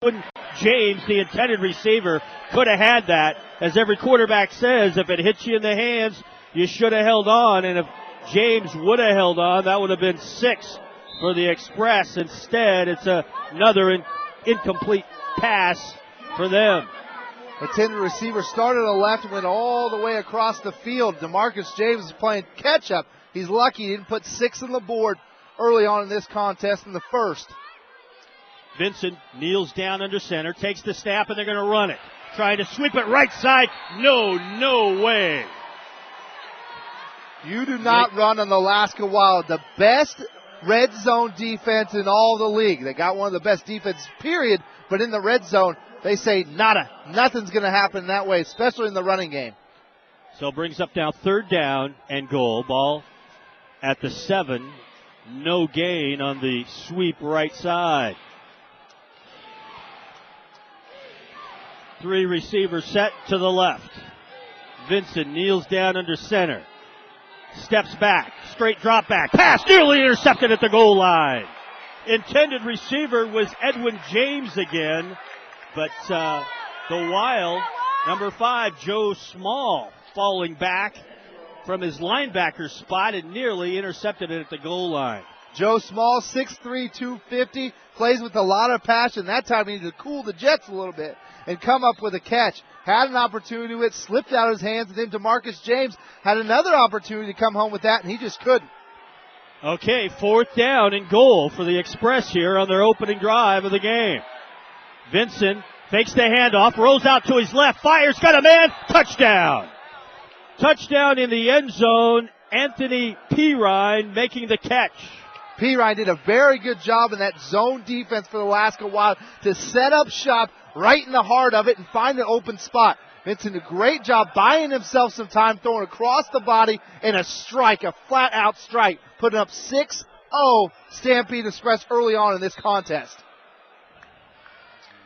James, the intended receiver, could have had that. As every quarterback says, if it hits you in the hands, you should have held on. And if James would have held on, that would have been 6 for the Express. Instead, it's another incomplete pass for them. Intended receiver started on the left and went all the way across the field. DeMarcus James is playing catch-up. He's lucky he didn't put 6 on the board early on in this contest in the first. Vincent kneels down under center, takes the snap, and they're going to run it. Trying to sweep it right side. No way. You do not run on the Alaska Wild. The best red zone defense in all the league. They got one of the best defenses, period. But in the red zone, they say nada. Nothing's going to happen that way, especially in the running game. So it brings up now 3rd down and goal. Ball at the 7. No gain on the sweep right side. 3 receivers set to the left. Vincent kneels down under center. Steps back. Straight drop back. Pass nearly intercepted at the goal line. Intended receiver was Edwin James again. But the Wild, number 5, Joe Small, falling back from his linebacker spot and nearly intercepted it at the goal line. Joe Small, 6'3", 250, plays with a lot of passion. That time he needed to cool the jets a little bit and come up with a catch. Had an opportunity to it, slipped out of his hands, and then DeMarcus James had another opportunity to come home with that, and he just couldn't. Okay, 4th down and goal for the Express here on their opening drive of the game. Vincent fakes the handoff, rolls out to his left, fires, got a man, touchdown. Touchdown in the end zone, Anthony Pirine making the catch. Pirine did a very good job in that zone defense for the Alaska Wild to set up shop right in the heart of it and find an open spot. Vincent did a great job buying himself some time, throwing across the body and a strike, a flat-out strike, putting up 6-0 Stampede Express early on in this contest.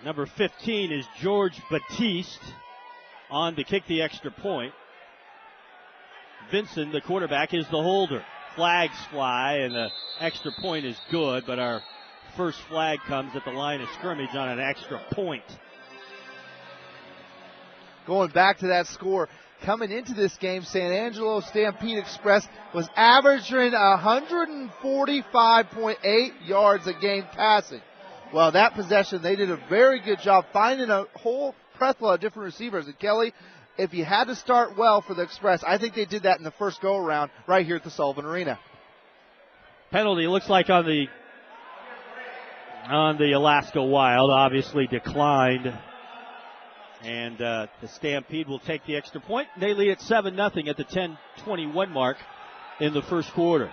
Number 15 is George Batiste on to kick the extra point. Vincent, the quarterback, is the holder. Flags fly, and the extra point is good, but our first flag comes at the line of scrimmage on an extra point. Going back to that score, coming into this game, San Angelo Stampede Express was averaging 145.8 yards a game passing. Well, that possession, they did a very good job finding a whole plethora of different receivers. And Kelly, if you had to start well for the Express, I think they did that in the first go-around right here at the Sullivan Arena. Penalty looks like on the Alaska Wild, obviously declined. And the Stampede will take the extra point. They lead at 7-0 at the 10:21 mark in the first quarter.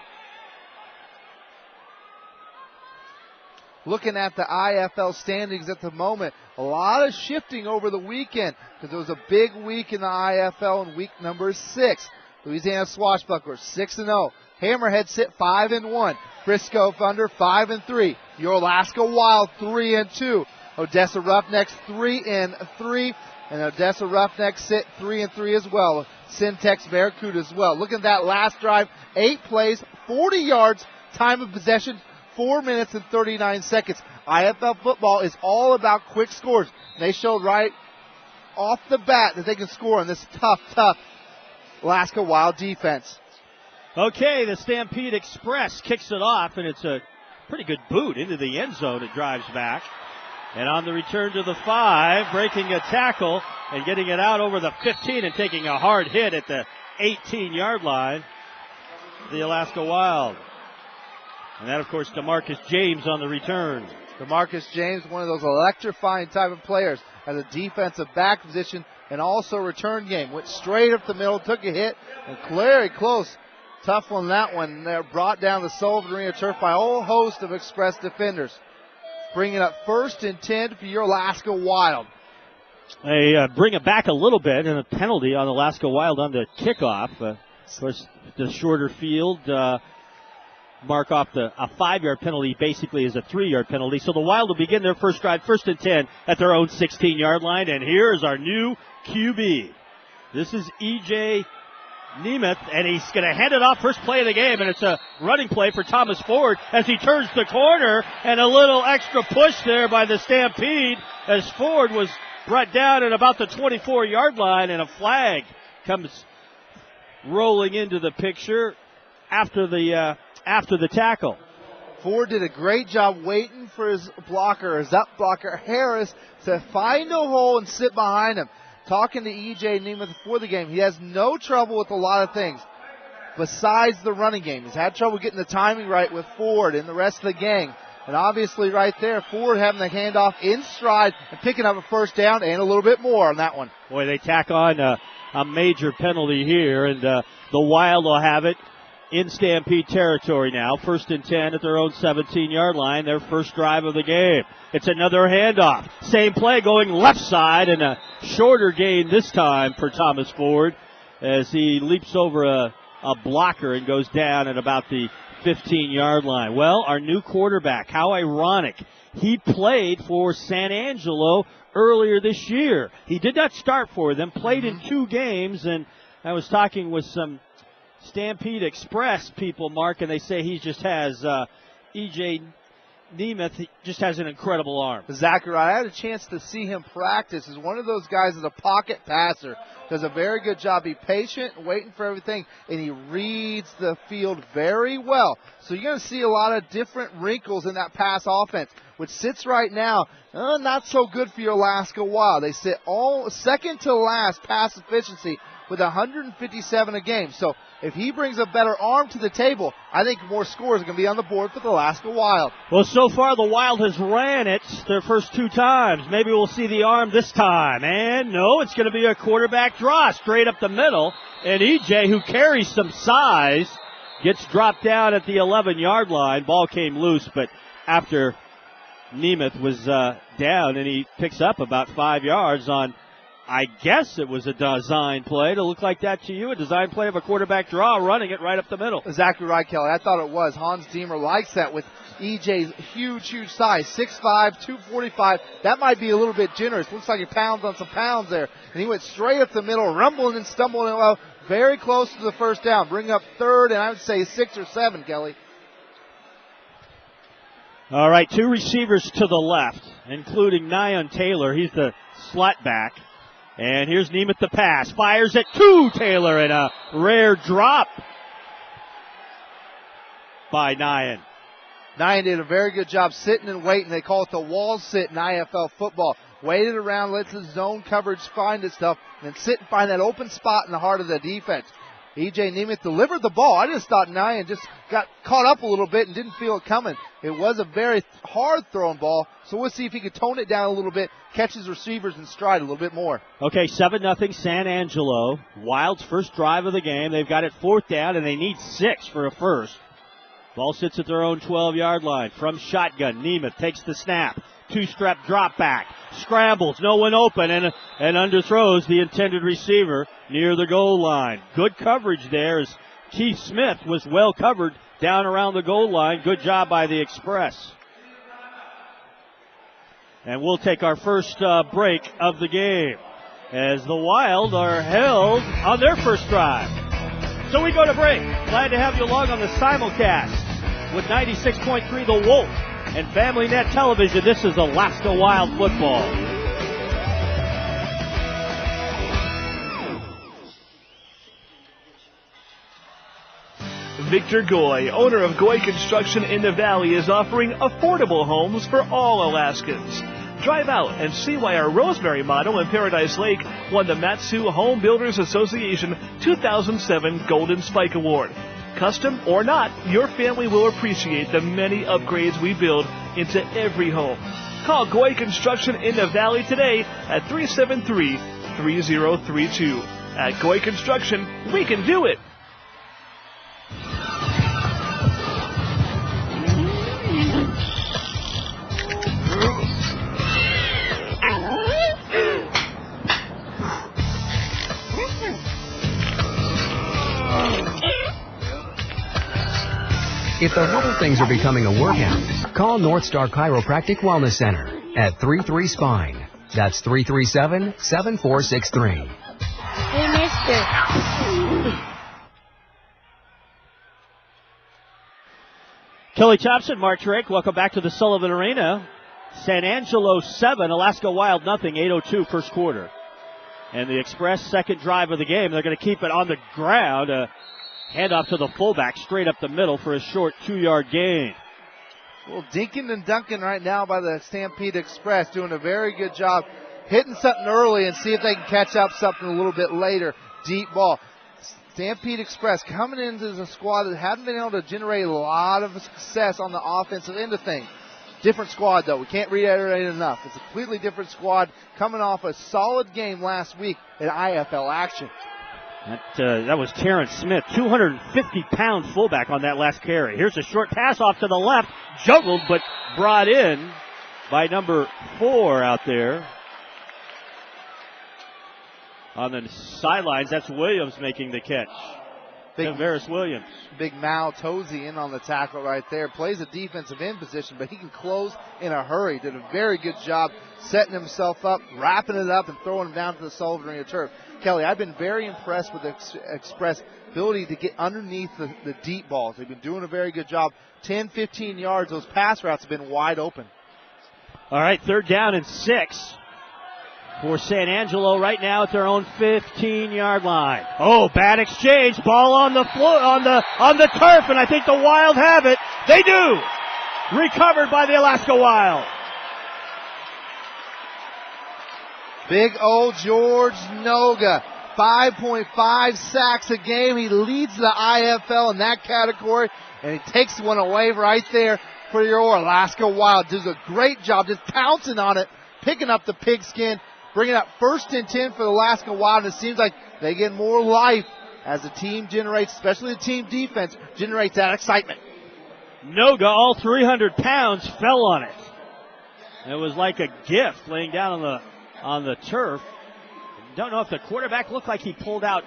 Looking at the IFL standings at the moment, a lot of shifting over the weekend because it was a big week in the IFL in week number 6. Louisiana Swashbucklers 6-0. Hammerhead sit 5-1. Frisco Thunder 5-3. Your Alaska Wild 3-2. Odessa Roughnecks 3-3. And Odessa Roughnecks sit 3-3 as well. Syntex Barracuda as well. Look at that last drive. 8 plays, 40 yards, time of possession, 4 minutes and 39 seconds. IFL football is all about quick scores. They showed right off the bat that they can score on this tough Alaska Wild defense. Okay, the Stampede Express kicks it off, and it's a pretty good boot into the end zone. It drives back. And on the return to the 5, breaking a tackle and getting it out over the 15 and taking a hard hit at the 18-yard line, the Alaska Wild. And that, of course, DeMarcus James on the return. DeMarcus James, one of those electrifying type of players at a defensive back position and also return game. Went straight up the middle, took a hit, and very close. Tough one, that one. They're brought down the Sullivan Arena turf by a whole host of Express defenders. Bringing up 1st and 10 for your Alaska Wild. They bring it back a little bit, and a penalty on Alaska Wild on the kickoff. Of course, the shorter field mark off a 5-yard penalty basically is a 3-yard penalty. So the Wild will begin their first drive, 1st and 10 at their own 16-yard line. And here is our new QB. This is E.J. Nemeth, and he's going to hand it off first play of the game, and it's a running play for Thomas Ford as he turns the corner, and a little extra push there by the Stampede as Ford was brought down at about the 24-yard line, and a flag comes rolling into the picture after the tackle. Ford did a great job waiting for his blocker, his up blocker, Harris, to find a hole and sit behind him. Talking to E.J. Nemeth before the game, he has no trouble with a lot of things besides the running game. He's had trouble getting the timing right with Ford and the rest of the gang. And obviously right there, Ford having the handoff in stride and picking up a first down and a little bit more on that one. Boy, they tack on a major penalty here, and the Wild will have it in Stampede territory now. 1st and 10 at their own 17-yard line, their first drive of the game. It's another handoff. Same play going left side, and a shorter gain this time for Thomas Ford as he leaps over a blocker and goes down at about the 15-yard line. Well, our new quarterback, how ironic. He played for San Angelo earlier this year. He did not start for them, played in 2 games, and I was talking with some Stampede Express people, Mark, and they say he just has E.J. Nemeth, he just has an incredible arm. Zachary, I had a chance to see him practice. He's one of those guys that's a pocket passer. Does a very good job. Be patient, waiting for everything, and he reads the field very well. So you're going to see a lot of different wrinkles in that pass offense, which sits right now not so good for your Alaska Wild. They sit all second to last pass efficiency with 157 a game. So if he brings a better arm to the table, I think more scores are going to be on the board for the Alaska Wild. Well, so far the Wild has ran it their first 2 times. Maybe we'll see the arm this time. And no, it's going to be a quarterback draw straight up the middle. And E.J., who carries some size, gets dropped down at the 11-yard line. Ball came loose, but after Nemeth was down, and he picks up about 5 yards on, I guess it was a design play to look like that to you, a design play of a quarterback draw, running it right up the middle. Exactly right, Kelly. I thought it was. Hans Deemer likes that with EJ's huge size, 6'5", 245. That might be a little bit generous. Looks like he pounds on some pounds there. And he went straight up the middle, rumbling and stumbling well, very close to the first down. Bring up 3rd, and I would say 6 or 7, Kelly. All right, 2 receivers to the left, including Nyan Taylor. He's the slot back. And here's Nemeth the pass. Fires it to Taylor, and a rare drop by Nyan. Nyan did a very good job sitting and waiting. They call it the wall sit in IFL football. Waited around, lets the zone coverage find his stuff, and then sit and find that open spot in the heart of the defense. E.J. Nemeth delivered the ball. I just thought Nyan just got caught up a little bit and didn't feel it coming. It was a very hard thrown ball, so we'll see if he can tone it down a little bit, catch his receivers in stride a little bit more. Okay, 7-0 San Angelo. Wild's first drive of the game. They've got it 4th down, and they need 6 for a first. Ball sits at their own 12-yard line. From shotgun, Nemeth takes the snap. 2-step drop back. Scrambles, no one open, and underthrows the intended receiver near the goal line. Good coverage there as Keith Smith was well covered down around the goal line. Good job by the Express. And we'll take our first break of the game as the Wild are held on their first drive. So we go to break. Glad to have you along on the simulcast with 96.3 The Wolf and Family Net Television. This is Alaska Wild football. Victor Goy, owner of Goy Construction in the Valley, is offering affordable homes for all Alaskans. Drive out and see why our Rosemary model in Paradise Lake won the Matsu Home Builders Association 2007 Golden Spike Award. Custom or not, your family will appreciate the many upgrades we build into every home. Call Goy Construction in the Valley today at 373-3032. At Goy Construction, we can do it. If the little things are becoming a workout, call North Star Chiropractic Wellness Center at 33-SPINE. That's 337-7463. Hey, mister. Kelly Thompson, Mark Drake, welcome back to the Sullivan Arena. San Angelo 7, Alaska Wild nothing, 8:02 first quarter. And the Express second drive of the game, they're going to keep it on the ground. Handoff to the fullback straight up the middle for a short 2-yard gain. Well, dinking and dunking right now by the Stampede Express, doing a very good job hitting something early and see if they can catch up something a little bit later. Deep ball. Stampede Express coming into a squad that hadn't been able to generate a lot of success on the offensive end of things. Different squad, though. We can't reiterate it enough. It's a completely different squad coming off a solid game last week in IFL action. That was Terrence Smith, 250-pound fullback on that last carry. Here's a short pass off to the left, juggled but brought in by number 4 out there. On the sidelines, that's Williams making the catch. Tavares Williams. Big Mal Tozy in on the tackle right there. Plays a defensive end position, but he can close in a hurry. Did a very good job setting himself up, wrapping it up, and throwing him down to the Sullivan Arena turf. Kelly, I've been very impressed with the Express ability to get underneath the deep balls. They've been doing a very good job. 10, 15 yards. Those pass routes have been wide open. All right, 3rd down and 6. For San Angelo right now at their own 15-yard line. Oh, bad exchange. Ball on the floor, on the turf, and I think the Wild have it. They do. Recovered by the Alaska Wild. Big old George Noga, 5.5 sacks a game. He leads the IFL in that category, and he takes one away right there for your Alaska Wild. Does a great job just pouncing on it, picking up the pigskin, bringing up 1st and 10 for the Alaska Wild. And it seems like they get more life as the team generates, especially the team defense, generates that excitement. Noga, all 300 pounds, fell on it. It was like a gift laying down on the turf. Don't know if the quarterback looked like he pulled out.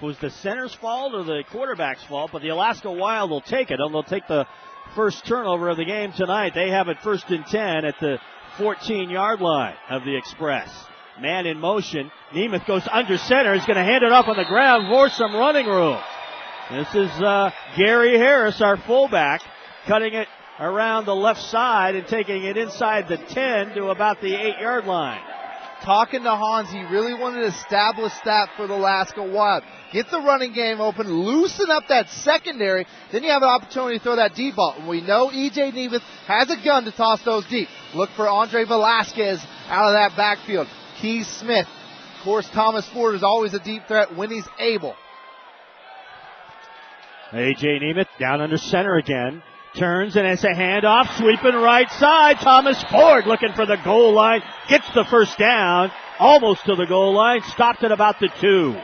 Was the center's fault or the quarterback's fault? But the Alaska Wild will take it, and they'll take the first turnover of the game tonight. They have it 1st and 10 at the 14-yard line of the Express. Man in motion. Nemeth goes under center. He's going to hand it off on the ground for some running room. This is Gary Harris, our fullback, cutting it around the left side and taking it inside the 10 to about the 8-yard line. Talking to Hans, he really wanted to establish that for the Alaska Wild. Get the running game open, loosen up that secondary, then you have an opportunity to throw that deep ball. And we know E.J. Nemeth has a gun to toss those deep. Look for Andre Velasquez out of that backfield. Keith Smith. Of course, Thomas Ford is always a deep threat when he's able. A.J. Nemeth down under center again. Turns and it's a handoff, sweeping right side. Thomas Ford looking for the goal line. Gets the first down, almost to the goal line. Stopped at about the 2.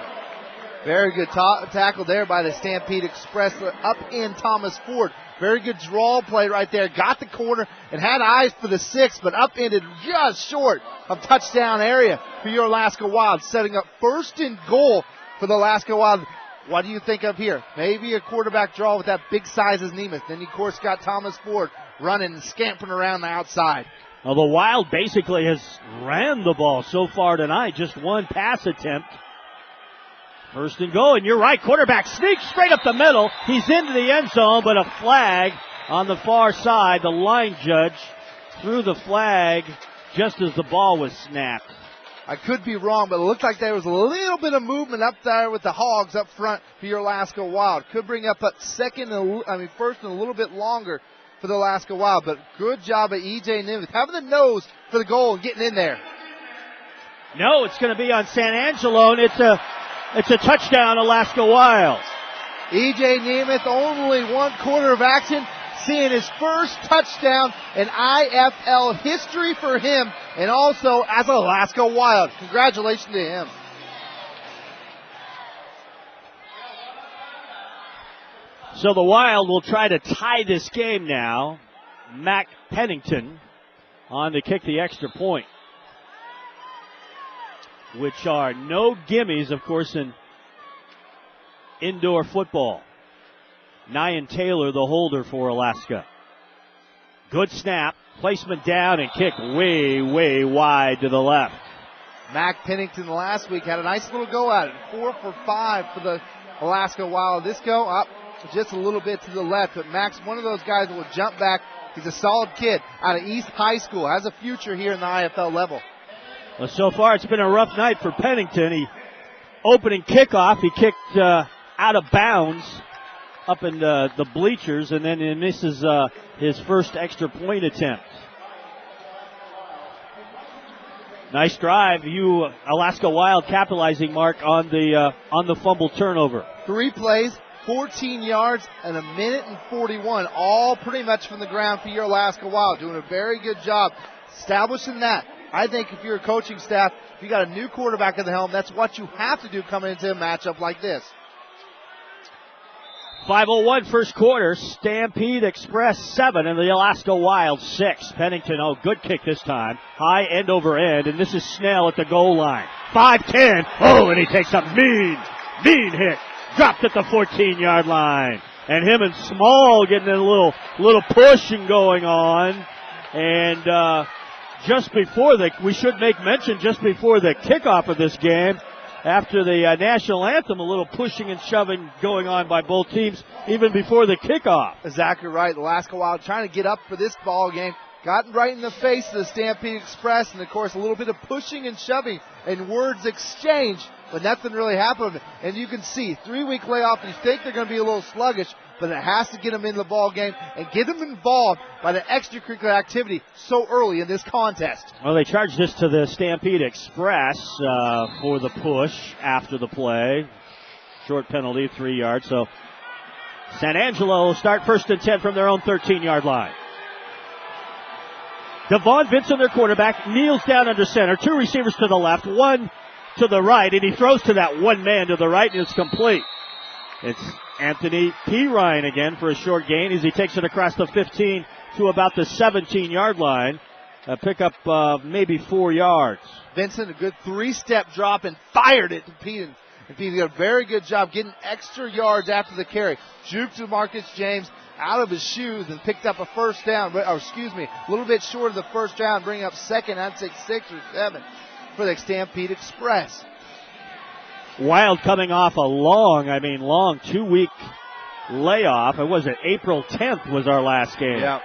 Very good tackle there by the Stampede Express up in Thomas Ford. Very good draw play right there. Got the corner and had eyes for the 6, but upended just short of touchdown area for your Alaska Wild. Setting up 1st and goal for the Alaska Wild. What do you think of here? Maybe a quarterback draw with that big size as Nemeth. Then, of course, got Thomas Ford running and scampering around the outside. Well, the Wild basically has ran the ball so far tonight. Just one pass attempt. 1st and goal, and you're right. Quarterback sneaks straight up the middle. He's into the end zone, but a flag on the far side. The line judge threw the flag just as the ball was snapped. I could be wrong, but it looked like there was a little bit of movement up there with the Hogs up front for your Alaska Wild. Could bring up 1st and a little bit longer for the Alaska Wild, but good job by E.J. Nemeth having the nose for the goal and getting in there. No, it's going to be on San Angelo, and it's a touchdown, Alaska Wild. E.J. Nemeth, only 1 quarter of action, seeing his first touchdown in IFL history for him, and also as an Alaska Wild. Congratulations to him. So the Wild will try to tie this game now. Mac Pennington on to kick the extra point, which are no gimmies, of course, in indoor football. Nyan Taylor, the holder for Alaska. Good snap, placement down, and kick way, way wide to the left. Mac Pennington last week had a nice little go at it. 4 for 5 for the Alaska Wild. This go up just a little bit to the left. But Max, one of those guys that will jump back. He's a solid kid out of East High School. Has a future here in the IFL level. Well, so far it's been a rough night for Pennington. Opening kickoff, he kicked out of bounds up in the bleachers, and then he misses his first extra point attempt. Nice drive. Alaska Wild capitalizing, Mark, on the fumble turnover. 3 plays, 14 yards, and 1:41, all pretty much from the ground for your Alaska Wild. Doing a very good job establishing that. I think if you're a coaching staff, if you got a new quarterback at the helm, that's what you have to do coming into a matchup like this. 5:01 first quarter. Stampede Express 7 and the Alaska Wild 6. Pennington, good kick this time. High end over end, and this is Snell at the goal line. 5-10. And he takes a mean hit. Dropped at the 14-yard line. And him and Small getting a little pushing going on. And we should make mention just before the kickoff of this game, after the national anthem, a little pushing and shoving going on by both teams even before the kickoff. Exactly right. Alaska Wild trying to get up for this ball game. Got right in the face of the Stampede Express, and of course a little bit of pushing and shoving and words exchanged, but nothing really happened. And you can see 3-week layoff. You think they're going to be a little sluggish, but it has to get them in the ball game and get them involved by the extracurricular activity so early in this contest. Well, they charged this to the Stampede Express for the push after the play. Short penalty, 3 yards. So San Angelo will start 1st and 10 from their own 13-yard line. Devon Vinson, their quarterback, kneels down under center. 2 receivers to the left, 1 to the right, and he throws to that one man to the right, and it's complete. It's Anthony P. Ryan again for a short gain as he takes it across the 15 to about the 17-yard line. A pickup of maybe 4 yards. Vincent, a good 3-step drop and fired it to Pete. And Pete did a very good job getting extra yards after the carry. Juked to Marcus James out of his shoes and picked up a first down, a little bit short of the first down, bringing up second, I'd say 6 or 7 for the Stampede Express. Wild coming off a long 2-week layoff. It was April 10th was our last game. Yeah.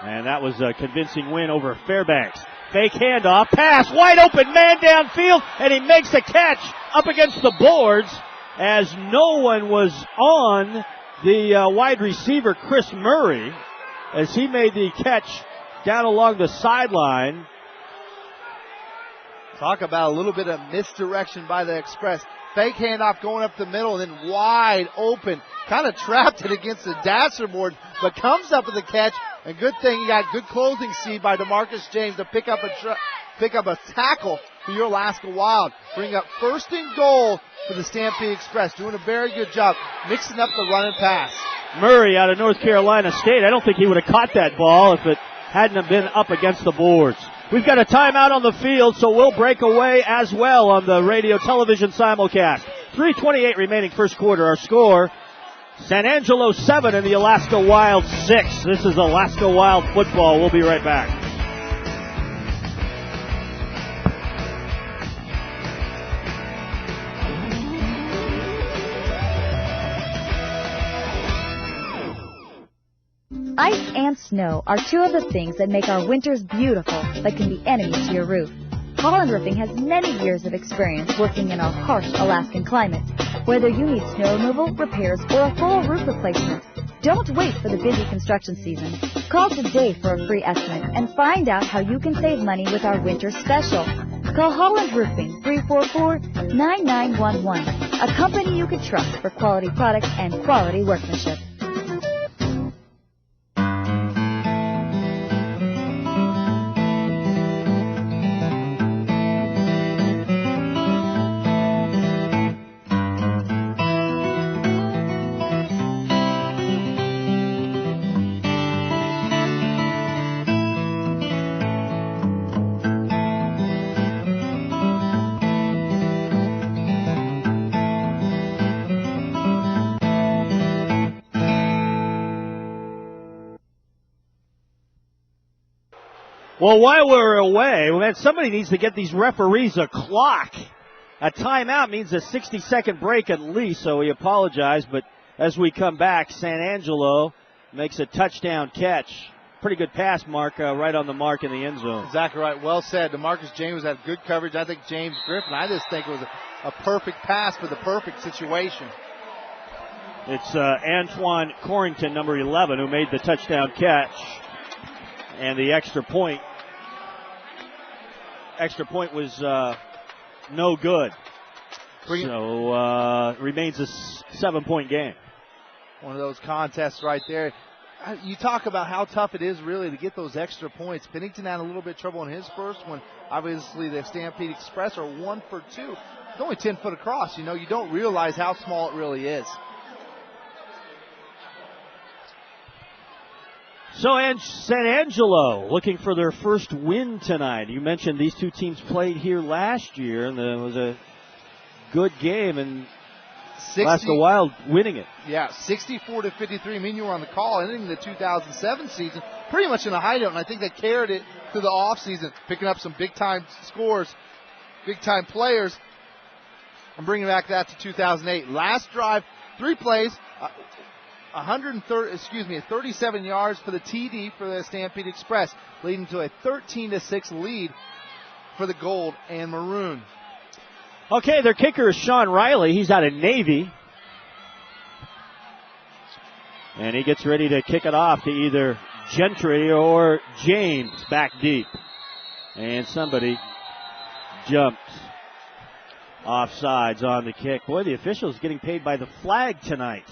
And that was a convincing win over Fairbanks. Fake handoff, pass, wide open, man downfield, and he makes a catch up against the boards as no one was on the wide receiver, Chris Murray, as he made the catch down along the sideline. Talk about a little bit of misdirection by the Express. Fake handoff going up the middle and then wide open. Kind of trapped it against the dasher board, but comes up with the catch. And good thing you got good closing seed by DeMarcus James to pick up a tackle for your Alaska Wild. Bring up 1st and goal for the Stampede Express. Doing a very good job mixing up the run and pass. Murray out of North Carolina State. I don't think he would have caught that ball if it hadn't have been up against the boards. We've got a timeout on the field, so we'll break away as well on the radio television simulcast. 3:28 remaining first quarter. Our score, San Angelo 7 and the Alaska Wild 6. This is Alaska Wild football. We'll be right back. Ice and snow are 2 of the things that make our winters beautiful but can be enemies to your roof. Holland Roofing has many years of experience working in our harsh Alaskan climate. Whether you need snow removal, repairs, or a full roof replacement, don't wait for the busy construction season. Call today for a free estimate and find out how you can save money with our winter special. Call Holland Roofing 344-9911, a company you can trust for quality products and quality workmanship. Well, while we're away, somebody needs to get these referees a clock. A timeout means a 60-second break at least, so we apologize, but as we come back. San Angelo makes a touchdown catch. Pretty good pass, Mark, right on the mark in the end zone. Exactly right. Well said. DeMarcus James had good coverage. I think James Griffin, I just think it was a perfect pass for the perfect situation. It's Antoine Corrington, number 11, who made the touchdown catch. And the extra point was no good. So remains a 7-point game. One of those contests right there. You talk about how tough it is really to get those extra points. Pennington had a little bit of trouble in his first one. Obviously, the Stampede Express are 1 for 2. It's only 10 foot across. You know, you don't realize how small it really is. So San Angelo looking for their first win tonight. You mentioned these two teams played here last year, and it was a good game, and Alaska Wild winning it. Yeah, 64-53. You were on the call, ending the 2007 season pretty much in a hideout, and I think they carried it to the offseason, picking up some big-time scores, big-time players, and bringing back that to 2008. Last drive, 3 plays, 37 yards for the TD for the Stampede Express, leading to a 13-6 lead for the Gold and Maroon. Okay, their kicker is Sean Riley. He's out of Navy. And he gets ready to kick it off to either Gentry or James back deep. And somebody jumps offsides on the kick. Boy, the officials getting paid by the flag tonight.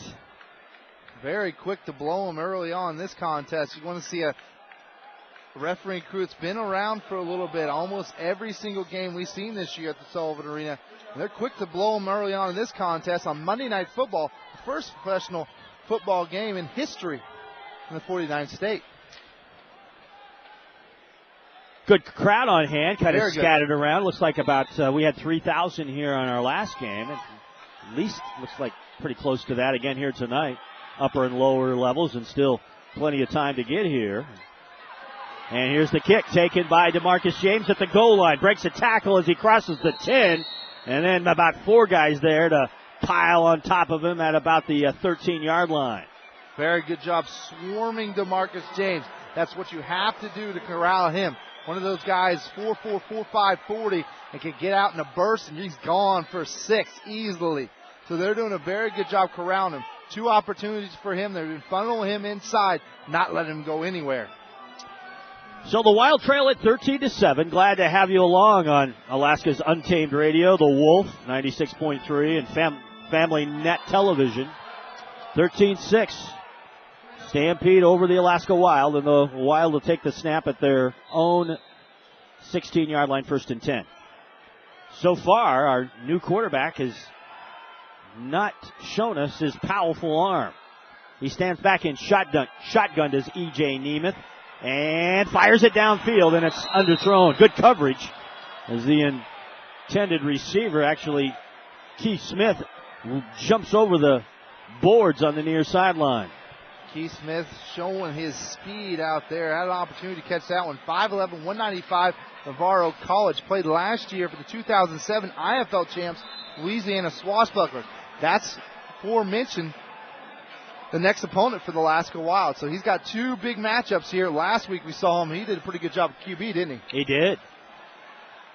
Very quick to blow them early on in this contest. You want to see a refereeing crew that's been around for a little bit. Almost every single game we've seen this year at the Sullivan Arena. And they're quick to blow them early on in this contest on Monday Night Football, the first professional football game in history in the 49th state. Good crowd on hand, kind Very of scattered around. Looks like about, we had 3,000 here on our last game. At least looks like pretty close to that again here tonight. Upper and lower levels, and still plenty of time to get here. And here's the kick taken by DeMarcus James at the goal line. Breaks a tackle as he crosses the 10. And then about 4 guys there to pile on top of him at about the 13-yard line. Very good job swarming DeMarcus James. That's what you have to do to corral him. One of those guys, 4'4", 4'5", 40, and can get out in a burst, and he's gone for 6 easily. So they're doing a very good job corralling him. 2 opportunities for him. They've been funneling him inside, not letting him go anywhere. So the Wild trail at 13-7. Glad to have you along on Alaska's Untamed Radio, The Wolf, 96.3, and Family Net Television. 13-6. Stampede over the Alaska Wild, and the Wild will take the snap at their own 16-yard line, 1st and 10. So far, our new quarterback has not shown us his powerful arm. He stands back in shotgun does E.J. Nemeth, and fires it downfield, and it's underthrown. Good coverage as the intended receiver, actually Keith Smith, jumps over the boards on the near sideline. Keith Smith showing his speed out there. Had an opportunity to catch that one. 5'11", 195, Navarro College. Played last year for the 2007 IFL champs, Louisiana Swashbucklers. That's aforementioned the next opponent for the Alaska Wild. So he's got 2 big matchups here. Last week we saw him. He did a pretty good job at QB, didn't he? He did.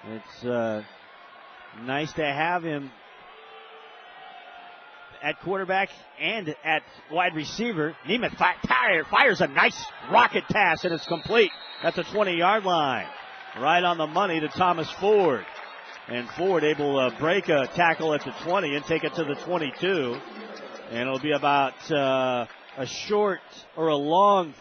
It's nice to have him at quarterback and at wide receiver. Nemeth fires a nice rocket pass, and it's complete at the 20-yard line. Right on the money to Thomas Ford. And Ford able to break a tackle at the 20 and take it to the 22. And it'll be about a short or a long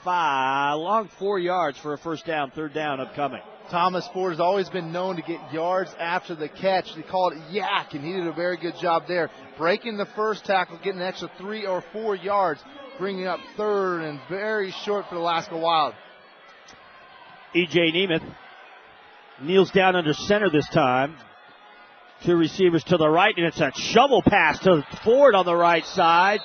4 yards for a first down, 3rd down upcoming. Thomas Ford has always been known to get yards after the catch. They call it yak, and he did a very good job there. Breaking the first tackle, getting an extra 3 or 4 yards, bringing up 3rd and very short for the Alaska Wild. E.J. Nemeth kneels down under center this time. 2 receivers to the right, and it's a shovel pass to Ford on the right side.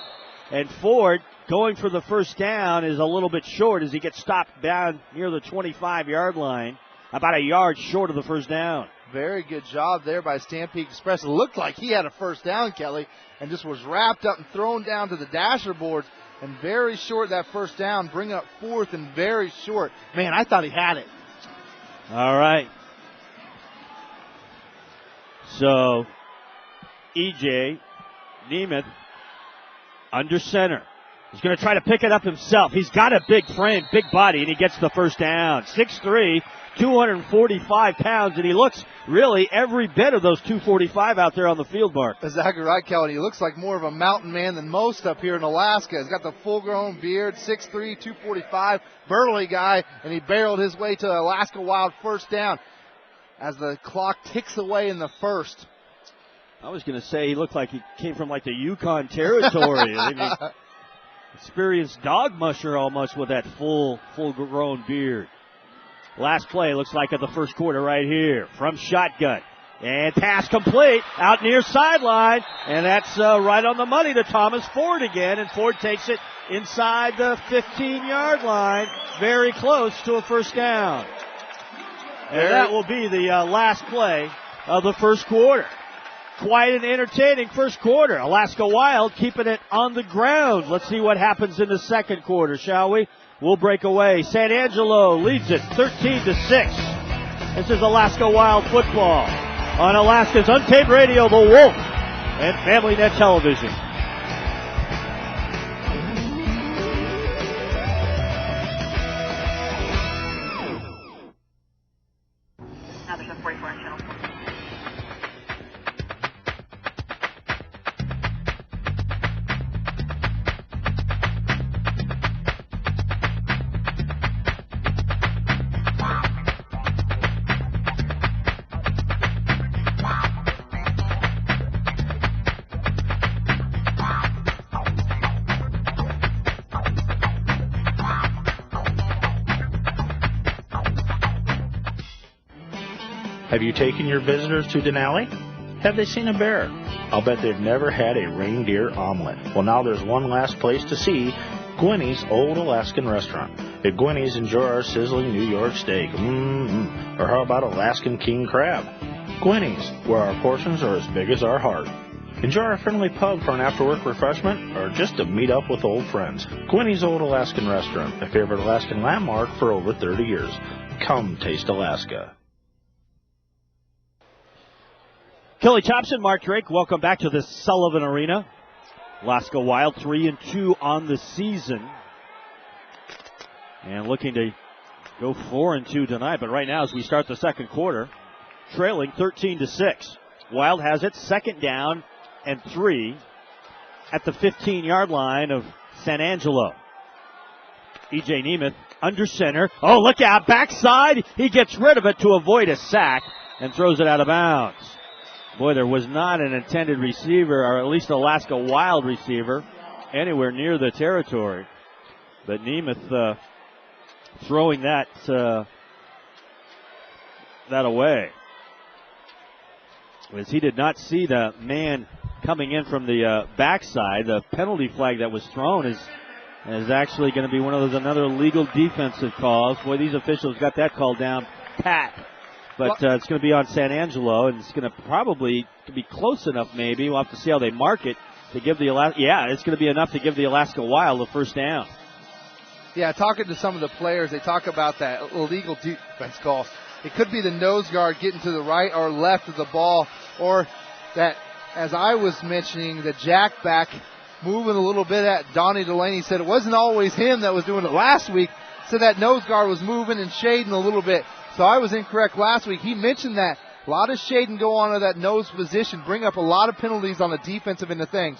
And Ford, going for the first down, is a little bit short as he gets stopped down near the 25-yard line, about a yard short of the first down. Very good job there by Stampede Express. It looked like he had a first down, Kelly, and just was wrapped up and thrown down to the dasher boards. And very short that first down, bring up fourth and very short. Man, I thought he had it. All right. So, E.J. Nemeth under center. He's going to try to pick it up himself. He's got a big frame, big body, and he gets the first down. 6'3", 245 pounds, and he looks really every bit of those 245 out there on the field, Mark. Exactly right, Kelly. He looks like more of a mountain man than most up here in Alaska. He's got the full-grown beard, 6'3", 245, burly guy, and he barreled his way to Alaska Wild first down as the clock ticks away in the first. I was going to say he looked like he came from like the Yukon Territory. I mean, experienced dog musher almost with that full-grown beard. Last play looks like at the first quarter right here from shotgun. And pass complete out near sideline. And that's right on the money to Thomas Ford again. And Ford takes it inside the 15-yard line. Very close to a first down. And that will be the last play of the first quarter. Quite an entertaining first quarter. Alaska Wild keeping it on the ground. Let's see what happens in the second quarter, shall we? We'll break away. San Angelo leads it 13-6. This is Alaska Wild football on Alaska's Untamed Radio, The Wolf, and Family Net Television. Have you taken your visitors to Denali? Have they seen a bear? I'll bet they've never had a reindeer omelet. Well, now there's one last place to see, Gwinny's Old Alaskan Restaurant. At Gwinny's, enjoy our sizzling New York steak. Or how about Alaskan king crab? Gwinny's, where our portions are as big as our heart. Enjoy our friendly pub for an after-work refreshment or just to meet up with old friends. Gwinny's Old Alaskan Restaurant, a favorite Alaskan landmark for over 30 years. Come taste Alaska. Kelly Thompson, Mark Drake, welcome back to the Sullivan Arena. Alaska Wild 3-2 on the season. And looking to go 4-2 tonight. But right now, as we start the second quarter, trailing 13-6. Wild has it second down and 3 at the 15-yard line of San Angelo. E.J. Nemeth under center. Oh, look out, backside. He gets rid of it to avoid a sack and throws it out of bounds. Boy, there was not an intended receiver, or at least Alaska Wild receiver, anywhere near the territory. But Nemeth throwing that away, as he did not see the man coming in from the backside. The penalty flag that was thrown is actually going to be one of those another legal defensive calls. Boy, these officials got that call down pat. But it's going to be on San Angelo, and it's going to probably be close enough maybe. We'll have to see how they mark it to give the it's going to be enough to give the Alaska Wild the first down. Yeah, talking to some of the players, they talk about that illegal defense call. It could be the nose guard getting to the right or left of the ball, or that, as I was mentioning, the jack back moving a little bit at Donnie Delaney. Said it wasn't always him that was doing it last week. Said that nose guard was moving and shading a little bit. So I was incorrect last week. He mentioned that. A lot of shade and go on to that nose position, bring up a lot of penalties on the defensive end of things.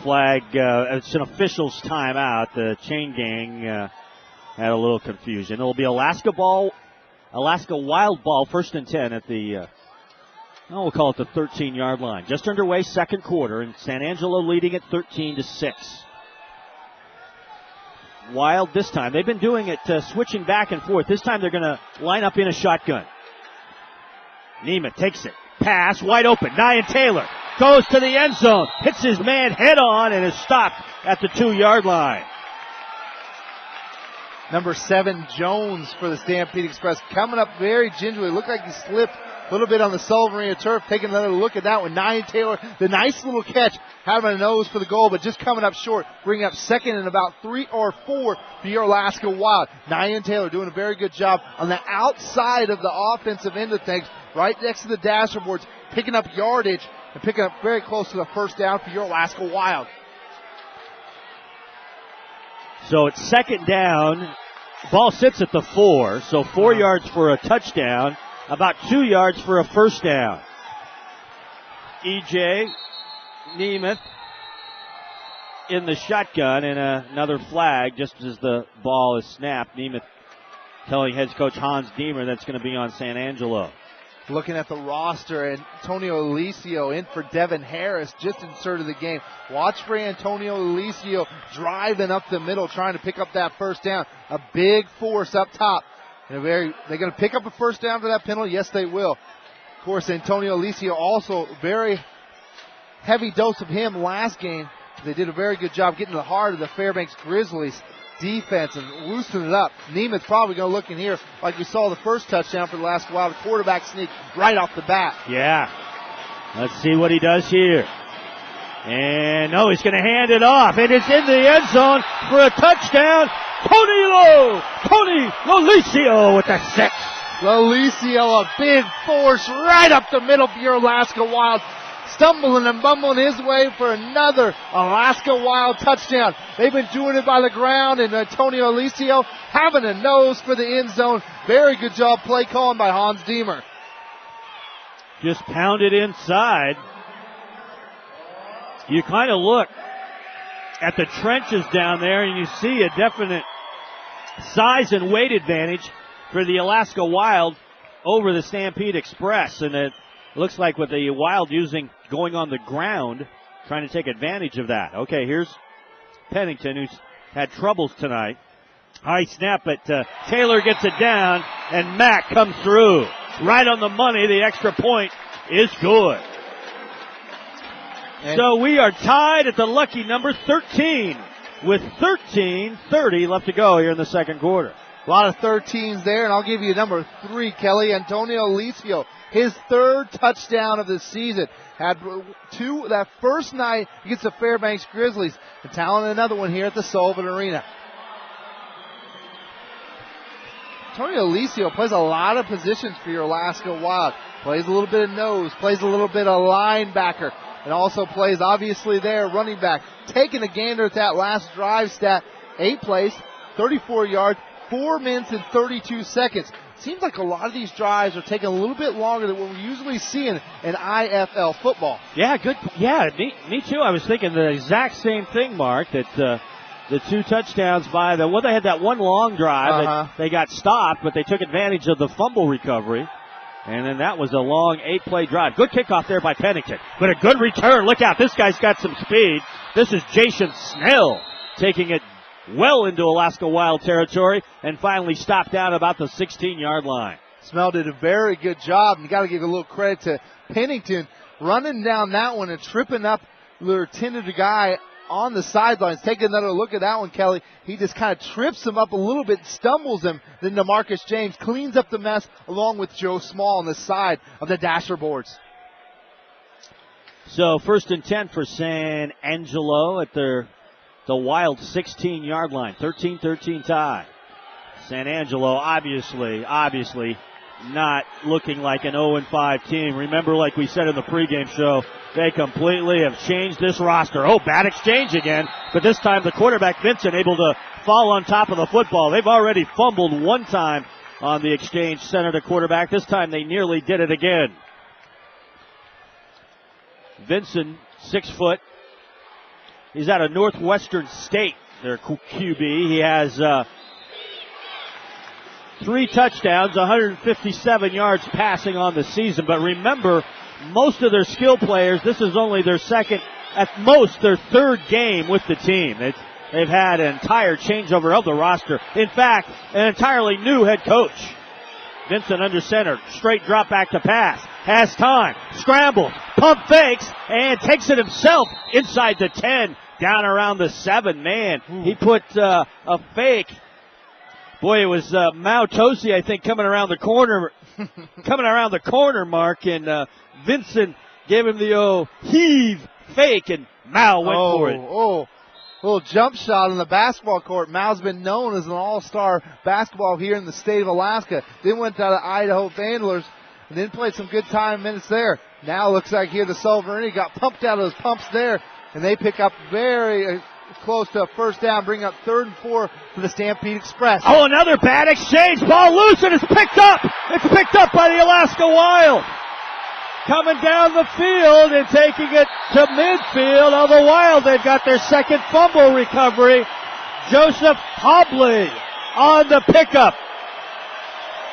Flag, it's an official's timeout. The chain gang had a little confusion. It'll be Alaska Wild ball, 1st and 10 at the, we'll call it the 13-yard line. Just underway, second quarter, and San Angelo leading it 13-6. Wild this time. They've been doing it, switching back and forth. This time they're going to line up in a shotgun. Nemeth takes it. Pass, wide open. Nyan Taylor goes to the end zone. Hits his man head on and is stopped at the 2-yard line. Number 7, Jones for the Stampede Express. Coming up very gingerly. Looked like he slipped a little bit on the Sullivan Arena turf. Taking another look at that one. Nia Taylor, the nice little catch, having a nose for the goal, but just coming up short. Bringing up second and about 3 or 4 for your Alaska Wild. Nia Taylor doing a very good job on the outside of the offensive end of things, right next to the dasher boards, picking up yardage and picking up very close to the first down for your Alaska Wild. So it's second down. Ball sits at the 4, so 4 yards for a touchdown, about 2 yards for a first down. E.J. Nemeth in the shotgun, and another flag just as the ball is snapped. Nemeth telling head coach Hans Diemer that's going to be on San Angelo. Looking at the roster, Antonio Alicio in for Devin Harris, just inserted the game. Watch for Antonio Alicio driving up the middle, trying to pick up that first down. A big force up top. And they're going to pick up a first down for that penalty? Yes, they will. Of course, Antonio Alicio also very heavy dose of him last game. They did a very good job getting to the heart of the Fairbanks Grizzlies defense and loosening it up. Neiman's probably going to look in here like we saw the first touchdown for the last while. The quarterback sneak right off the bat. Yeah. Let's see what he does here. And no, he's going to hand it off. And it's in the end zone for a touchdown. Tony Lolicio with the 6. Lolicio, a big force right up the middle for your Alaska Wild. Stumbling and bumbling his way for another Alaska Wild touchdown. They've been doing it by the ground, and Antonio Alicio having a nose for the end zone. Very good job play calling by Hans Diemer. Just pounded inside. You kind of look at the trenches down there, and you see a definite size and weight advantage for the Alaska Wild over the Stampede Express, and it looks like with the Wild going on the ground, trying to take advantage of that. Okay, here's Pennington, who's had troubles tonight. High snap, but Taylor gets it down, and Mack comes through. Right on the money, the extra point is good. And so we are tied at the lucky number 13 with 13:30 left to go here in the second quarter. A lot of 13s there, and I'll give you number 3, Kelly. Antonio Alicio, his 3rd touchdown of the season. Had 2 that first night against the Fairbanks Grizzlies, and talent another one here at the Sullivan Arena. Antonio Alicio plays a lot of positions for your Alaska Wild. Plays a little bit of nose, plays a little bit of linebacker, and also plays obviously there running back. Taking a gander at that last drive stat, 8 plays, 34 yards, 4 minutes and 32 seconds. Seems like a lot of these drives are taking a little bit longer than what we usually see in IFL football. Yeah, good. Yeah, me too. I was thinking the exact same thing, Mark, that the 2 touchdowns they had that one long drive that they got stopped, but they took advantage of the fumble recovery. And then that was a long 8-play drive. Good kickoff there by Pennington, but a good return. Look out, this guy's got some speed. This is Jason Snell taking it well into Alaska Wild territory and finally stopped down about the 16-yard line. Snell did a very good job, and you got to give a little credit to Pennington running down that one and tripping up their tended guy on the sidelines. Take another look at that one, Kelly. He just kind of trips him up a little bit, stumbles him. Then DeMarcus James cleans up the mess along with Joe Small on the side of the dasher boards. So 1st and 10 for San Angelo at the Wild 16-yard line. 13-13 tie. San Angelo obviously not looking like an 0-5 team. Remember, like we said in the pregame show, they completely have changed this roster. Oh, bad exchange again, but this time the quarterback Vincent able to fall on top of the football. They've already fumbled one time on the exchange, center to quarterback. This time they nearly did it again. Vincent, 6 foot. He's out of Northwestern State, their QB. He has 3 touchdowns, 157 yards passing on the season. But remember, most of their skill players, this is only their second, at most their 3rd game with the team. They've had an entire changeover of the roster. In fact, an entirely new head coach. Vincent under center, straight drop back to pass. Has time, scrambles, pump fakes, and takes it himself inside the 10, down around the 7. Man, he put a fake Boy, it was Mao Tosi, I think, coming around the corner, Mark, and Vincent gave him the heave fake, and Mao went for it. Little jump shot on the basketball court. Mao's been known as an all-star basketball here in the state of Alaska. Then went to the Idaho Vandalers and then played some good time minutes there. Now looks like here the Sullivan Arena got pumped out of those pumps there, and they pick up very close to a first down, bring up 3rd and 4 for the Stampede Express. Oh, another bad exchange. Ball loose, and it's picked up. It's picked up by the Alaska Wild. Coming down the field and taking it to midfield of the Wild. They've got their second fumble recovery. Joseph Hobley on the pickup.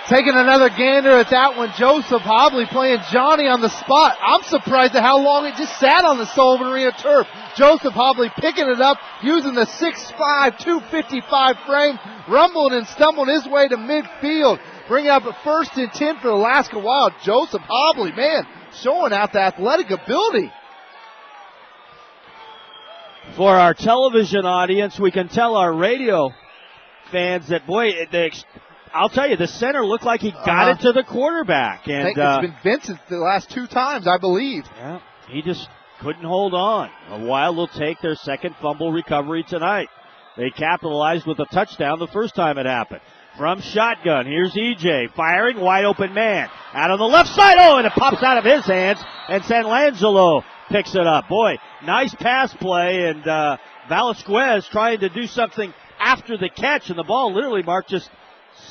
Taking another gander at that one. Joseph Hobley playing Johnny on the spot. I'm surprised at how long it just sat on the Sullivan Arena turf. Joseph Hobley picking it up, using the 6'5", 255 frame, rumbling and stumbling his way to midfield. Bring up a 1st and 10 for the Alaska Wild. Joseph Hobley, man, showing out the athletic ability. For our television audience, we can tell our radio fans that, boy, I'll tell you, the center looked like he got it to the quarterback. And I think it's been Vincent the last 2 times, I believe. Yeah, he just couldn't hold on. The Wild will take their second fumble recovery tonight. They capitalized with a touchdown the first time it happened. From shotgun, here's EJ firing, wide open man. Out on the left side, and it pops out of his hands, and San Angelo picks it up. Boy, nice pass play, and Velasquez trying to do something after the catch, and the ball literally, Mark, just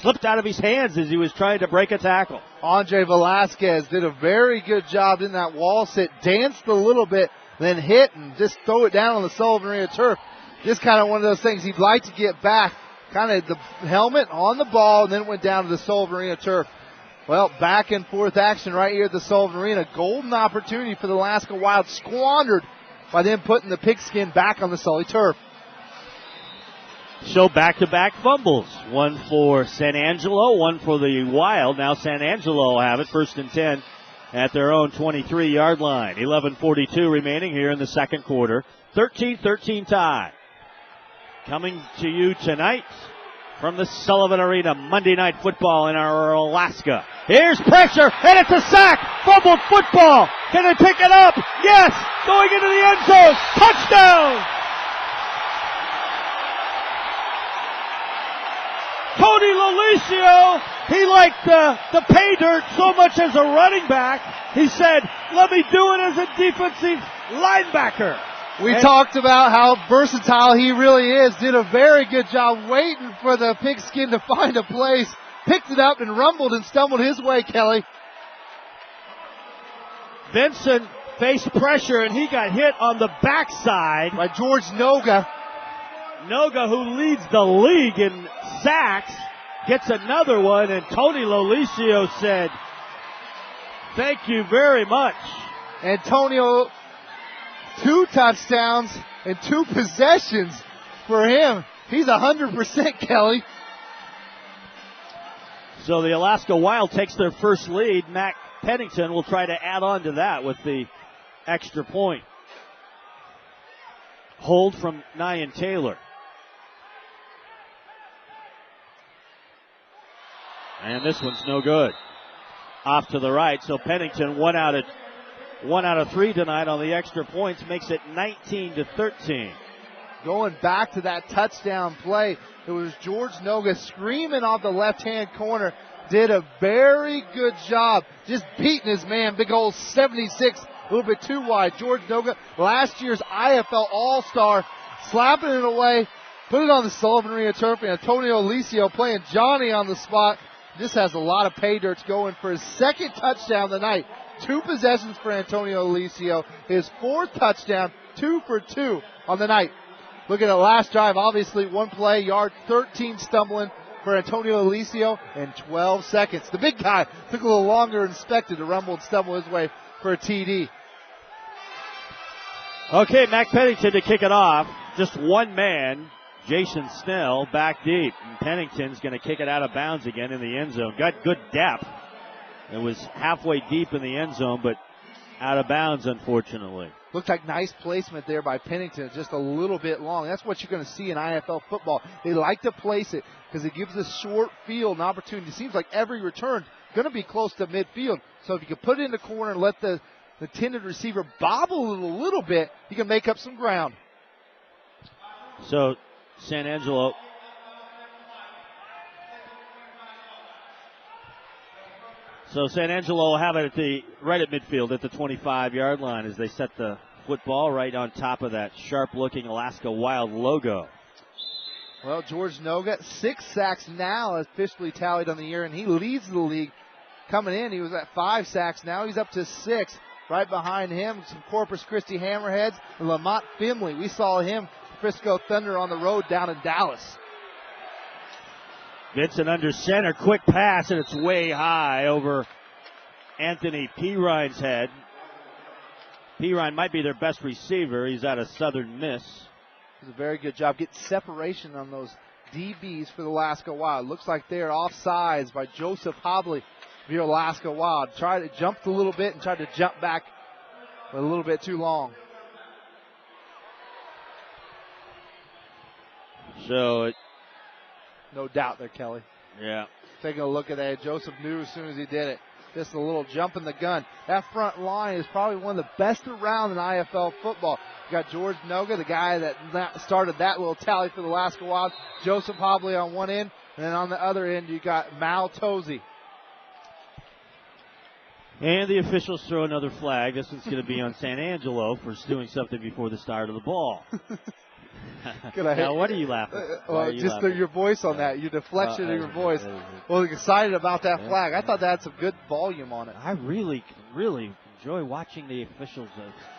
slipped out of his hands as he was trying to break a tackle. Andre Velasquez did a very good job in that wall sit, danced a little bit, then hit and just throw it down on the Sullivan Arena turf. Just kind of one of those things he'd like to get back. Kind of the helmet on the ball, and then went down to the Sullivan Arena turf. Well, back and forth action right here at the Sullivan Arena. Golden opportunity for the Alaska Wild, squandered by them putting the pigskin back on the Sully turf. So back-to-back fumbles. One for San Angelo, one for the Wild. Now San Angelo will have it, 1st and 10 at their own 23-yard line. 11:42 remaining here in the second quarter. 13-13 tie. Coming to you tonight from the Sullivan Arena, Monday Night Football in our Alaska. Here's pressure, and it's a sack. Fumbled football. Can they pick it up? Yes. Going into the end zone. Touchdown. Tony Lalicio, he liked the pay dirt so much as a running back. He said, let me do it as a defensive linebacker. We talked about how versatile he really is. Did a very good job waiting for the pigskin to find a place. Picked it up and rumbled and stumbled his way, Kelly. Vincent faced pressure, and he got hit on the backside by George Noga. Noga, who leads the league in sacks, gets another one, and Tony Lalicio said, thank you very much. Antonio, 2 touchdowns and 2 possessions for him. He's 100%, Kelly. So the Alaska Wild takes their first lead. Mac Pennington will try to add on to that with the extra point. Hold from Nyan Taylor. And this one's no good. Off to the right, so Pennington one out of 3 tonight on the extra points, makes it 19-13. Going back to that touchdown play, it was George Noga screaming off the left-hand corner. Did a very good job just beating his man, big old 76, a little bit too wide. George Noga, last year's IFL All-Star, slapping it away, put it on the Sullivan Arena turf, and Antonio Alicio playing Johnny on the spot. This has a lot of pay dirt going for his second touchdown tonight. 2 possessions for Antonio Alicio. His 4th touchdown, 2 for 2 on the night. Look at the last drive. Obviously, 1 play, yard 13 stumbling for Antonio Alicio in 12 seconds. The big guy took a little longer and expected to rumble and stumble his way for a TD. Okay, Mac Pennington to kick it off. Just one man. Jason Snell back deep. And Pennington's going to kick it out of bounds again in the end zone. Got good depth. It was halfway deep in the end zone, but out of bounds, unfortunately. Looked like nice placement there by Pennington, just a little bit long. That's what you're going to see in IFL football. They like to place it because it gives a short field an opportunity. It seems like every return going to be close to midfield. So if you can put it in the corner and let the intended receiver bobble it a little bit, you can make up some ground. So San Angelo will have it right at midfield at the 25-yard line as they set the football right on top of that sharp-looking Alaska Wild logo. Well, George Noga, 6 sacks now officially tallied on the year, and he leads the league. Coming in, he was at 5 sacks. Now he's up to 6. Right behind him, some Corpus Christi Hammerheads and Lamont Finley. We saw him, Frisco Thunder, on the road down in Dallas. Vincent under center, quick pass, and it's way high over Anthony Pirine's head. Pirine might be their best receiver. He's at a Southern Miss. Does a very good job getting separation on those DBs for the Alaska Wild. Looks like they're offsides by Joseph Hobley for your Alaska Wild. Jumped a little bit and tried to jump back, but a little bit too long. So no doubt there, Kelly. Yeah. Taking a look at that. Joseph knew as soon as he did it. Just a little jump in the gun. That front line is probably one of the best around in IFL football. You got George Noga, the guy that started that little tally for the Alaska Wild. Joseph Hobley on one end, and then on the other end you got Mal Tozy. And the officials throw another flag. This one's going to be on San Angelo for doing something before the start of the ball. Now, what are you laughing at? Your voice on that, your deflection of your voice. Well, excited about that flag. I thought that had some good volume on it. I really, really enjoy watching the officials.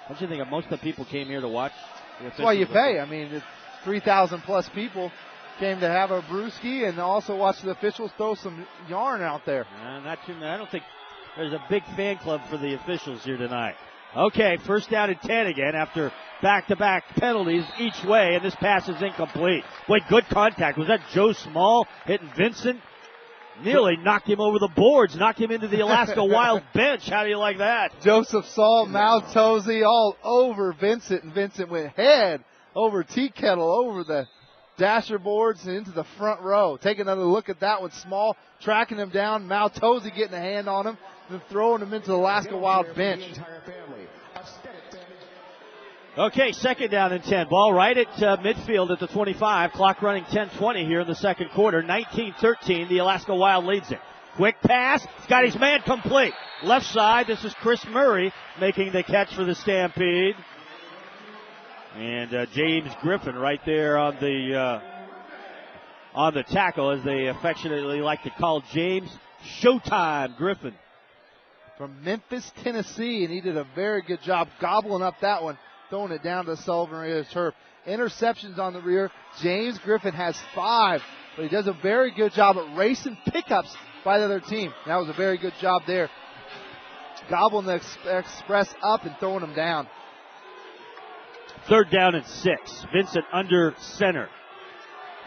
Don't you think most of the people came here to watch the officials? That's why you pay. I mean, it's 3,000 plus people came to have a brewski and also watch the officials throw some yarn out there. Not too many. I don't think there's a big fan club for the officials here tonight. Okay, first down and 10 again after back-to-back penalties each way, and this pass is incomplete. Boy, good contact. Was that Joe Small hitting Vincent? Nearly knocked him over the boards, knocked him into the Alaska Wild bench. How do you like that? Joseph Saul, Mal Tozy all over Vincent, and Vincent went head over tea kettle, over the dasher boards and into the front row. Take another look at that one. Small tracking him down. Mal Tozy getting a hand on him and throwing him into the Alaska Wild bench. Okay, second down and 10. Ball right at midfield at the 25. Clock running 10:20 here in the second quarter. 19-13. The Alaska Wild leads it. Quick pass. Got his man complete. Left side. This is Chris Murray making the catch for the Stampede. And James Griffin right there on the tackle, as they affectionately like to call James Showtime Griffin. From Memphis, Tennessee, and he did a very good job gobbling up that one, throwing it down to Sullivan Arena turf. Interceptions on the rear. James Griffin has 5, but he does a very good job at racing pickups by the other team. That was a very good job there. Gobbling the express up and throwing them down. Third down and 6. Vincent under center.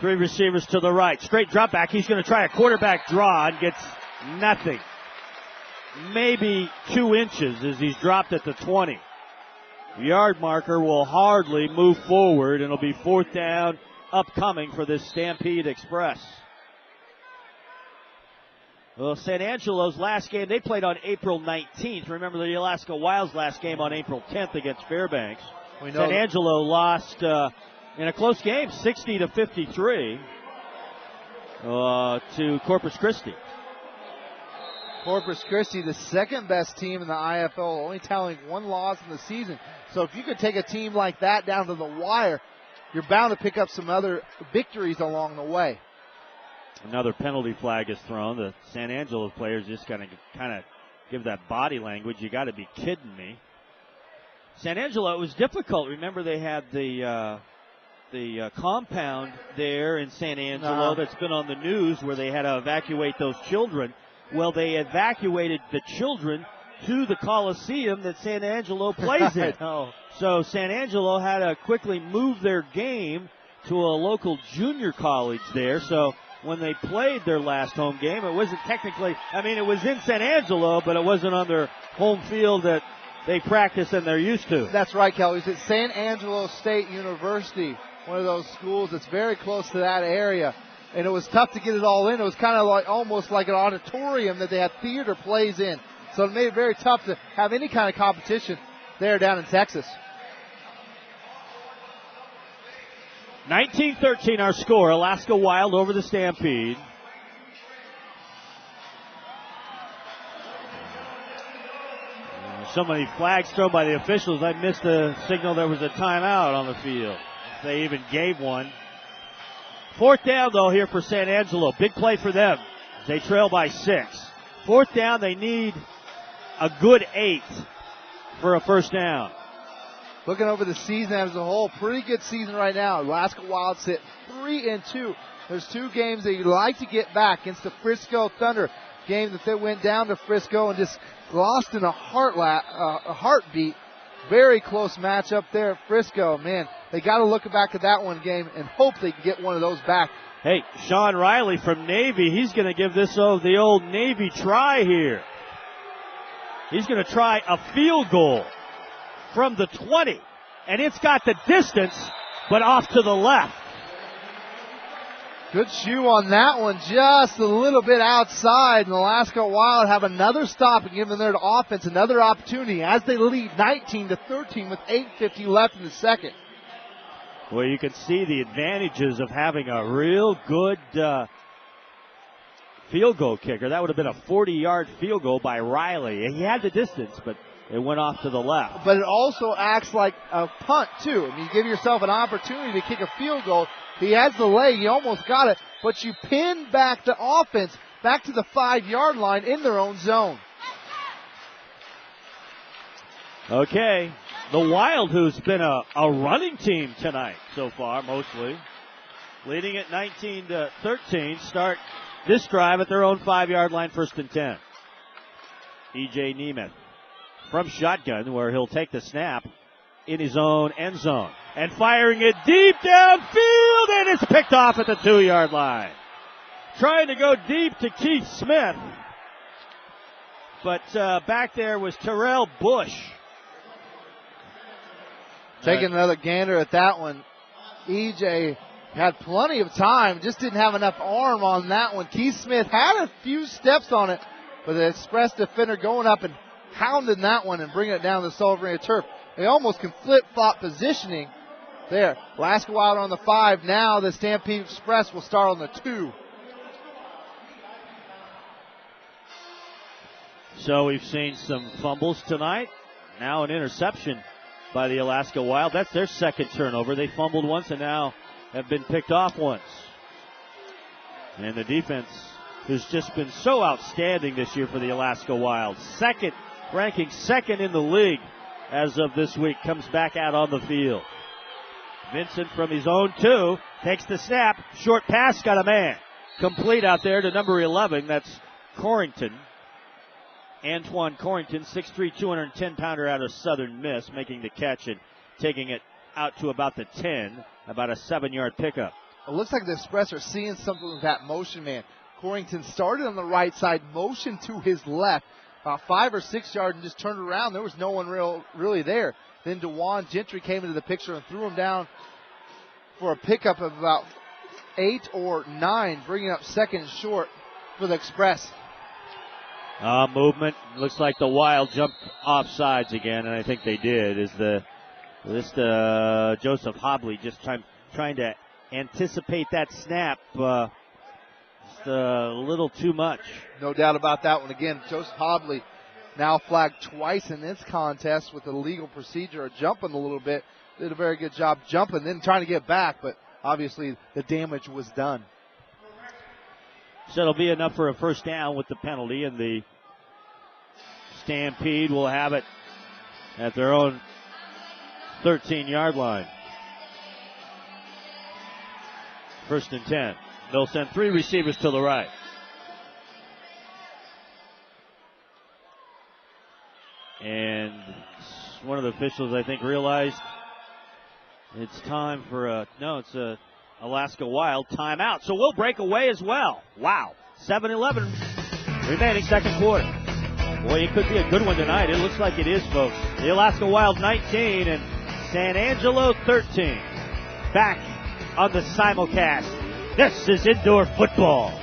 3 receivers to the right. Straight drop back. He's going to try a quarterback draw and gets nothing. Maybe 2 inches as he's dropped at the 20. The yard marker will hardly move forward, and it'll be 4th down upcoming for this Stampede Express. Well, San Angelo's last game, they played on April 19th. Remember the Alaska Wild's last game on April 10th against Fairbanks. San Angelo lost in a close game, 60-53 to Corpus Christi. Corpus Christi, the second best team in the IFL, only tallying 1 loss in the season. So if you could take a team like that down to the wire, you're bound to pick up some other victories along the way. Another penalty flag is thrown. The San Angelo players just kind of give that body language. You got to be kidding me. San Angelo, it was difficult. Remember, they had the compound there in San Angelo that's been on the news where they had to evacuate those children. Well, they evacuated the children to the Coliseum that San Angelo plays in. So San Angelo had to quickly move their game to a local junior college there. So when they played their last home game, it wasn't technically, it was in San Angelo, but it wasn't on their home field at they practice and they're used to. That's right, Kelly. It's at San Angelo State University, one of those schools that's very close to that area. And it was tough to get it all in. It was kind of like almost like an auditorium that they had theater plays in. So it made it very tough to have any kind of competition there down in Texas. 19-13 our score. Alaska Wild over the Stampede. So many flags thrown by the officials. I missed the signal there was a timeout on the field. If they even gave one. Fourth down, though, here for San Angelo. Big play for them. They trail by 6. Fourth down, they need a good 8 for a first down. Looking over the season as a whole, pretty good season right now. Alaska Wild sit 3-2. There's 2 games that you'd like to get back against the Frisco Thunder. Game that they went down to Frisco and just lost in a heartbeat. Very close matchup there at Frisco. Man, they got to look back at that one game and hope they can get one of those back. Hey, Sean Riley from Navy, he's going to give this the old Navy try here. He's going to try a field goal from the 20, and it's got the distance, but off to the left. Good shoe on that one, just a little bit outside, and Alaska Wild have another stop and give them their offense another opportunity as they lead 19-13 with 8:50 left in the second. Well, you can see the advantages of having a real good field goal kicker. That would have been a 40-yard field goal by Riley. He had the distance, but it went off to the left. But it also acts like a punt, too. I mean, you give yourself an opportunity to kick a field goal. He has the leg. He almost got it. But you pin back the offense back to the 5-yard line in their own zone. Okay. The Wild, who's been a running team tonight so far, mostly, leading at 19-13, start this drive at their own 5-yard line, 1st and 10. E.J. Nemeth from shotgun, where he'll take the snap in his own end zone. And firing it deep downfield, and it's picked off at the 2-yard line. Trying to go deep to Keith Smith. But back there was Terrell Bush. Taking another gander at that one. EJ had plenty of time, just didn't have enough arm on that one. Keith Smith had a few steps on it, but the Express defender going up and hounding that one and bringing it down the Sullivan Arena turf. They almost can flip-flop positioning there. Alaska Wild on the 5. Now the Stampede Express will start on the 2. So we've seen some fumbles tonight. Now an interception by the Alaska Wild. That's their second turnover. They fumbled once and now have been picked off once. And the defense has just been so outstanding this year for the Alaska Wild. Ranking second in the league as of this week, comes back out on the field. Vincent from his own 2 takes the snap. Short pass, got a man. Complete out there to number 11. That's Corrington. Antoine Corrington, 6'3", 210-pounder out of Southern Miss, making the catch and taking it out to about the 10, about a 7-yard pickup. It looks like the Express are seeing something with that motion man. Corrington started on the right side, motioned to his left, about 5 or 6 yards, and just turned around. There was no one really there. Then DeJuan Gentry came into the picture and threw him down for a pickup of about 8 or 9, bringing up second and short for the Express. Movement. Looks like the Wild jumped off sides again, and I think they did. Joseph Hobley just trying to anticipate that snap just a little too much. No doubt about that one. Again, Joseph Hobley now flagged twice in this contest with the legal procedure of jumping a little bit. Did a very good job jumping, then trying to get back, but obviously the damage was done. So it'll be enough for a first down with the penalty, and the Stampede will have it at their own 13-yard line. 1st and 10. They'll send 3 receivers to the right. And one of the officials, I think, realized it's time for it's a Alaska Wild timeout. So we'll break away as well. Wow. 7-11 remaining second quarter. Boy, it could be a good one tonight. It looks like it is, folks. The Alaska Wild 19 and San Angelo 13. Back on the simulcast. This is indoor football.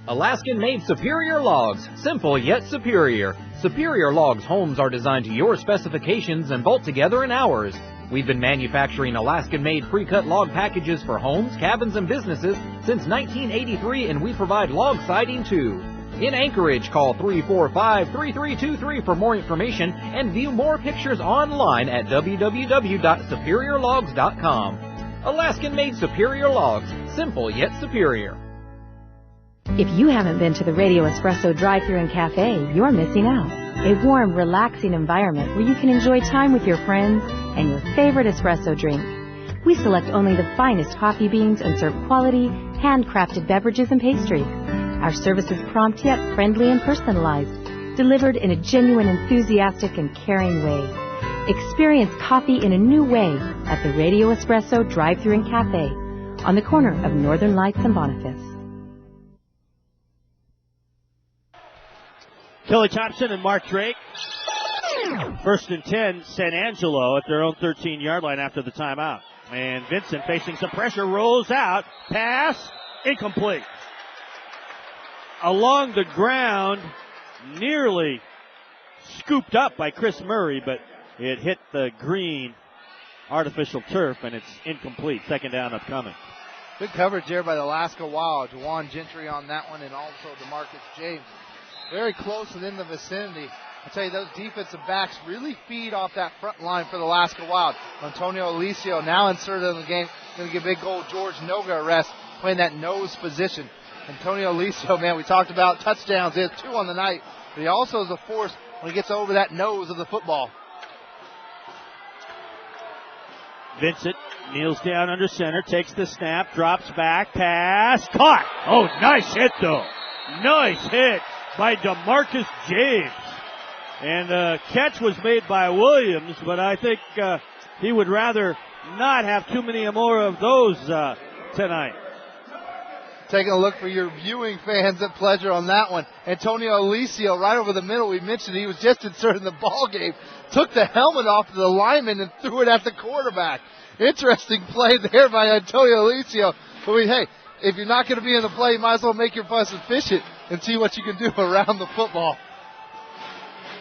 Alaskan-made Superior Logs. Simple yet superior. Superior Logs homes are designed to your specifications and bolt together in hours. We've been manufacturing Alaskan-made pre-cut log packages for homes, cabins, and businesses since 1983, and we provide log siding too. In Anchorage, call 345-3323 for more information and view more pictures online at www.superiorlogs.com. Alaskan-made Superior Logs. Simple yet superior. If you haven't been to the Radio Espresso drive-thru and cafe, you're missing out. A warm, relaxing environment where you can enjoy time with your friends and your favorite espresso drink. We select only the finest coffee beans and serve quality, handcrafted beverages and pastries. Our service is prompt yet friendly and personalized, delivered in a genuine, enthusiastic, and caring way. Experience coffee in a new way at the Radio Espresso drive-thru and cafe on the corner of Northern Lights and Boniface. Kelly Thompson and Mark Drake. 1st and 10, San Angelo at their own 13-yard line after the timeout. And Vincent facing some pressure, rolls out, pass, incomplete. Along the ground, nearly scooped up by Chris Murray, but it hit the green artificial turf, and it's incomplete. 2nd down upcoming. Good coverage there by the Alaska Wild. Juwan Gentry on that one, and also DeMarcus James. Very close and in the vicinity. I tell you, those defensive backs really feed off that front line for the Alaska Wild. Antonio Alicio now inserted in the game. Going to give big old George Noga a rest, playing that nose position. Antonio Alicio, man, we talked about touchdowns. He has 2 on the night, but he also is a force when he gets over that nose of the football. Vincent kneels down under center, takes the snap, drops back, pass, caught. Oh, nice hit, though. Nice hit by DeMarcus James. And the catch was made by Williams, but I think he would rather not have too many more of those tonight. Taking a look for your viewing fans at pleasure on that one. Antonio Alicio right over the middle. We mentioned he was just inserted in the ball game. Took the helmet off of the lineman and threw it at the quarterback. Interesting play there by Antonio Alicio. But hey, if you're not going to be in the play, you might as well make your fuss efficient and see what you can do around the football.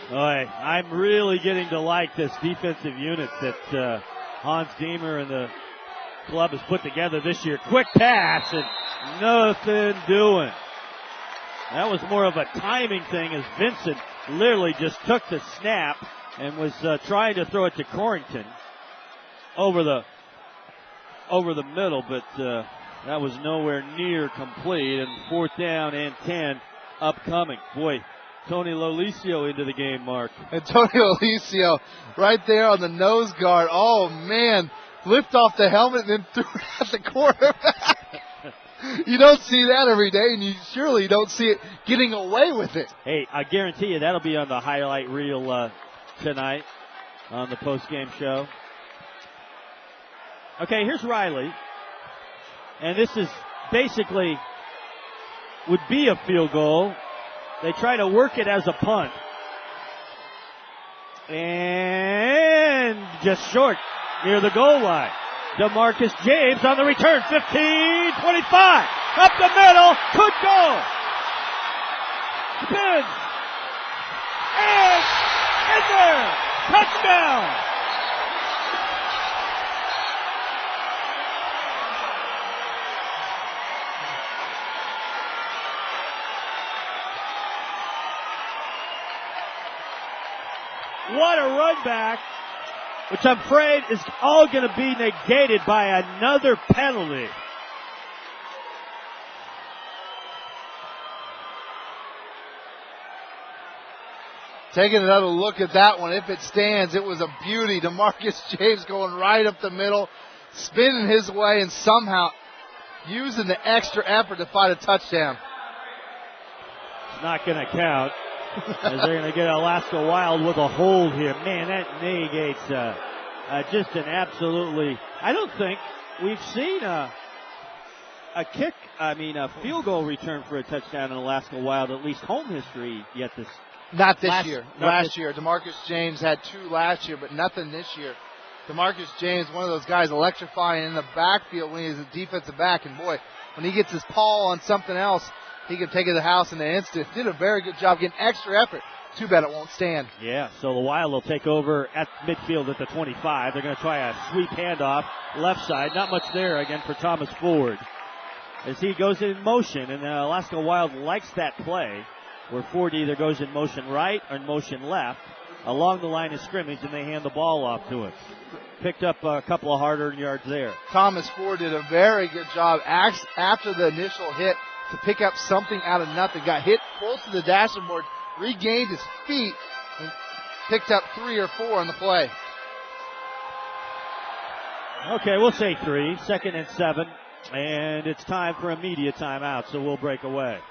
Boy, I'm really getting to like this defensive unit that Hans Diemer and the club has put together this year. Quick pass and nothing doing. That was more of a timing thing as Vincent literally just took the snap and was trying to throw it to Corrington over the middle, but that was nowhere near complete. And 4th down and 10 upcoming. Boy, Tony Lolicio into the game, Mark. Antonio Alicio right there on the nose guard. Oh, man. Lift off the helmet and then threw it at the quarterback. You don't see that every day, and you surely don't see it getting away with it. Hey, I guarantee you that'll be on the highlight reel tonight on the post-game show. Okay, here's Riley. And this is basically would be a field goal. They try to work it as a punt. And just short near the goal line. DeMarcus James on the return. 15, 25. Up the middle. Could go. Spins. And in there. Touchdown. What a run back, which I'm afraid is all going to be negated by another penalty. Taking another look at that one. If it stands, it was a beauty. DeMarcus James going right up the middle, spinning his way, and somehow using the extra effort to find a touchdown. It's not going to count. As they're going to get Alaska Wild with a hold here. Man, that negates just an absolutely, I don't think we've seen a a field goal return for a touchdown in Alaska Wild, at least home history yet this. Not this year. Last year. DeMarcus James had 2 last year, but nothing this year. DeMarcus James, one of those guys electrifying in the backfield when he's a defensive back. And, boy, when he gets his paw on something else, he can take it to the house in an instant. Did a very good job getting extra effort. Too bad it won't stand. Yeah, so the Wild will take over at midfield at the 25. They're going to try a sweep handoff left side. Not much there again for Thomas Ford as he goes in motion. And the Alaska Wild likes that play where Ford either goes in motion right or in motion left along the line of scrimmage, and they hand the ball off to him. Picked up a couple of hard earned yards there. Thomas Ford did a very good job after the initial hit to pick up something out of nothing. Got hit close to the dashboard, regained his feet, and picked up 3 or 4 on the play. Okay, we'll say 3. 2nd and 7. And it's time for a media timeout, so we'll break away.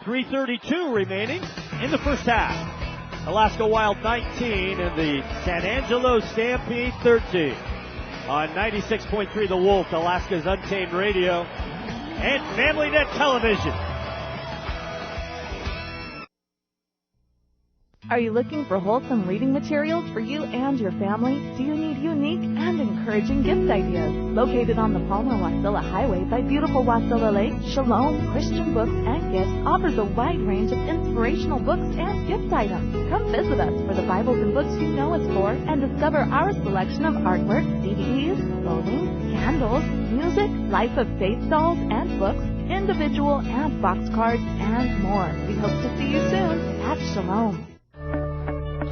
3:32 remaining in the first half. Alaska Wild 19 and the San Angelo Stampede 13. On 96.3 The Wolf, Alaska's Untamed Radio, and FamilyNet Television. Are you looking for wholesome reading materials for you and your family? Do you need unique and encouraging gift ideas? Located on the Palmer-Wasilla Highway by beautiful Wasilla Lake, Shalom Christian Books and Gifts offers a wide range of inspirational books and gift items. Come visit us for the Bibles and books you know us for and discover our selection of artwork, DVDs, clothing, candles, music, Life of Faith dolls and books, individual and box cards, and more. We hope to see you soon at Shalom.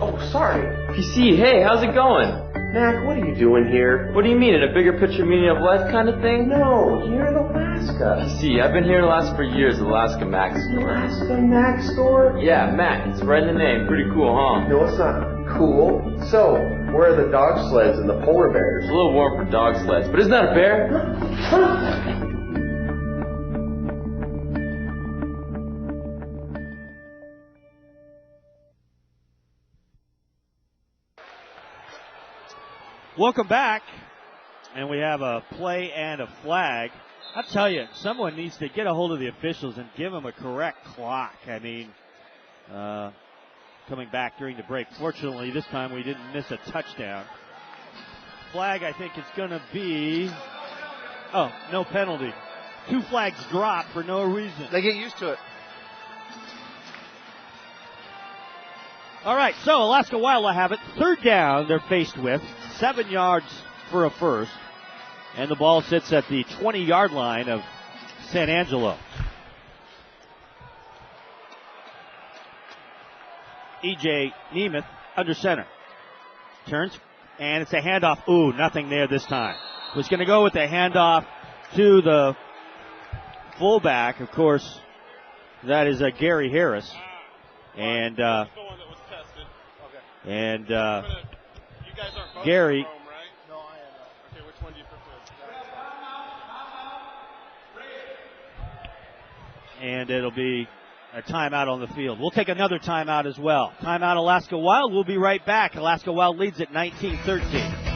Oh, sorry. PC, hey, how's it going? Mac, what are you doing here? What do you mean, in a bigger picture meaning of life kind of thing? No, you're in Alaska. PC, I've been here in Alaska for years, Alaska Mac Store. Alaska Mac Store? Yeah, Mac, it's right in the name. Pretty cool, huh? No, it's not cool. So, where are the dog sleds and the polar bears? It's a little warm for dog sleds, but isn't that a bear? Welcome back, and we have a play and a flag. I'll tell you, someone needs to get a hold of the officials and give them a correct clock. I mean, coming back during the break. Fortunately, this time we didn't miss a touchdown. Flag, I think it's going to be, no penalty. 2 flags dropped for no reason. They get used to it. All right, so Alaska Wild will have it. 3rd down they're faced with. 7 yards for a first. And the ball sits at the 20-yard line of San Angelo. E.J. Nemeth under center. Turns, and it's a handoff. Ooh, nothing there this time. Was going to go with the handoff to the fullback. Of course, that is Gary Harris. And Gary. Home, right? No, I am not. Okay, which one do you prefer? And it'll be a timeout on the field. We'll take another timeout as well. Timeout Alaska Wild. We'll be right back. Alaska Wild leads at 19-13.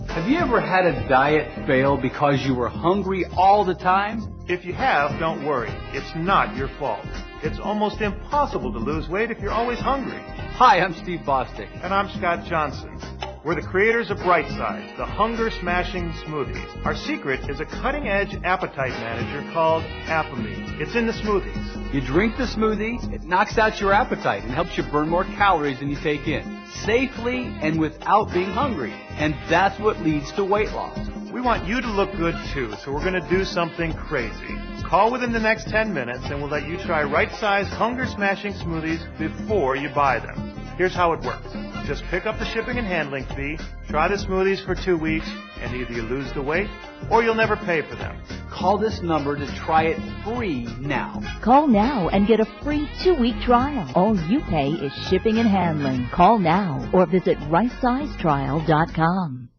Have you ever had a diet fail because you were hungry all the time? If you have, don't worry. It's not your fault. It's almost impossible to lose weight if you're always hungry. Hi, I'm Steve Bostic. And I'm Scott Johnson. We're the creators of Bright Sides, the hunger-smashing smoothies. Our secret is a cutting-edge appetite manager called Appamine. It's in the smoothies. You drink the smoothie, it knocks out your appetite and helps you burn more calories than you take in, safely and without being hungry. And that's what leads to weight loss. We want you to look good too, so we're going to do something crazy. Call within the next 10 minutes and we'll let you try Right Size hunger-smashing smoothies before you buy them. Here's how it works. Just pick up the shipping and handling fee, try the smoothies for 2 weeks, and either you lose the weight or you'll never pay for them. Call this number to try it free now. Call now and get a free 2-week trial. All you pay is shipping and handling. Call now or visit rightsizetrial.com.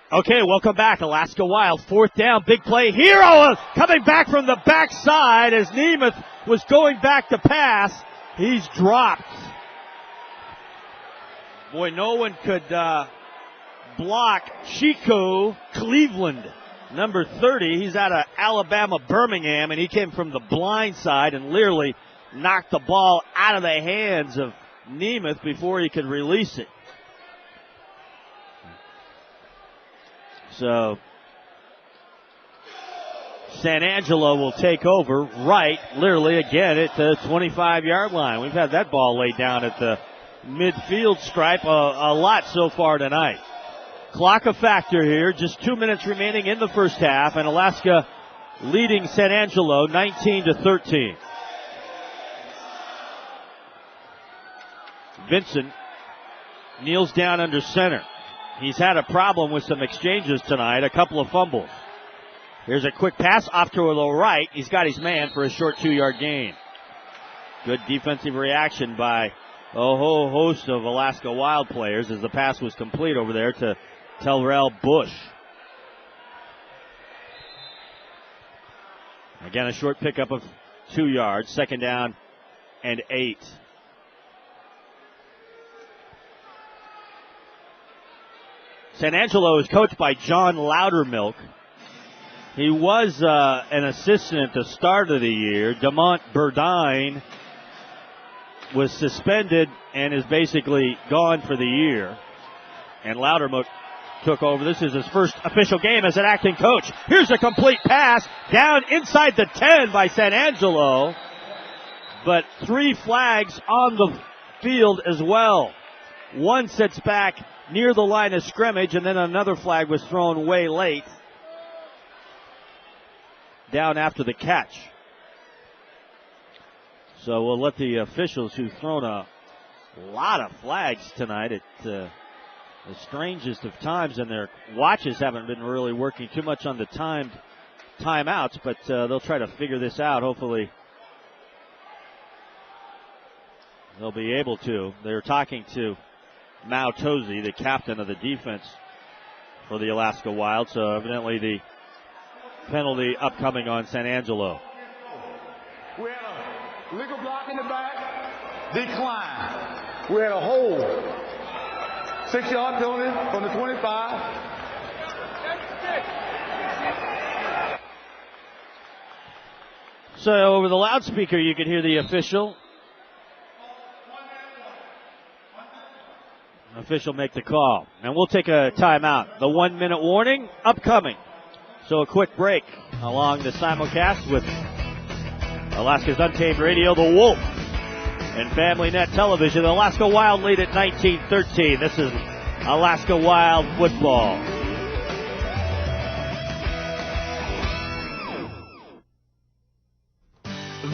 Okay, welcome back. Alaska Wild, 4th down, big play. Hero coming back from the backside as Nemeth was going back to pass. He's dropped. Boy, no one could block Chico Cleveland, number 30. He's out of Alabama, Birmingham, and he came from the blind side and literally knocked the ball out of the hands of Nemeth before he could release it. So San Angelo will take over right, literally again at the 25-yard line. We've had that ball laid down at the midfield stripe a lot so far tonight. Clock a factor here, just 2 minutes remaining in the first half, and Alaska leading San Angelo 19-13. Vincent kneels down under center. He's had a problem with some exchanges tonight, a couple of fumbles. Here's a quick pass off to the right. He's got his man for a short 2-yard gain. Good defensive reaction by a whole host of Alaska Wild players as the pass was complete over there to Terrell Bush. Again, a short pickup of 2 yards, 2nd down and 8. San Angelo is coached by John Loudermilk. He was an assistant at the start of the year. DeMont Burdine was suspended and is basically gone for the year. And Loudermilk took over. This is his first official game as an acting coach. Here's a complete pass down inside the 10 by San Angelo. But 3 flags on the field as well. One sits back near the line of scrimmage, and then another flag was thrown way late, down after the catch. So we'll let the officials who've thrown a lot of flags tonight at the strangest of times, and their watches haven't been really working too much on the timeouts, but they'll try to figure this out. Hopefully they'll be able to. They're talking to Mao Tozy, the captain of the defense for the Alaska Wild. So evidently the penalty upcoming on San Angelo. We had a legal block in the back, decline. We had a hold. 6-yard penalty from the 25. So over the loudspeaker you could hear the official make the call. And we'll take a timeout. The 1-minute warning upcoming. So a quick break along the simulcast with Alaska's Untamed Radio, The Wolf, and Family Net Television. The Alaska Wild lead at 19-13. This is Alaska Wild football.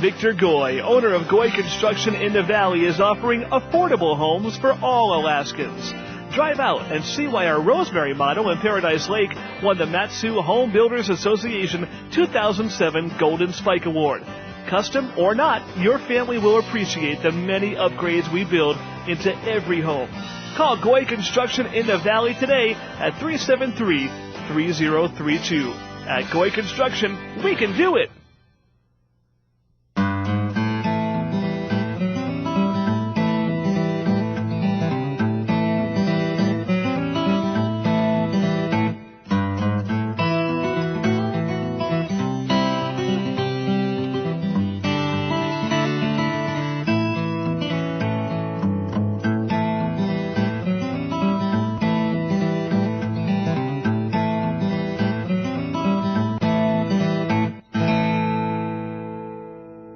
Victor Goy, owner of Goy Construction in the Valley, is offering affordable homes for all Alaskans. Drive out and see why our Rosemary model in Paradise Lake won the Matsu Home Builders Association 2007 Golden Spike Award. Custom or not, your family will appreciate the many upgrades we build into every home. Call Goy Construction in the Valley today at 373-3032. At Goy Construction, we can do it.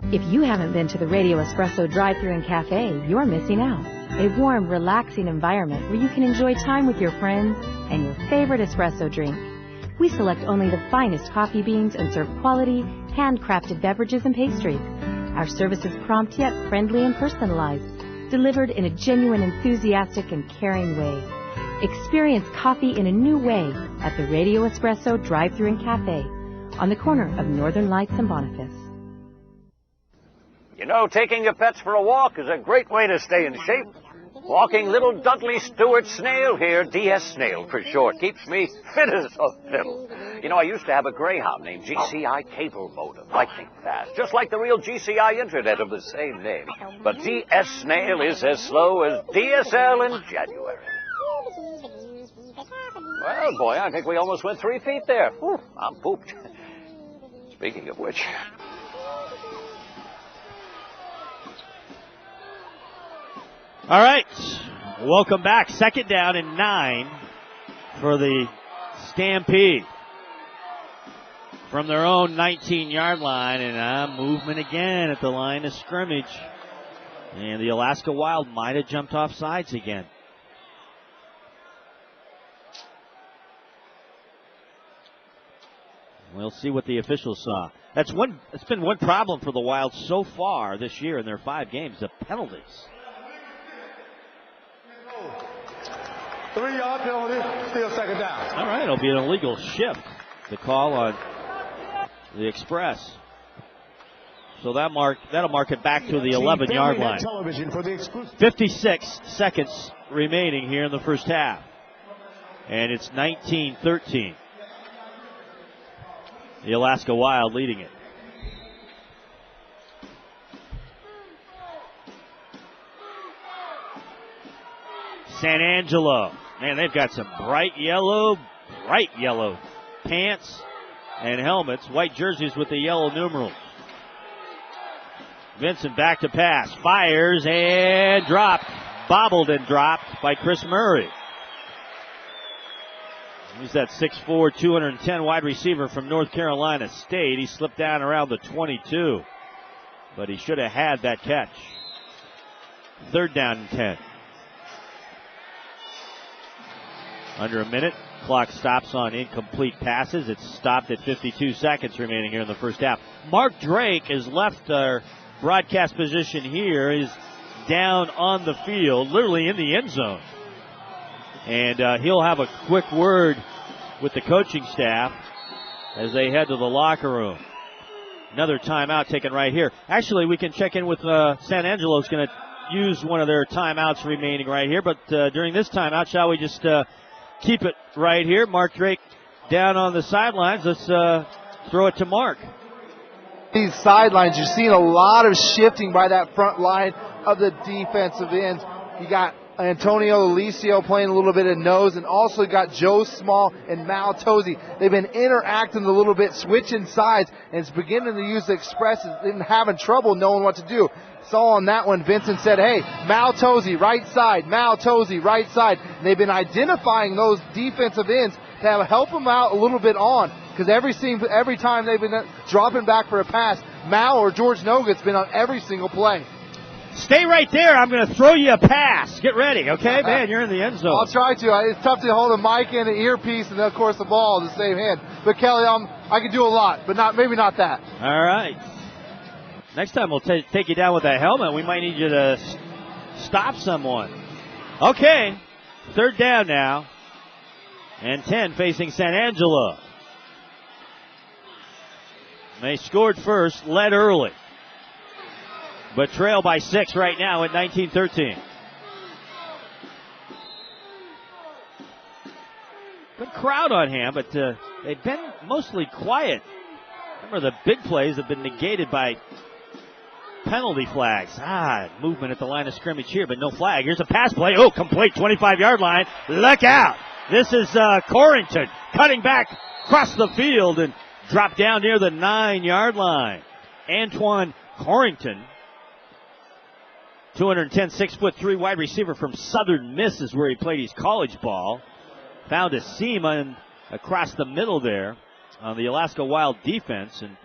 If you haven't been to the Radio Espresso drive-thru and cafe, you're missing out. A warm, relaxing environment where you can enjoy time with your friends and your favorite espresso drink. We select only the finest coffee beans and serve quality, handcrafted beverages and pastries. Our service is prompt yet friendly and personalized, delivered in a genuine, enthusiastic, and caring way. Experience coffee in a new way at the Radio Espresso drive-thru and cafe on the corner of Northern Lights and Boniface. You know, taking your pets for a walk is a great way to stay in shape. Walking little Dudley Stewart Snail here, DS Snail for short. Keeps me fit as a fiddle. You know, I used to have a Greyhound named GCI Cable Modem, lightning fast, just like the real GCI Internet of the same name. But DS Snail is as slow as DSL in January. Well, boy, I think we almost went 3 feet there. Whew, I'm pooped. Speaking of which... All right, welcome back. 2nd down and 9 for the Stampede. From their own 19-yard line, and movement again at the line of scrimmage. And the Alaska Wild might have jumped off sides again. We'll see what the officials saw. It's been one problem for the Wild so far this year in their 5 games, the penalties. 3-yard penalty, still 2nd down. All right, it'll be an illegal shift. The call on the Express. So that'll mark it back to the 11-yard line. 56 seconds remaining here in the first half. And it's 19-13. The Alaska Wild leading it. San Angelo. Man, they've got some bright yellow pants and helmets. White jerseys with the yellow numerals. Vincent back to pass. Fires and dropped. Bobbled and dropped by Chris Murray. He's that 6'4", 210 wide receiver from North Carolina State. He slipped down around the 22. But he should have had that catch. 3rd down and 10. Under a minute. Clock stops on incomplete passes. It's stopped at 52 seconds remaining here in the first half. Mark Drake has left our broadcast position here. He's down on the field, literally in the end zone. And he'll have a quick word with the coaching staff as they head to the locker room. Another timeout taken right here. Actually, we can check in with San Angelo. Is going to use one of their timeouts remaining right here. But during this timeout, shall we just keep it right here? Mark Drake down on the sidelines. Let's throw it to Mark. These sidelines, you're seeing a lot of shifting by that front line of the defensive ends. You got Antonio Alicio playing a little bit of nose, and also got Joe Small and Mal Tozy. They've been interacting a little bit, switching sides, and it's beginning to use the Express and having trouble knowing what to do. Saw on that one, Vincent said, hey, Mal Tozy, right side, Mal Tozy, right side. And they've been identifying those defensive ends to help them out a little bit on, because every time they've been dropping back for a pass, Mal or George Noga's been on every single play. Stay right there. I'm going to throw you a pass. Get ready, okay? Man, you're in the end zone. I'll try to. It's tough to hold a mic and an earpiece and, of course, the ball in the same hand. But, Kelly, I can do a lot, but maybe not that. All right. Next time we'll take you down with that helmet. We might need you to stop someone. Okay. 3rd down now. And 10 facing San Angelo. They scored first, led early. But trail by 6 right now at 19-13. Good crowd on hand, but they've been mostly quiet. Remember, the big plays have been negated by penalty flags. Movement at the line of scrimmage here, but no flag. Here's a pass play. Oh, complete 25-yard line. Look out. This is Corrington cutting back across the field and dropped down near the 9-yard line. Antoine Corrington, 210, 6'3" wide receiver from Southern Miss is where he played his college ball. Found a seam across the middle there on the Alaska Wild defense and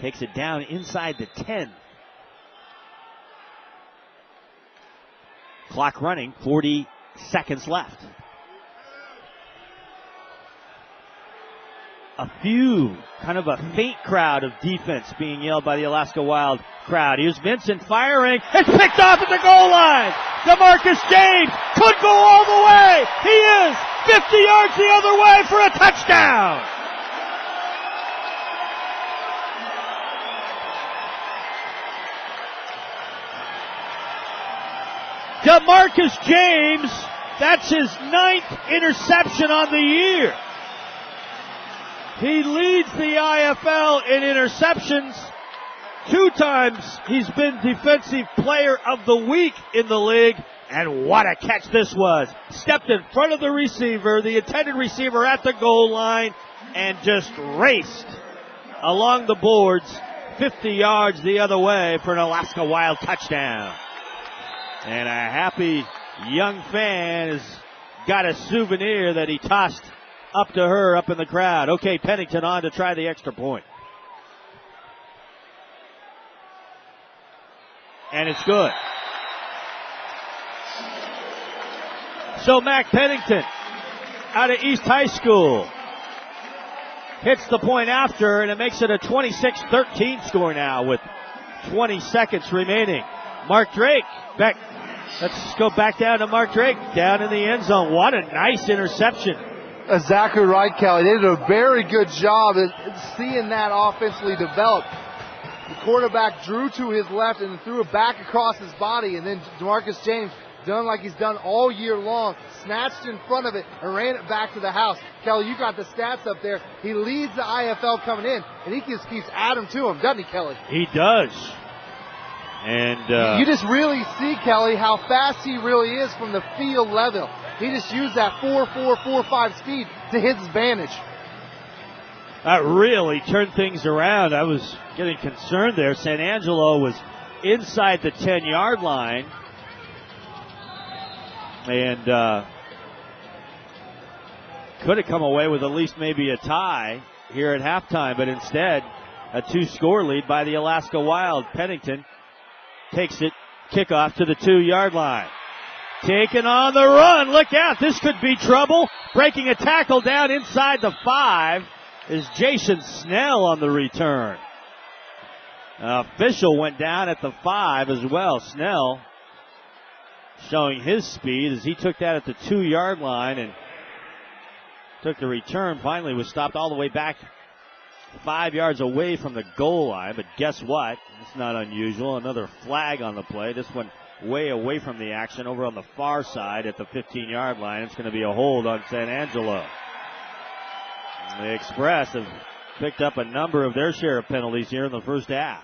takes it down inside the 10. Clock running, 40 seconds left. A faint crowd of defense being yelled by the Alaska Wild crowd. Here's Vincent firing. It's picked off at the goal line. DeMarcus James could go all the way. He is 50 yards the other way for a touchdown. DeMarcus James, that's his 9th interception on the year. He leads the IFL in interceptions. 2 times he's been Defensive Player of the Week in the league. And what a catch this was. Stepped in front of the receiver, the intended receiver at the goal line, and just raced along the boards 50 yards the other way for an Alaska Wild touchdown. And a happy young fan has got a souvenir that he tossed up to her up in the crowd. Okay, Pennington on to try the extra point. And it's good. So Mac Pennington out of East High School hits the point after, and it makes it a 26-13 score now with 20 seconds remaining. Mark Drake back. Let's go back down to Mark Drake down in the end zone. What a nice interception. Exactly right, Kelly. They did a very good job at seeing that offensively develop. The quarterback drew to his left and threw it back across his body, and then DeMarcus James, done like he's done all year long, snatched in front of it and ran it back to the house. Kelly, you got the stats up there. He leads the IFL coming in, and he just keeps adding to him, doesn't he, Kelly? He does. And you just really see, Kelly, how fast he really is from the field level. He just used that 4.445 speed to his advantage. That really turned things around. I was getting concerned there. San Angelo was inside the 10-yard line. And could have come away with at least maybe a tie here at halftime, but instead a 2-score lead by the Alaska Wild. Pennington takes it, kickoff to the 2-yard line. Taken on the run. Look out. This could be trouble. Breaking a tackle down inside the 5 is Jason Snell on the return. Official went down at the 5 as well. Snell showing his speed as he took that at the 2-yard line and took the return. Finally was stopped all the way back 5 yards away from the goal line. But guess what? It's not unusual. Another flag on the play. This one way away from the action over on the far side at the 15-yard line. It's going to be a hold on San Angelo. The Express have picked up a number of their share of penalties here in the first half.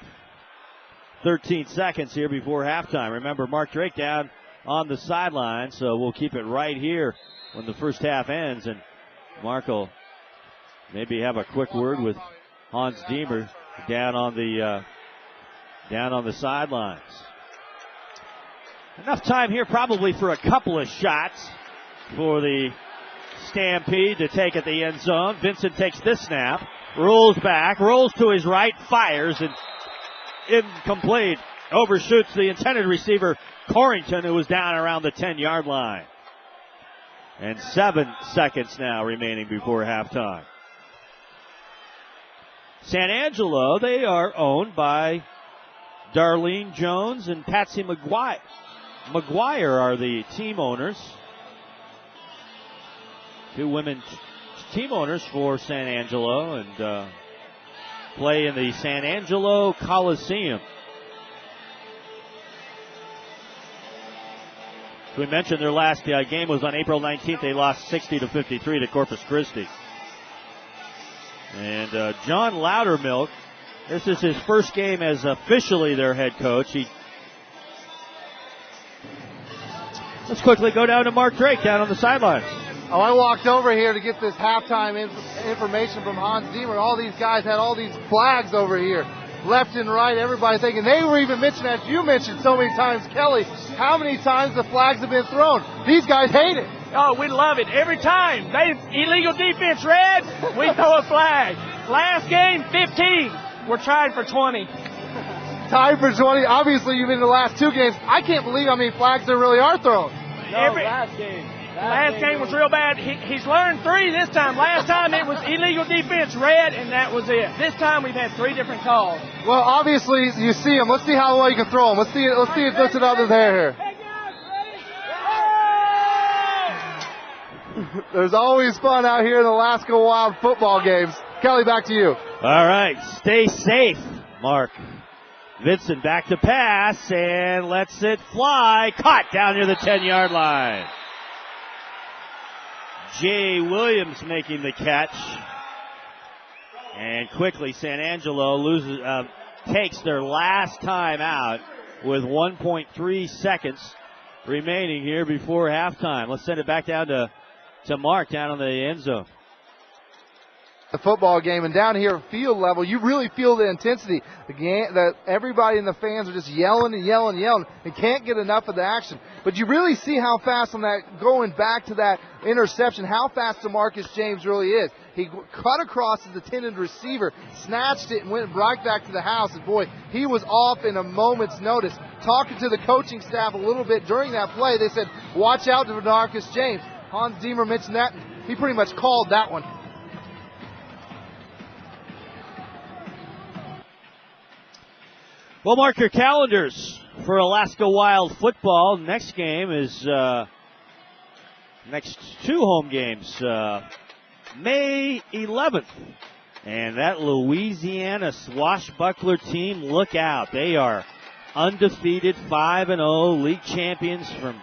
13 seconds here before halftime. Remember, Mark Drake down on the sideline, so we'll keep it right here when the first half ends, and Mark will maybe have a quick word with Hans Diemer down on the sidelines. Enough time here probably for a couple of shots for the Stampede to take at the end zone. Vincent takes this snap, rolls back, rolls to his right, fires, and incomplete. Overshoots the intended receiver, Corrington, who was down around the 10-yard line. And 7 seconds now remaining before halftime. San Angelo, they are owned by Darlene Jones and Patsy McGuire. McGuire are the team owners. 2 women team owners for San Angelo and play in the San Angelo Coliseum. As we mentioned, their last game was on April 19th. They lost 60-53 to Corpus Christi. And John Loudermilk, this is his first game as officially their head coach. Let's quickly go down to Mark Drake down on the sidelines. Oh, I walked over here to get this halftime information from Hans Diemer. All these guys had all these flags over here, left and right. Everybody thinking they were even mentioned, as you mentioned so many times, Kelly, how many times the flags have been thrown. These guys hate it. Oh, we love it every time. Illegal defense red, we throw a flag. Last game, 15. We're tied for 20. Tied for 20. Obviously, you've been in the last 2 games. I can't believe how many flags there really are thrown. Last game. Last game was real bad. He's learned 3 this time. Last time it was illegal defense red, and that was it. This time we've had 3 different calls. Well, obviously you see him. Let's see how well you can throw him. Let's see it lifts it out of his hair here. There's always fun out here in the Alaska Wild football games. Kelly, back to you. All right, stay safe, Mark. Vincent back to pass and lets it fly. Caught down near the 10-yard line. Jay Williams making the catch. And quickly San Angelo takes their last time out with 1.3 seconds remaining here before halftime. Let's send it back down to Mark down on the end zone. The football game, and down here at field level, you really feel the intensity. The game, that everybody in the fans are just yelling and yelling and yelling and can't get enough of the action. But you really see how fast on that, going back to that interception, how fast DeMarcus James really is. He cut across as the intended receiver, snatched it, and went right back to the house. And boy, he was off in a moment's notice. Talking to the coaching staff a little bit during that play, they said, watch out to DeMarcus James. Hans Deemer mentioned that, and he pretty much called that one. Well, mark your calendars for Alaska Wild football. Next game is next two home games, May 11th. And that Louisiana swashbuckler team, look out. They are undefeated, 5-0, league champions from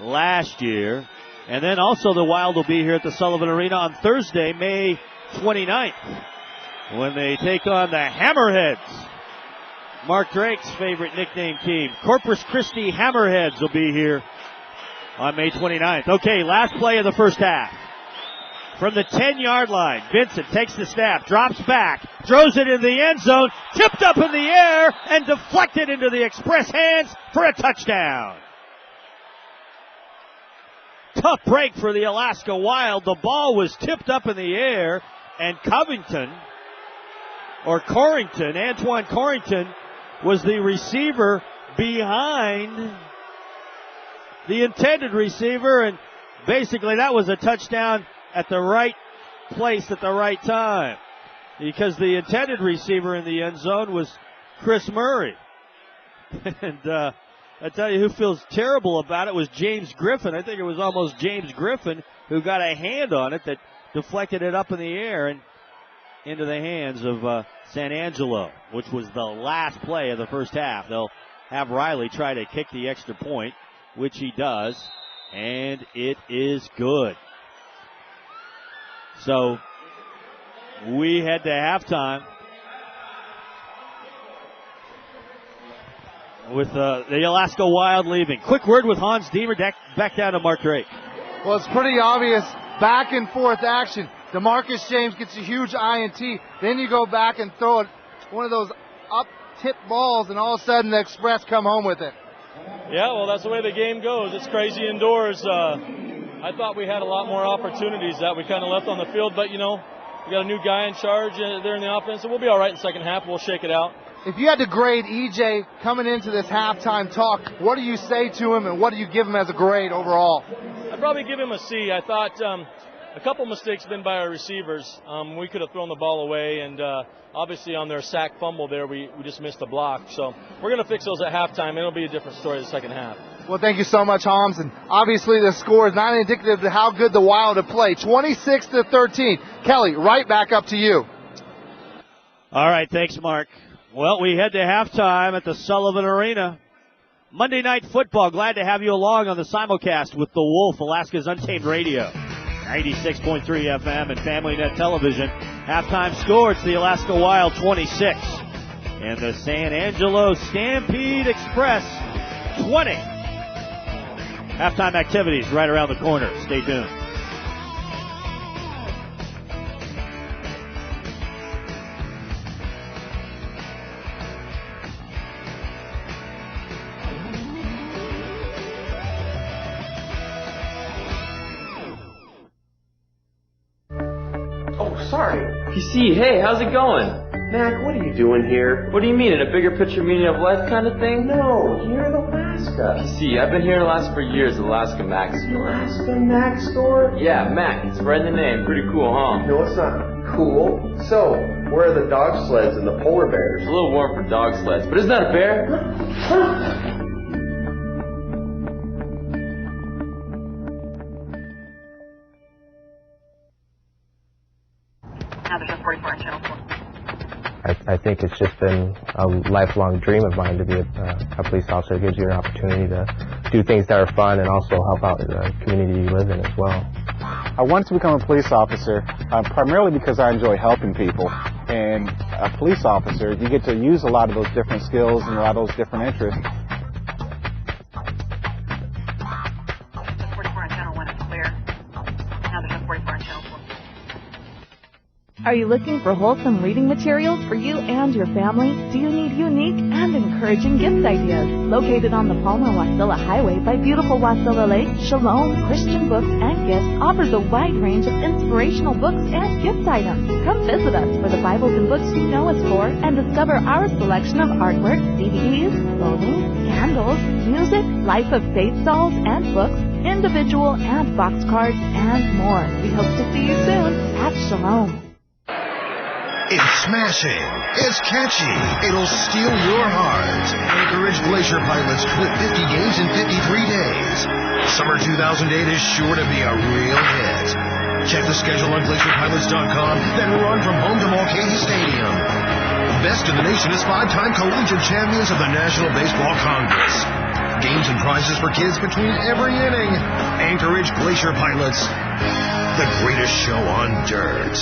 last year. And then also the Wild will be here at the Sullivan Arena on Thursday, May 29th, when they take on the Hammerheads. Mark Drake's favorite nickname team. Corpus Christi Hammerheads will be here on May 29th. Okay, last play of the first half. From the 10-yard line, Vincent takes the snap, drops back, throws it in the end zone, tipped up in the air, and deflected into the express hands for a touchdown. Tough break for the Alaska Wild. The ball was tipped up in the air, and Antoine Corrington, was the receiver behind the intended receiver, and basically that was a touchdown at the right place at the right time, because the intended receiver in the end zone was Chris Murray. And I tell you who feels terrible about it was James Griffin. I think it was almost James Griffin who got a hand on it that deflected it up in the air and into the hands of San Angelo, which was the last play of the first half. They'll have Riley try to kick the extra point, which he does, and it is good. So we head to halftime with the Alaska Wild leaving. Quick word with Hans Deemer, back down to Mark Drake. Well, it's pretty obvious back and forth action. DeMarcus James gets a huge INT. Then you go back and throw one of those up-tip balls, and all of a sudden the Express come home with it. Yeah, well, that's the way the game goes. It's crazy indoors. I thought we had a lot more opportunities that we kind of left on the field, but, you know, we got a new guy in charge there in the offense, so we'll be all right in the second half. We'll shake it out. If you had to grade EJ coming into this halftime talk, what do you say to him, and what do you give him as a grade overall? I'd probably give him a C. I thought a couple mistakes been by our receivers. We could have thrown the ball away, and obviously on their sack fumble there, we just missed a block. So we're going to fix those at halftime. It'll be a different story the second half. Well, thank you so much, Hans. And obviously the score is not indicative of how good the Wild have played. 26-13. Kelly, right back up to you. All right, thanks, Mark. Well, we head to halftime at the Sullivan Arena. Monday Night Football. Glad to have you along on the simulcast with the Wolf, Alaska's Untamed Radio. 96.3 FM and FamilyNet Television. Halftime score, it's the Alaska Wild 26 and the San Angelo Stampede Express 20. Halftime activities right around the corner. Stay tuned. Sorry. PC, hey, how's it going? Mac, what are you doing here? What do you mean, in a bigger picture meaning of life kind of thing? No, you're in Alaska. PC, I've been here in Alaska for years, Alaska Mac Store. Alaska Mac Store? Yeah, Mac, it's right in the name. Pretty cool, huh? No, it's not cool. So, where are the dog sleds and the polar bears? It's a little warm for dog sleds, but isn't that a bear? Now there's a 44 on channel 4. I think it's just been a lifelong dream of mine to be a police officer. It gives you an opportunity to do things that are fun and also help out the community you live in as well. I wanted to become a police officer primarily because I enjoy helping people. And a police officer, you get to use a lot of those different skills and a lot of those different interests. Are you looking for wholesome reading materials for you and your family? Do you need unique and encouraging gift ideas? Located on the Palmer-Wasilla Highway by beautiful Wasilla Lake, Shalom Christian Books and Gifts offers a wide range of inspirational books and gift items. Come visit us for the Bibles and books you know us for and discover our selection of artwork, DVDs, clothing, candles, music, Life of Faith dolls and books, individual and box cards, and more. We hope to see you soon at Shalom. It's smashing. It's catchy. It'll steal your heart. Anchorage Glacier Pilots quit 50 games in 53 days. Summer 2008 is sure to be a real hit. Check the schedule on glacierpilots.com, then run from home to Mulcahy Stadium. Best in the nation is 5-time collegiate champions of the National Baseball Congress. Games and prizes for kids between every inning. Anchorage Glacier Pilots, the greatest show on dirt.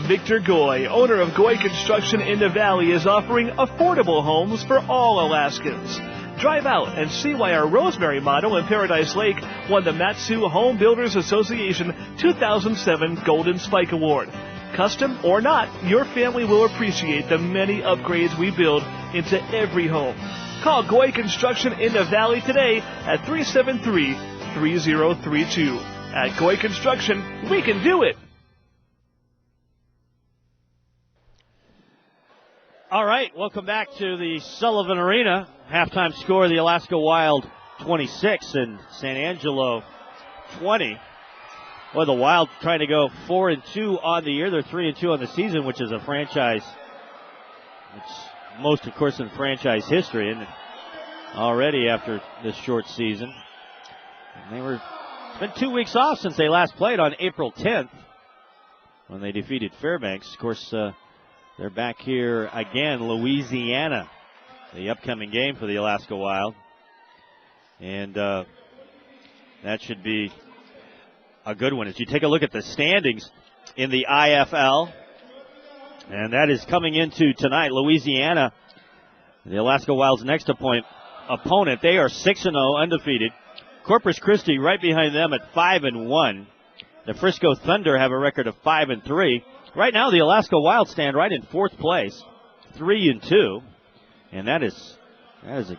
Victor Goy, owner of Goy Construction in the Valley, is offering affordable homes for all Alaskans. Drive out and see why our Rosemary model in Paradise Lake won the Matsu Home Builders Association 2007 Golden Spike Award. Custom or not, your family will appreciate the many upgrades we build into every home. Call Goy Construction in the Valley today at 373-3032. At Goy Construction, we can do it. All right, welcome back to the Sullivan Arena. Halftime score, the Alaska Wild 26 and San Angelo 20. Well, the Wild trying to go 4-2 on the year. They're 3-2 on the season, which is a franchise. It's most, of course, in franchise history. And already after this short season, it's been 2 weeks off since they last played on April 10th when they defeated Fairbanks. Of course, they're back here again, Louisiana, the upcoming game for the Alaska Wild. And that should be a good one. As you take a look at the standings in the IFL, and that is coming into tonight, Louisiana, the Alaska Wild's next opponent. They are 6-0, undefeated. Corpus Christi right behind them at 5-1. The Frisco Thunder have a record of 5-3. Right now, the Alaska Wild stand right in fourth place, 3-2, and that is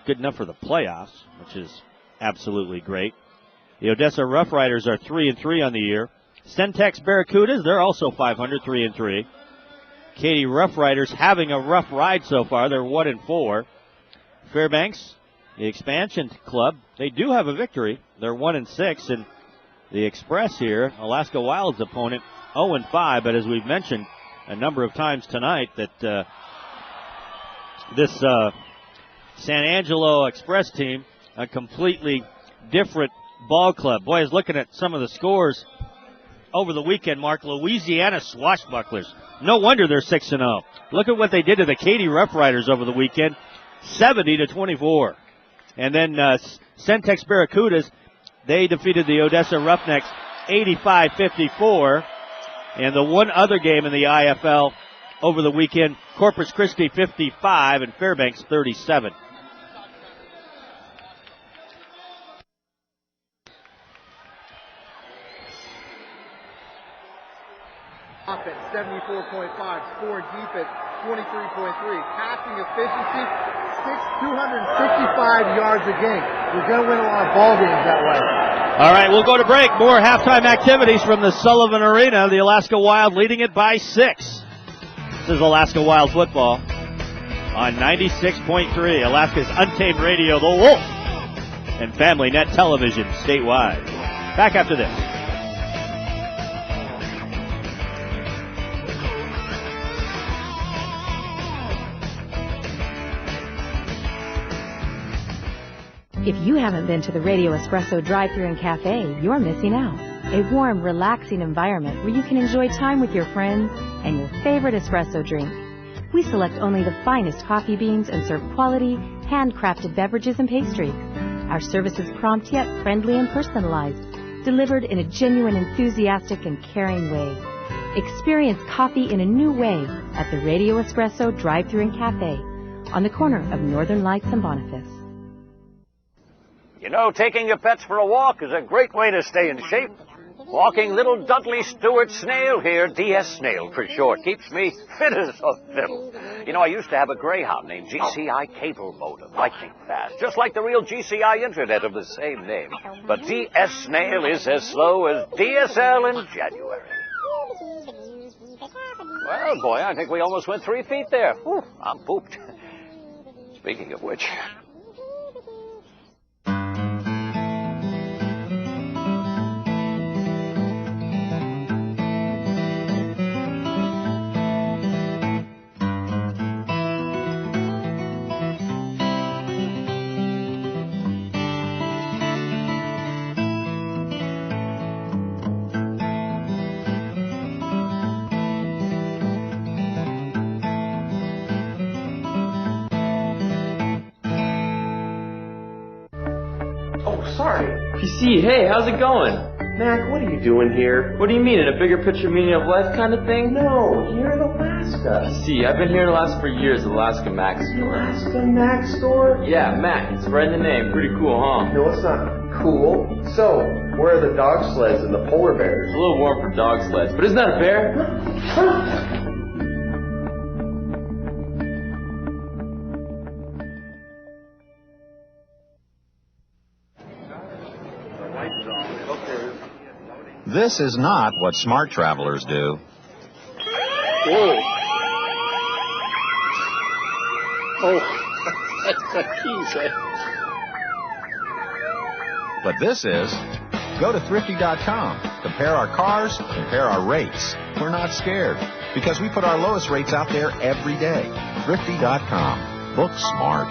good enough for the playoffs, which is absolutely great. The Odessa Rough Riders are 3-3 on the year. Centex Barracudas, they're also 500, 3-3. Katy Rough Riders having a rough ride so far. They're 1-4. Fairbanks, the expansion club, they do have a victory. They're 1-6, and the Express here, Alaska Wild's opponent, 0-5, but as we've mentioned a number of times tonight that this San Angelo Express team, a completely different ball club. Boy, I was looking at some of the scores over the weekend, Mark. Louisiana Swashbucklers. No wonder they're 6-0. Look at what they did to the Katy Rough Riders over the weekend, 70-24. And then Centex Barracudas, they defeated the Odessa Roughnecks 85-54. And the one other game in the IFL over the weekend, Corpus Christi 55 and Fairbanks 37. Offense 74.5, scoring defense 23.3, passing efficiency 265 yards a game. We're going to win a lot of ball games that way. All right, we'll go to break. More halftime activities from the Sullivan Arena. The Alaska Wild leading it by 6. This is Alaska Wild football on 96.3, Alaska's Untamed Radio, The Wolf, and Family Net Television statewide. Back after this. If you haven't been to the Radio Espresso drive-thru and cafe, you're missing out. A warm, relaxing environment where you can enjoy time with your friends and your favorite espresso drink. We select only the finest coffee beans and serve quality, handcrafted beverages and pastries. Our service is prompt yet friendly and personalized, delivered in a genuine, enthusiastic, and caring way. Experience coffee in a new way at the Radio Espresso drive-thru and cafe on the corner of Northern Lights and Boniface. You know, taking your pets for a walk is a great way to stay in shape. Walking little Dudley Stewart Snail here, DS Snail for short, keeps me fit as a fiddle. You know, I used to have a greyhound named GCI Cable Modem, lightning fast, just like the real GCI Internet of the same name. But DS Snail is as slow as DSL in January. Well, boy, I think we almost went 3 feet there. Whew, I'm pooped. Speaking of which... PC, hey, how's it going? Mac, what are you doing here? What do you mean, in a bigger picture meaning of life kind of thing? No, here in Alaska. PC, I've been here in Alaska for years, Alaska Mac Store. Alaska Mac Store? Yeah, Mac, it's right in the name. Pretty cool, huh? No, it's not cool. So, where are the dog sleds and the polar bears? It's a little warm for dog sleds, but isn't that a bear? This is not what smart travelers do. Whoa. Oh, that's the keys. But this is. Go to thrifty.com. Compare our cars, compare our rates. We're not scared because we put our lowest rates out there every day. Thrifty.com. Book smart.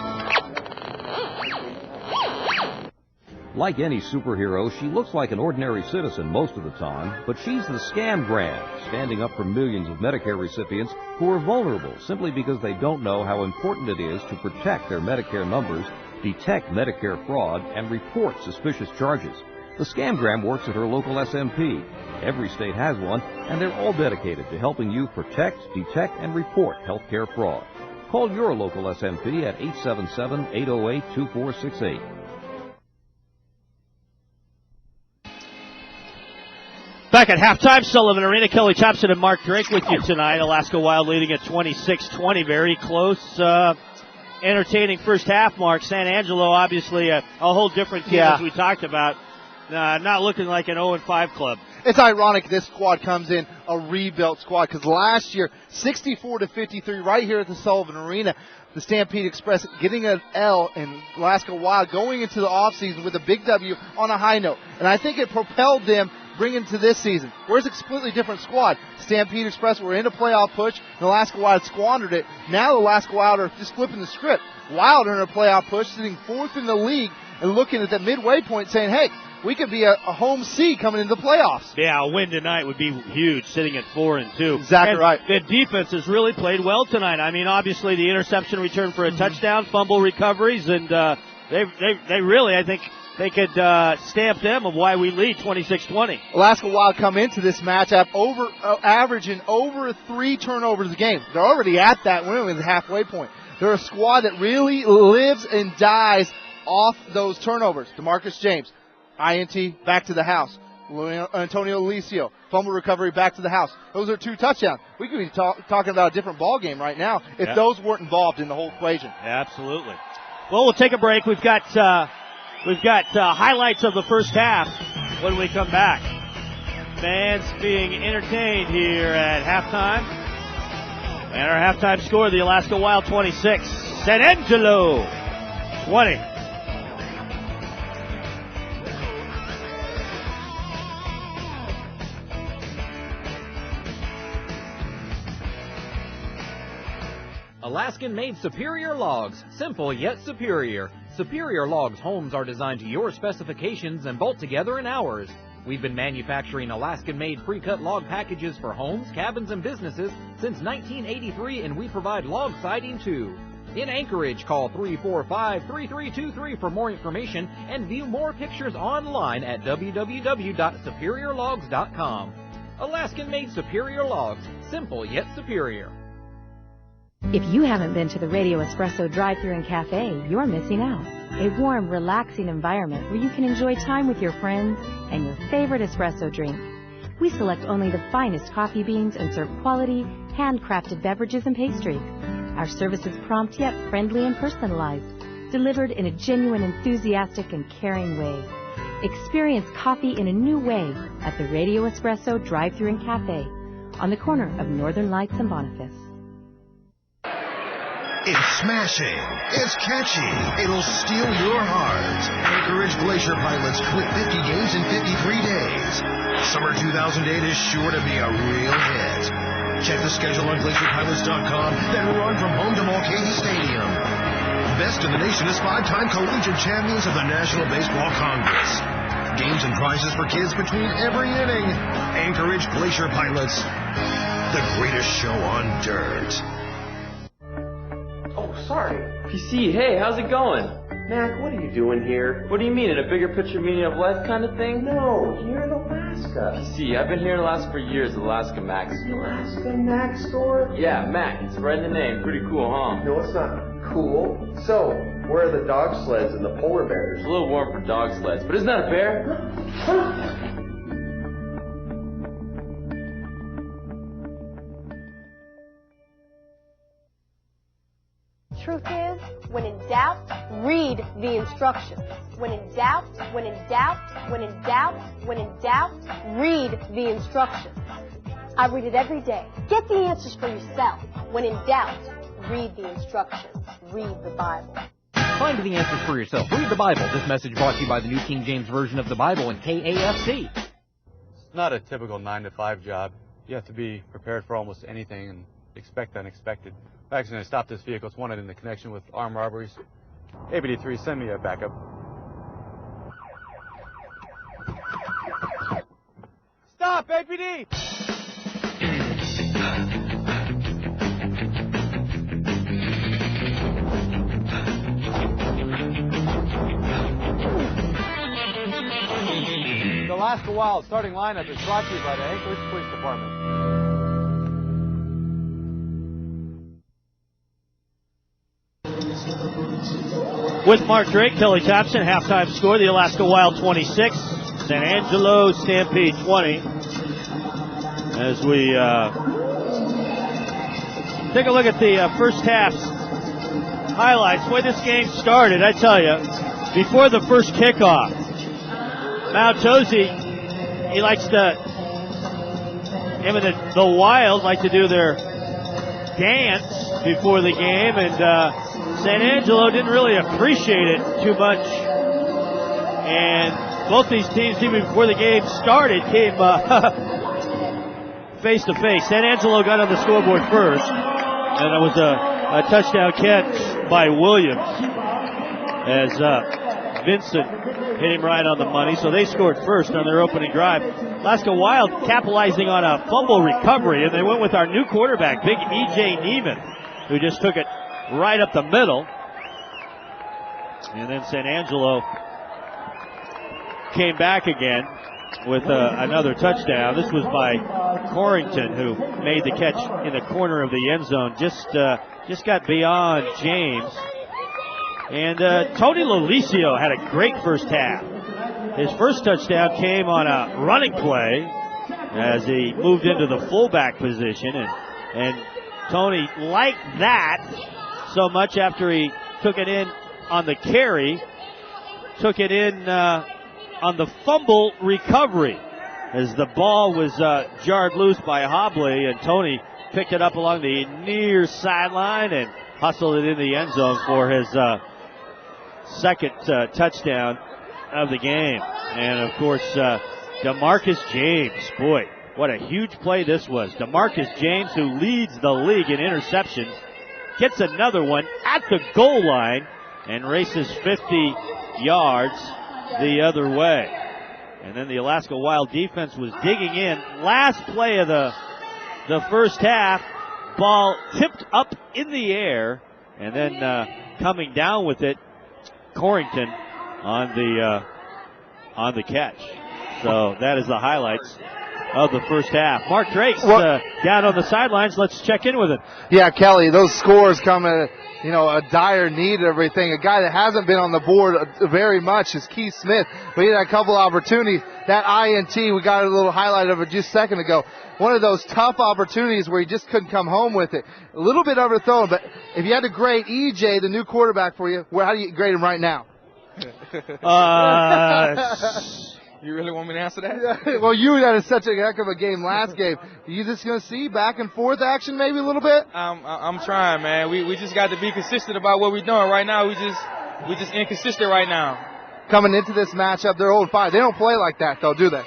Like any superhero, she looks like an ordinary citizen most of the time, but she's the scam brand, standing up for millions of Medicare recipients who are vulnerable simply because they don't know how important it is to protect their Medicare numbers, detect Medicare fraud, and report suspicious charges. The Scamgram works at her local SMP. Every state has one, and they're all dedicated to helping you protect, detect, and report healthcare fraud. Call your local SMP at 877-808-2468. Back at halftime, Sullivan Arena, Kelly Thompson and Mark Drake with you tonight. Alaska Wild leading at 26-20, very close. Entertaining first half, Mark. San Angelo, obviously a whole different team as we talked about. Not looking like an 0-5 club. It's ironic this squad comes in a rebuilt squad because last year, 64-53 right here at the Sullivan Arena. The Stampede Express getting an L in Alaska Wild going into the offseason with a big W on a high note. And I think it propelled them bringing to this season. Where's a completely different squad? Stampede Express were in a playoff push, and Alaska Wild squandered it. Now the Alaska Wild are just flipping the script. Wild are in a playoff push, sitting fourth in the league, and looking at that midway point saying, hey, we could be a home seed coming into the playoffs. Yeah, a win tonight would be huge, sitting at 4-2. Exactly right. The defense has really played well tonight. I mean, obviously the interception return for a touchdown, fumble recoveries, and they really, I think, they could stamp them of why we lead 26-20. Alaska Wild come into this matchup averaging over 3 turnovers a game. They're already at that win with the halfway point. They're a squad that really lives and dies off those turnovers. DeMarcus James, INT, back to the house. Antonio Alicio, fumble recovery, back to the house. Those are 2 touchdowns. We could be talking about a different ball game right now if those weren't involved in the whole equation. Absolutely. Well, we'll take a break. We've got highlights of the first half when we come back. Fans being entertained here at halftime And our halftime score, the Alaska Wild 26, San Angelo 20. Alaskan-made Superior Logs. Simple yet superior. Superior Logs homes are designed to your specifications and bolt together in hours. We've been manufacturing Alaskan-made pre-cut log packages for homes, cabins, and businesses since 1983, and we provide log siding too. In Anchorage, call 345-3323 for more information and view more pictures online at www.superiorlogs.com. Alaskan-made Superior Logs. Simple yet superior. If you haven't been to the Radio Espresso drive-thru and cafe, you're missing out. A warm, relaxing environment where you can enjoy time with your friends and your favorite espresso drink. We select only the finest coffee beans and serve quality, handcrafted beverages and pastries. Our service is prompt yet friendly and personalized, delivered in a genuine, enthusiastic, and caring way. Experience coffee in a new way at the Radio Espresso drive-thru and cafe on the corner of Northern Lights and Boniface. It's smashing. It's catchy. It'll steal your heart. Anchorage Glacier Pilots quit 50 games in 53 days. Summer 2008 is sure to be a real hit. Check the schedule on glacierpilots.com, then run from home to Mulcahy Stadium. Best in the nation is 5-time collegiate champions of the National Baseball Congress. Games and prizes for kids between every inning. Anchorage Glacier Pilots, the greatest show on dirt. Sorry. PC, hey, how's it going? Mac, what are you doing here? What do you mean, in a bigger picture meaning of life kind of thing? No, you're in Alaska. PC, I've been here in Alaska for years, Alaska Mac store. Alaska Mac store? Yeah, Mac, it's right in the name. Pretty cool, huh? No, it's not cool. So, where are the dog sleds and the polar bears? It's a little warm for dog sleds, but isn't that a bear? Truth is, when in doubt, read the instructions. When in doubt, when in doubt, when in doubt, when in doubt, read the instructions. I read it every day. Get the answers for yourself. When in doubt, read the instructions. Read the Bible. Find the answers for yourself. Read the Bible. This message brought to you by the New King James Version of the Bible and KAFC. It's not a typical 9-to-5 job. You have to be prepared for almost anything and expect the unexpected. I'm actually going to stop this vehicle. It's wanted in the connection with armed robberies. ABD3, send me a backup. Stop, APD! The Alaska Wild starting lineup is brought to you by the Anchorage Police Department. With Mark Drake, Kelly Thompson, halftime score, the Alaska Wild 26, San Angelo Stampede 20. As we take a look at the first half's highlights, the way this game started, I tell you, before the first kickoff, Mount Tosie, he likes to, him and the Wild like to do their dance before the game, and San Angelo didn't really appreciate it too much. And both these teams, even before the game started, came face to face. San Angelo got on the scoreboard first, and it was a touchdown catch by Williams as Vincent hit him right on the money. So they scored first on their opening drive. Alaska Wild capitalizing on a fumble recovery, and they went with our new quarterback, big E.J. Neiman, who just took it right up the middle. And then San Angelo came back again with another touchdown. This was by Corrington, who made the catch in the corner of the end zone. Just got beyond James. And Tony Lolicio had a great first half. His first touchdown came on a running play as he moved into the fullback position. And Tony liked that so much after he took it in on the carry, took it in on the fumble recovery as the ball was jarred loose by Hobley, and Tony picked it up along the near sideline and hustled it in the end zone for his second touchdown of the game. And, of course, DeMarcus James, boy, what a huge play this was. DeMarcus James, who leads the league in interceptions, gets another one at the goal line and races 50 yards the other way. And then the Alaska Wild defense was digging in. Last play of the first half, ball tipped up in the air, and then coming down with it, Corrington on the catch. So that is the highlights of the first half. Mark Drake's down on the sidelines. Let's check in with him. Yeah, Kelly, those scores come at a dire need of everything. A guy that hasn't been on the board very much is Keith Smith. But he had a couple opportunities. That INT, we got a little highlight of it just a second ago. One of those tough opportunities where he just couldn't come home with it. A little bit overthrown, but if you had to grade EJ, the new quarterback for you, how do you grade him right now? You really want me to answer that? Well, you had such a heck of a game last game. You just going to see back and forth action maybe a little bit? I'm trying, man. We just got to be consistent about what we're doing right now. We just inconsistent right now. Coming into this matchup, they're 0-5. They don't play like that, though, do they?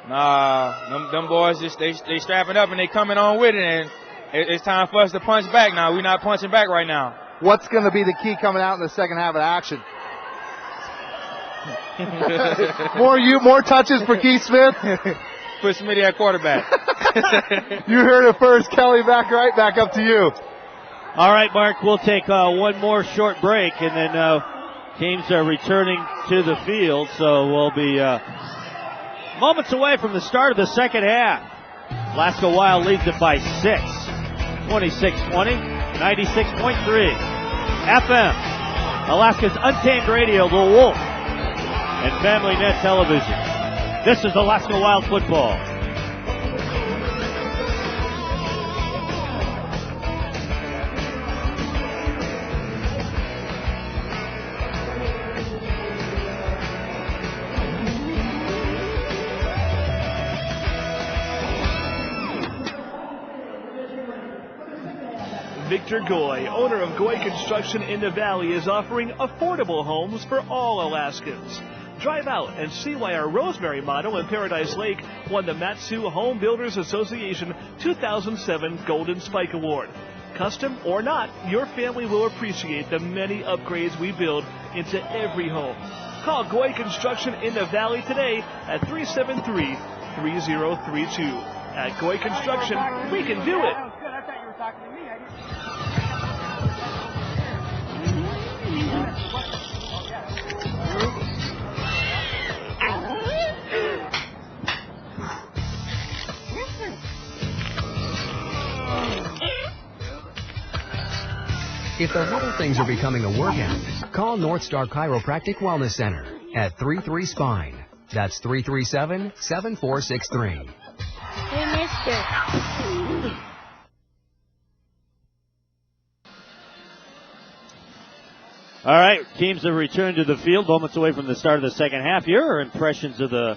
Nah, them boys they strapping up and they coming on with it, and it's time for us to punch back now. We're not punching back right now. What's going to be the key coming out in the second half of action? More touches for Keith Smith. Put Smitty at quarterback. You heard it first, Kelly. Back up to you. All right, Mark. We'll take one more short break, and then teams are returning to the field. So we'll be moments away from the start of the second half. Alaska Wild leads it by 6, 26-20, 96.3 FM. Alaska's Untamed Radio, The Wolf, and Family Net Television. This is Alaska Wild football. Victor Goy, owner of Goy Construction in the Valley, is offering affordable homes for all Alaskans. Drive out and see why our Rosemary model in Paradise Lake won the Matsu Home Builders Association 2007 Golden Spike Award. Custom or not, your family will appreciate the many upgrades we build into every home. Call Goy Construction in the Valley today at 373-3032. At Goy Construction, we can do it. If the little things are becoming a workout, call North Star Chiropractic Wellness Center at 33-SPINE. That's 337-7463. Hey, mister. All right, teams have returned to the field, moments away from the start of the second half. Your impressions of the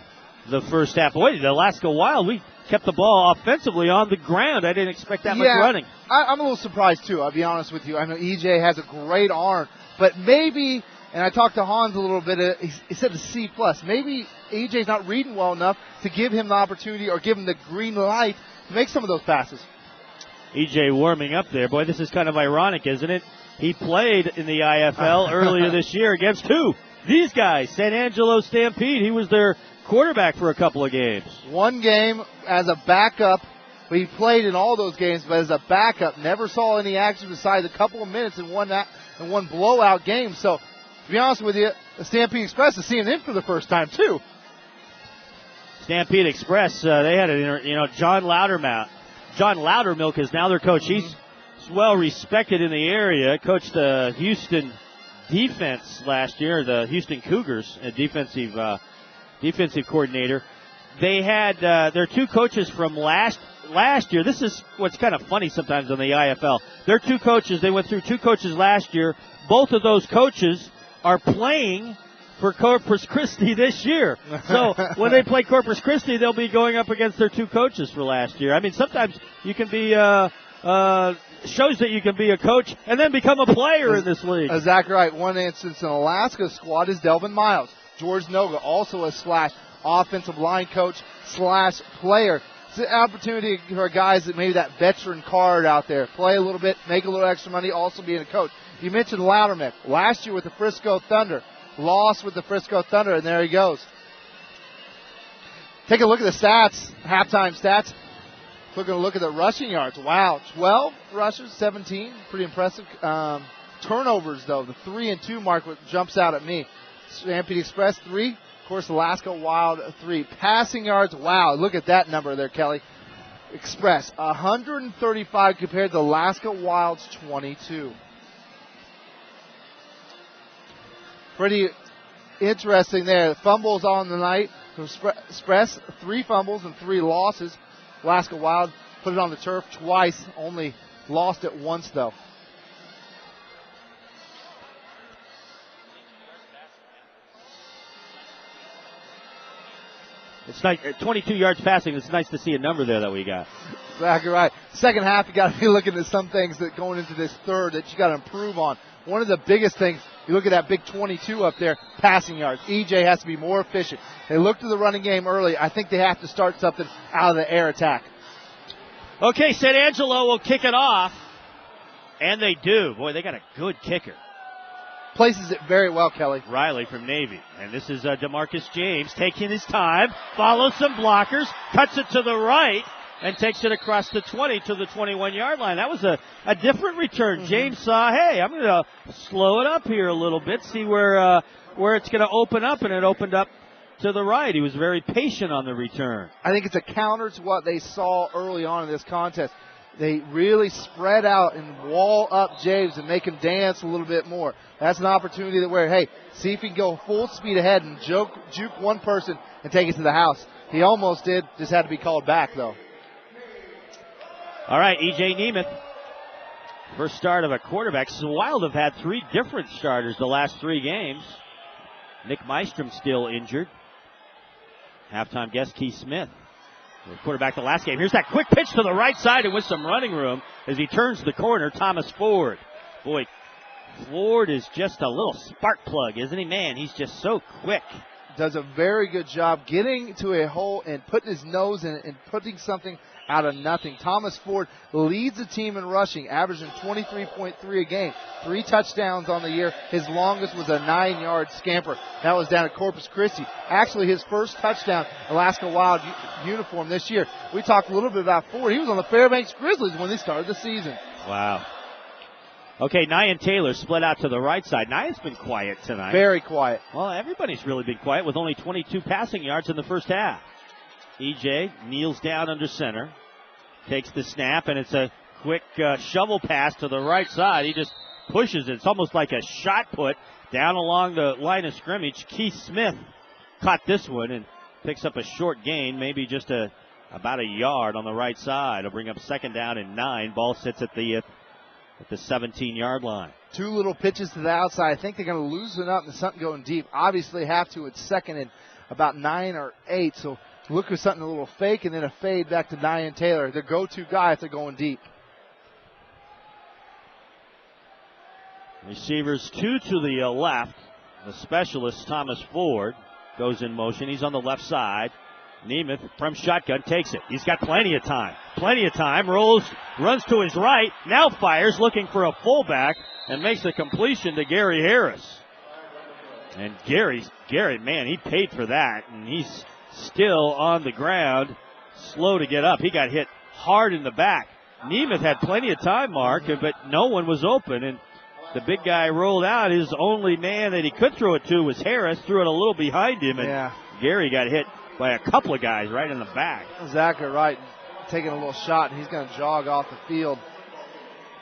first half. Boy, the Alaska Wild, we kept the ball offensively on the ground. I didn't expect that much running. I'm a little surprised, too, I'll be honest with you. I know EJ has a great arm, but maybe, and I talked to Hans a little bit, he said a C+. Maybe EJ's not reading well enough to give him the opportunity or give him the green light to make some of those passes. EJ warming up there. Boy, this is kind of ironic, isn't it? He played in the IFL earlier this year against who? These guys, San Angelo Stampede. He was their quarterback for a couple of games. One game as a backup. He played in all those games, but as a backup, never saw any action besides a couple of minutes in one blowout game. So, to be honest with you, the Stampede Express is seeing him for the first time, too. Stampede Express, they had John Loudermilk is now their coach. He's well respected in the area. Coached the Houston defense last year, the Houston Cougars, a defensive coordinator. They had their two coaches from last year. This is what's kind of funny sometimes on the IFL. Their two coaches, they went through two coaches last year. Both of those coaches are playing for Corpus Christi this year. So when they play Corpus Christi, they'll be going up against their two coaches for last year. I mean, sometimes you can be shows that you can be a coach and then become a player in this league. Exactly right. One instance in Alaska squad is Delvin Miles. George Noga, also a slash offensive line coach slash player. It's an opportunity for guys that maybe that veteran card out there. Play a little bit, make a little extra money, also being a coach. You mentioned Loudermilk. Last year with the Frisco Thunder. Lost with the Frisco Thunder, and there he goes. Take a look at the stats, halftime stats. Taking a look at the rushing yards. Wow, 12 rushes, 17. Pretty impressive. Turnovers, though, the 3 and 2 mark jumps out at me. Stampede Express, 3. Of course, Alaska Wild, 3. Passing yards, wow, look at that number there, Kelly. Express, 135 compared to Alaska Wild's 22. Pretty interesting there. Fumbles on the night. Express, 3 fumbles and 3 losses. Alaska Wild put it on the turf twice, only lost it once, though. It's nice, 22 yards passing. It's nice to see a number there that we got. Exactly right. Second half, you got to be looking at some things that going into this third that you got to improve on. One of the biggest things, you look at that big 22 up there, passing yards. EJ has to be more efficient. They looked at the running game early. I think they have to start something out of the air attack. Okay, San Angelo will kick it off, and they do. Boy, they got a good kicker. Places it very well, Kelly. Riley from Navy. And this is DeMarcus James taking his time, follows some blockers, cuts it to the right, and takes it across the 20 to the 21-yard line. That was a different return. Mm-hmm. James saw, hey, I'm going to slow it up here a little bit, see where it's going to open up, and it opened up to the right. He was very patient on the return. I think it's a counter to what they saw early on in this contest. They really spread out and wall up James and make him dance a little bit more. That's an opportunity that where, hey, see if he can go full speed ahead and juke one person and take it to the house. He almost did, just had to be called back, though. All right, E.J. Nemeth. First start of a quarterback. So Wild have had 3 different starters the last 3 games. Nick Mystrom still injured. Halftime guest Keith Smith. The quarterback the last game. Here's that quick pitch to the right side and with some running room as he turns the corner. Thomas Ford. Boy, Ford is just a little spark plug, isn't he? Man, he's just so quick. Does a very good job getting to a hole and putting his nose in it and putting something out of nothing. Thomas Ford leads the team in rushing, averaging 23.3 a game. 3 touchdowns on the year. His longest was a 9-yard scamper. That was down at Corpus Christi. Actually, his first touchdown, Alaska Wild uniform this year. We talked a little bit about Ford. He was on the Fairbanks Grizzlies when they started the season. Wow. Okay, Nyan Taylor split out to the right side. Nyan's been quiet tonight. Very quiet. Well, everybody's really been quiet with only 22 passing yards in the first half. EJ kneels down under center, takes the snap, and it's a quick shovel pass to the right side. He just pushes it. It's almost like a shot put down along the line of scrimmage. Keith Smith caught this one and picks up a short gain, maybe just about a yard on the right side. It'll bring up second down and 9. Ball sits at the 17-yard line. 2 little pitches to the outside. I think they're going to loosen up and something going deep. Obviously have to. It's second and about 9 or 8. So look for something a little fake and then a fade back to Nyan Taylor. Their go-to guy if they're going deep. Receivers 2 to the left. The specialist, Thomas Ford, goes in motion. He's on the left side. Nemeth from shotgun takes it. He's got plenty of time. Runs to his right, now fires, looking for a fullback, and makes a completion to Gary Harris. And Gary, man, he paid for that, and he's still on the ground, slow to get up. He got hit hard in the back. Nemeth had plenty of time, Mark, but no one was open, and the big guy rolled out. His only man that he could throw it to was Harris, threw it a little behind him, and Gary got hit by a couple of guys right in the back. Exactly right. Taking a little shot, and he's going to jog off the field.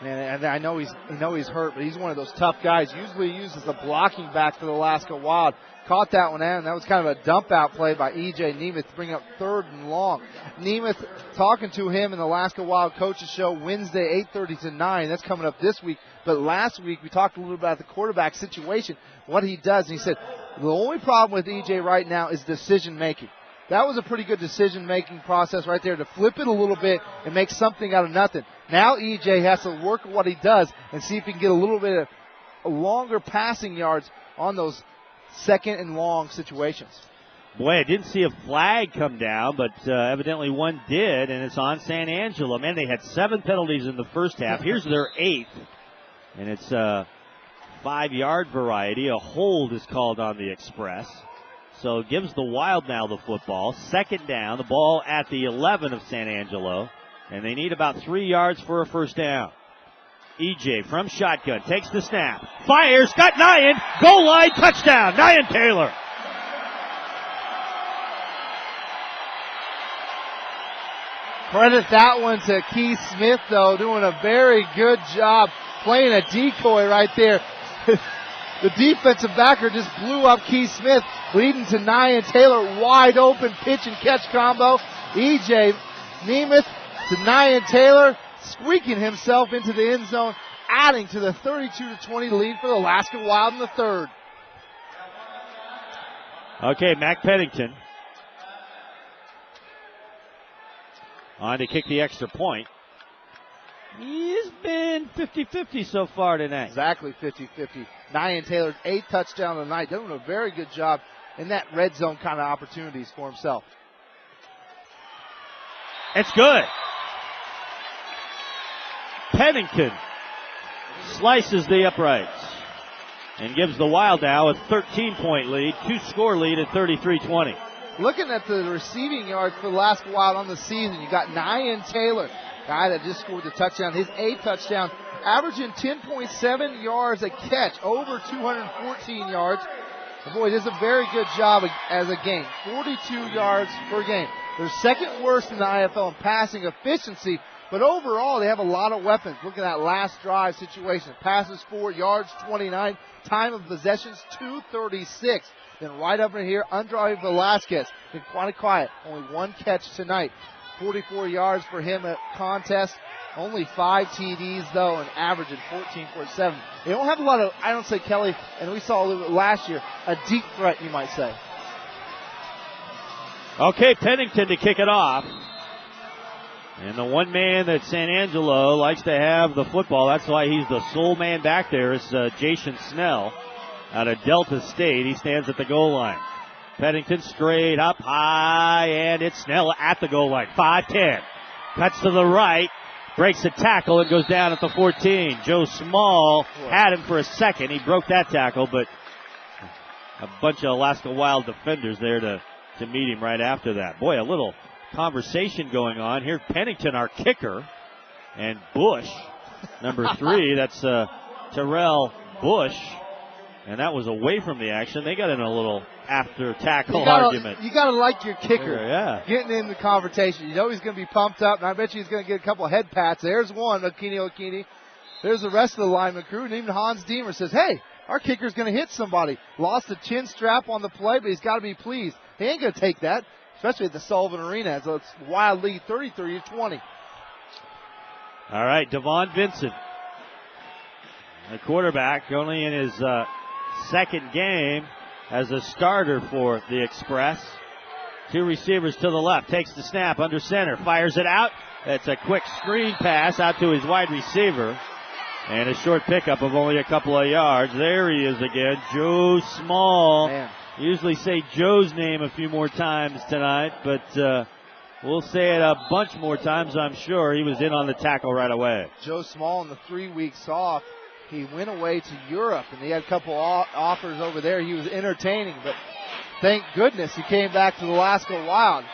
Man, and I know he's hurt, but he's one of those tough guys. Usually used as the blocking back for the Alaska Wild. Caught that one out, and that was kind of a dump-out play by E.J. Nemeth to bring up 3rd and long. Nemeth talking to him in the Alaska Wild Coaches Show Wednesday, 8:30 to 9. That's coming up this week. But last week we talked a little about the quarterback situation, what he does. And he said, the only problem with E.J. right now is decision-making. That was a pretty good decision-making process right there to flip it a little bit and make something out of nothing. Now EJ has to work what he does and see if he can get a little bit of longer passing yards on those second and long situations. Boy, I didn't see a flag come down, but evidently one did, and it's on San Angelo. Man, they had 7 penalties in the first half. Here's their 8th, and it's 5-yard variety. A hold is called on the Express. So gives the Wild now the football. Second down, the ball at the 11 of San Angelo, and they need about 3 yards for a first down. EJ from shotgun, takes the snap, fires, got Nyan, goal line, touchdown, Nyan Taylor. Credit that one to Keith Smith, though, doing a very good job playing a decoy right there. The defensive backer just blew up Keith Smith, leading to Nyan Taylor, wide open pitch and catch combo. EJ Nemeth to Nyan Taylor, squeaking himself into the end zone, adding to the 32-20 lead for the Alaska Wild in the third. Okay, Mac Pennington on to kick the extra point. He's been 50-50 so far tonight. Exactly 50-50. Nyan Taylor's 8th touchdown of the night, doing a very good job in that red zone kind of opportunities for himself. It's good. Pennington slices the uprights and gives the Wild now a 13-point lead, 2-score lead at 33-20. Looking at the receiving yards for the Alaska Wild on the season, you got Nyan Taylor, guy that just scored the touchdown, his 8th touchdown, averaging 10.7 yards a catch, over 214 yards. The boy does a very good job as a game, 42 yards per game. They're second worst in the IFL in passing efficiency, but overall they have a lot of weapons. Look at that last drive situation. Passes 4 yards, 29. Time of possessions, 2:36. Then right over here, Andrade Velasquez. Been quite quiet. Only 1 catch tonight. 44 yards for him at contest. Only 5 TDs, though, and averaging 14.7. They don't have a lot of, I don't say, Kelly, and we saw a little bit last year, a deep threat, you might say. Okay, Pennington to kick it off. And the one man that San Angelo likes to have the football, that's why he's the sole man back there, is Jason Snell out of Delta State. He stands at the goal line. Pennington straight up high, and it's Snell at the goal line. 5-10. Cuts to the right, breaks a tackle, and goes down at the 14. Joe Small had him for a second. He broke that tackle, but a bunch of Alaska Wild defenders there to meet him right after that. Boy, a little conversation going on here. Pennington, our kicker, and Bush, number 3. That's Terrell Bush, and that was away from the action. They got in a little after tackle argument. You got to like your kicker. Yeah. Getting in the conversation. You know he's going to be pumped up, and I bet you he's going to get a couple head pats. There's one, Okini. There's the rest of the lineman crew, and even Hans Deemer says, hey, our kicker's going to hit somebody. Lost the chin strap on the play, but he's got to be pleased. He ain't going to take that, especially at the Sullivan Arena. So it's Wild lead 33-20. All right, Devon Vincent, the quarterback, only in his second game as a starter for the Express. 2 receivers to the left, takes the snap under center, fires it out. That's a quick screen pass out to his wide receiver. And a short pickup of only a couple of yards. There he is again, Joe Small. Man. Usually say Joe's name a few more times tonight, but we'll say it a bunch more times, I'm sure. He was in on the tackle right away. Joe Small in the 3 weeks off. He went away to Europe, and he had a couple offers over there. He was entertaining, but thank goodness he came back to the Alaska Wild.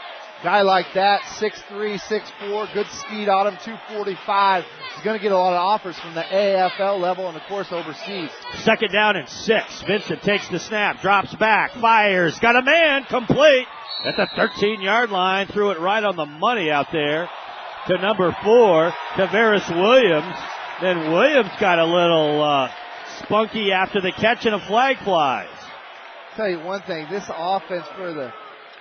Guy like that, 6'3", 6'4", good speed on him, 245. He's going to get a lot of offers from the AFL level and, of course, overseas. Second down and 6. Vincent takes the snap, drops back, fires, got a man, complete at the 13-yard line. Threw it right on the money out there to number 4, Tavares Williams. Then Williams got a little spunky after the catch, and a flag flies. I'll tell you one thing, this offense for the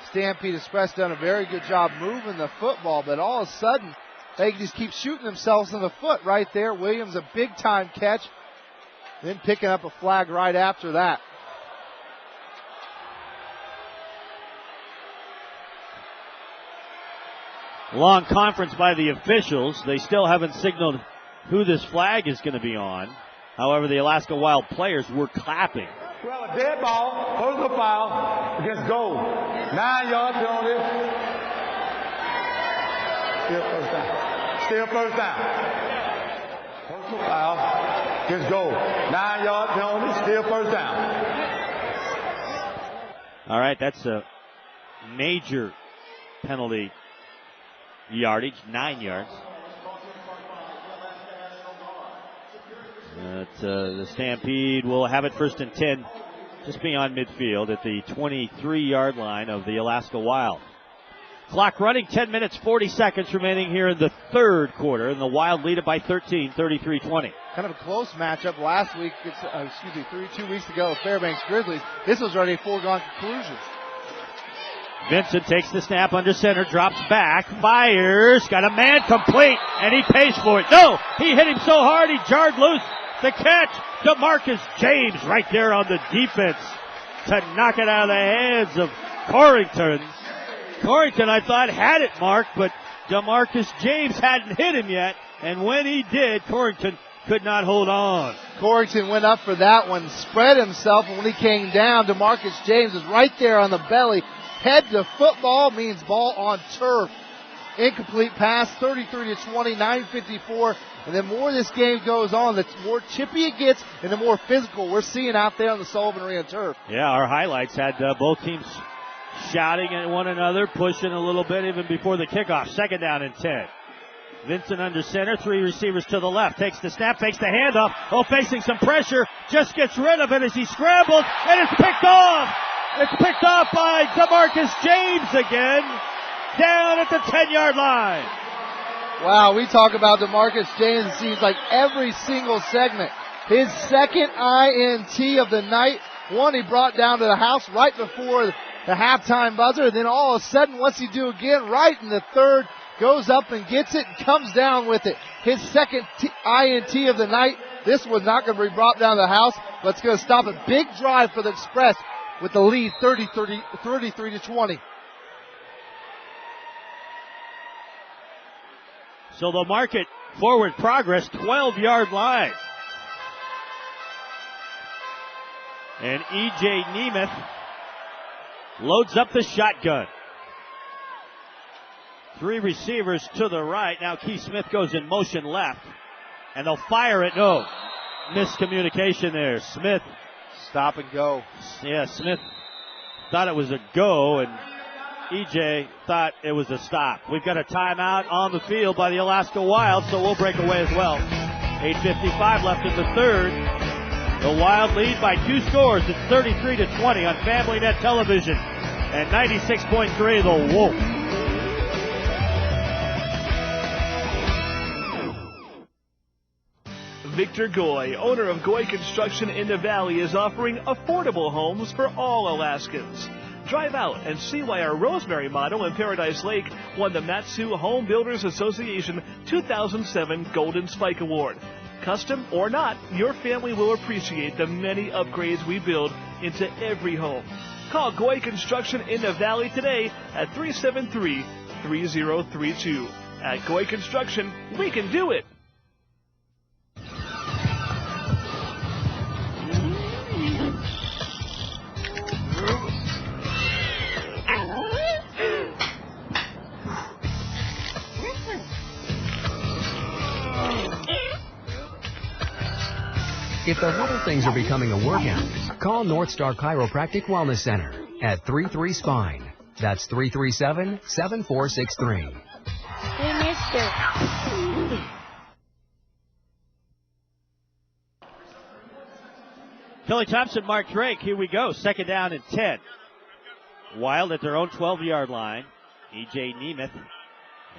Stampede Express done a very good job moving the football, but all of a sudden they just keep shooting themselves in the foot right there. Williams a big-time catch, then picking up a flag right after that. Long conference by the officials. They still haven't signaled who this flag is going to be on. However, the Alaska Wild players were clapping. Well, a dead ball, personal foul against goal. 9-yard penalty. Still first down. Still first down. Personal foul against goal. 9-yard penalty. Still first down. All right, that's a major penalty yardage, 9 yards. The Stampede will have it 1st and 10 just beyond midfield at the 23-yard line of the Alaska Wild. Clock running, 10 minutes, 40 seconds remaining here in the third quarter, and the Wild lead it by 13, 33-20. Kind of a close matchup last week, 2 weeks ago, Fairbanks Grizzlies. This was already a foregone conclusion. Vincent takes the snap under center, drops back, fires, got a man complete, and he pays for it. No, he hit him so hard he jarred loose. The catch, DeMarcus James right there on the defense to knock it out of the hands of Corrington. Corrington, I thought, had it marked, but DeMarcus James hadn't hit him yet, and when he did, Corrington could not hold on. Corrington went up for that one, spread himself, and when he came down, DeMarcus James is right there on the belly. Head to football means ball on turf. Incomplete pass, 33-20, 9:54. And the more this game goes on, the more chippy it gets and the more physical we're seeing out there on the Sullivan Arena turf. Yeah, our highlights had both teams shouting at one another, pushing a little bit even before the kickoff. 2nd down and 10. Vincent under center, 3 receivers to the left. Takes the snap, takes the handoff. Oh, facing some pressure, just gets rid of it as he scrambles, and it's picked off. It's picked off by DeMarcus James again, down at the 10-yard line. Wow, we talk about DeMarcus James, it seems like every single segment. His 2nd INT of the night, one he brought down to the house right before the halftime buzzer, and then all of a sudden, what's he do again? Right in the 3rd, goes up and gets it and comes down with it. His 2nd INT of the night. This was not going to be brought down to the house, but it's going to stop a big drive for the Express with the lead 33-20. So they'll mark it forward progress, 12-yard line. And E.J. Nemeth loads up the shotgun. 3 receivers to the right. Now Keith Smith goes in motion left. And they'll fire it. No. Miscommunication there. Smith. Stop and go. Yeah, Smith thought it was a go, and EJ thought it was a stop. We've got a timeout on the field by the Alaska Wild, so we'll break away as well. 8:55 left in the third. The Wild lead by 2 scores. It's 33-20 on Family Net Television and 96.3 The Wolf. Victor Goy, owner of Goy Construction in the Valley, is offering affordable homes for all Alaskans. Drive out and see why our Rosemary model in Paradise Lake won the Mat-Su Home Builders Association 2007 Golden Spike Award. Custom or not, your family will appreciate the many upgrades we build into every home. Call Goy Construction in the Valley today at 373-3032. At Goy Construction, we can do it. If the little things are becoming a workout, call North Star Chiropractic Wellness Center at 33 Spine. That's 337-7463. Hey, mister. Kelly Thompson, Mark Drake. Here we go. 2nd down and 10. Wild at their own 12-yard line. E.J. Nemeth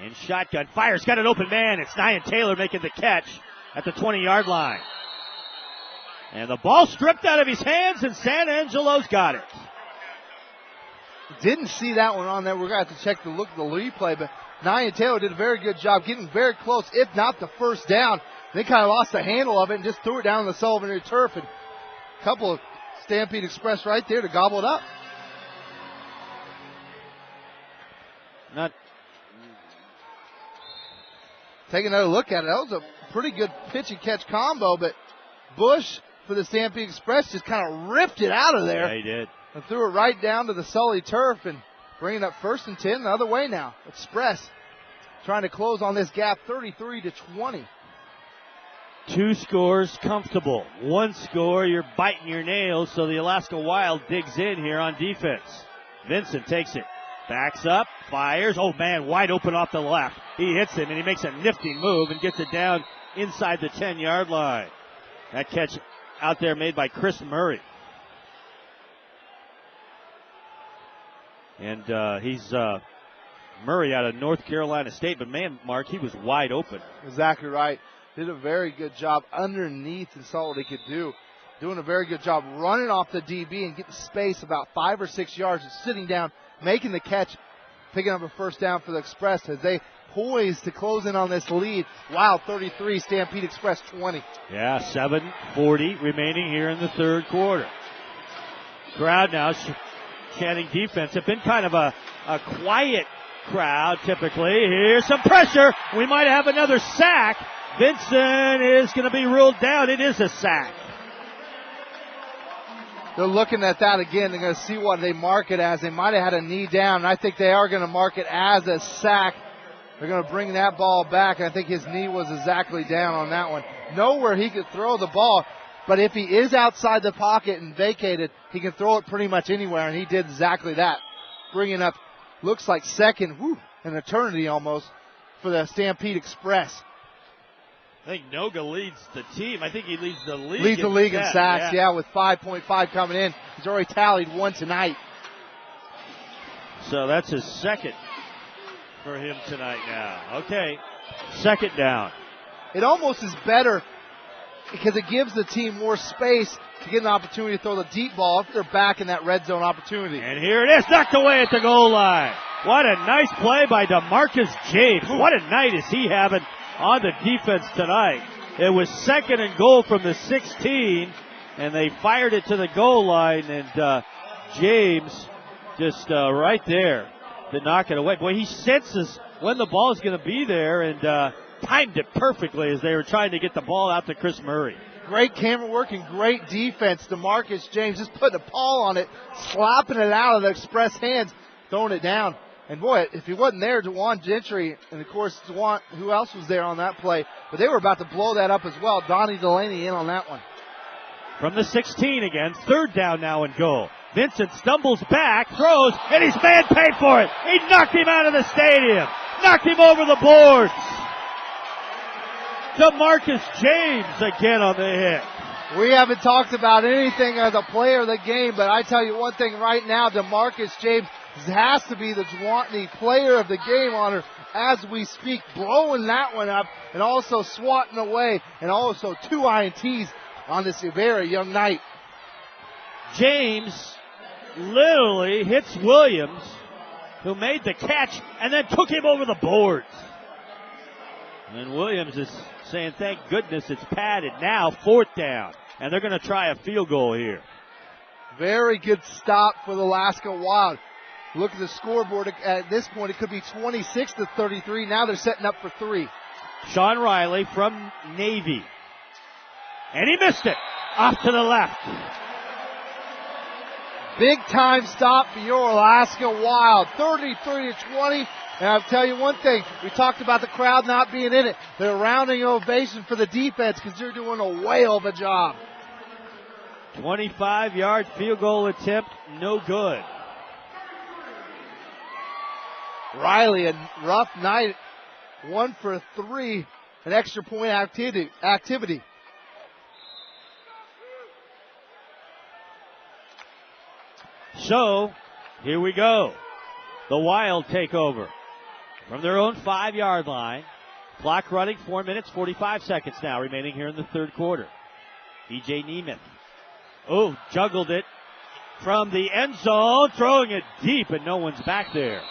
in shotgun. Fires. Got an open man. It's Nyan Taylor making the catch at the 20-yard line. And the ball stripped out of his hands, and San Angelo's got it. Didn't see that one on there. We're going to have to check the look at the replay, but Nyan Taylor did a very good job getting very close, if not the first down. They kind of lost the handle of it and just threw it down on the Sullivan Arena turf. And a couple of Stampede Express right there to gobble it up. take another look at it. That was a pretty good pitch and catch combo, but Bush for the Stampede Express just kind of ripped it out of there. Yeah, he did. And threw it right down to the Sully turf and bringing up 1st and 10 the other way now. Express trying to close on this gap 33-20. 2 scores comfortable. 1 score, you're biting your nails, so the Alaska Wild digs in here on defense. Vincent takes it, backs up, fires. Oh man, wide open off the left. He hits him and he makes a nifty move and gets it down inside the 10-yard line. That catch out there made by Chris Murray. And he's Murray out of North Carolina State, but man, Mark, he was wide open. Exactly right. Did a very good job underneath and saw what he could do. Doing a very good job running off the DB and getting space about 5 or 6 yards and sitting down, making the catch, picking up a first down for the Express as they poised to close in on this lead. Wild 33, Stampede Express 20. Yeah, 7:40 remaining here in the third quarter. Crowd now chanting defense. It's been kind of a quiet crowd typically. Here's some pressure. We might have another sack. Vincent is going to be ruled down. It is a sack. They're looking at that again. They're going to see what they mark it as. They might have had a knee down, and I think they are going to mark it as a sack. They're going to bring that ball back. I think his knee was exactly down on that one. Nowhere he could throw the ball, but if he is outside the pocket and vacated, he can throw it pretty much anywhere, and he did exactly that. Bringing up, looks like second, an eternity almost, for the Stampede Express. I think Noga leads the team. I think he leads the league. Leads the league in sacks, yeah, with 5.5 coming in. He's already tallied 1 tonight. So that's his second for him tonight now. Okay, second down. It almost is better because it gives the team more space to get an opportunity to throw the deep ball if they're back in that red zone opportunity. And here it is, knocked away at the goal line. What a nice play by DeMarcus James. What a night is he having on the defense tonight. It was 2nd and goal from the 16, and they fired it to the goal line, and James just right there to knock it away. Boy, he senses when the ball is going to be there, and timed it perfectly as they were trying to get the ball out to Chris Murray. Great camera work and great defense. DeMarcus James just putting a paw on it, slapping it out of the Express hands, throwing it down. And boy, if he wasn't there, Dewan Gentry, and of course, who else was there on that play? But they were about to blow that up as well. Donnie Delaney in on that one. From the 16 again, 3rd down now and goal. Vincent stumbles back, throws, and he's man paid for it. He knocked him out of the stadium. Knocked him over the boards. DeMarcus James again on the hit. We haven't talked about anything as a player of the game, but I tell you one thing right now, DeMarcus James has to be the Zwanny player of the game honor as we speak, blowing that one up and also swatting away, and also 2 INTs on this very young night. James literally hits Williams, who made the catch and then took him over the boards. And Williams is saying, thank goodness it's padded. Now 4th down, and they're going to try a field goal here. Very good stop for the Alaska Wild. Look at the scoreboard. At this point, it could be 26-33. Now they're setting up for 3. Sean Riley from Navy. And he missed it. Off to the left. Big time stop for your Alaska Wild. 33-20. And I'll tell you one thing. We talked about the crowd not being in it. They're rounding ovation for the defense because they're doing a whale of a job. 25-yard field goal attempt. No good. Riley, a rough night, 1 for 3, an extra point activity. So, here we go. The Wild take over from their own 5-yard line. Clock running, 4 minutes, 45 seconds now remaining here in the third quarter. E.J. Nemeth. Oh, juggled it from the end zone, throwing it deep, and no one's back there.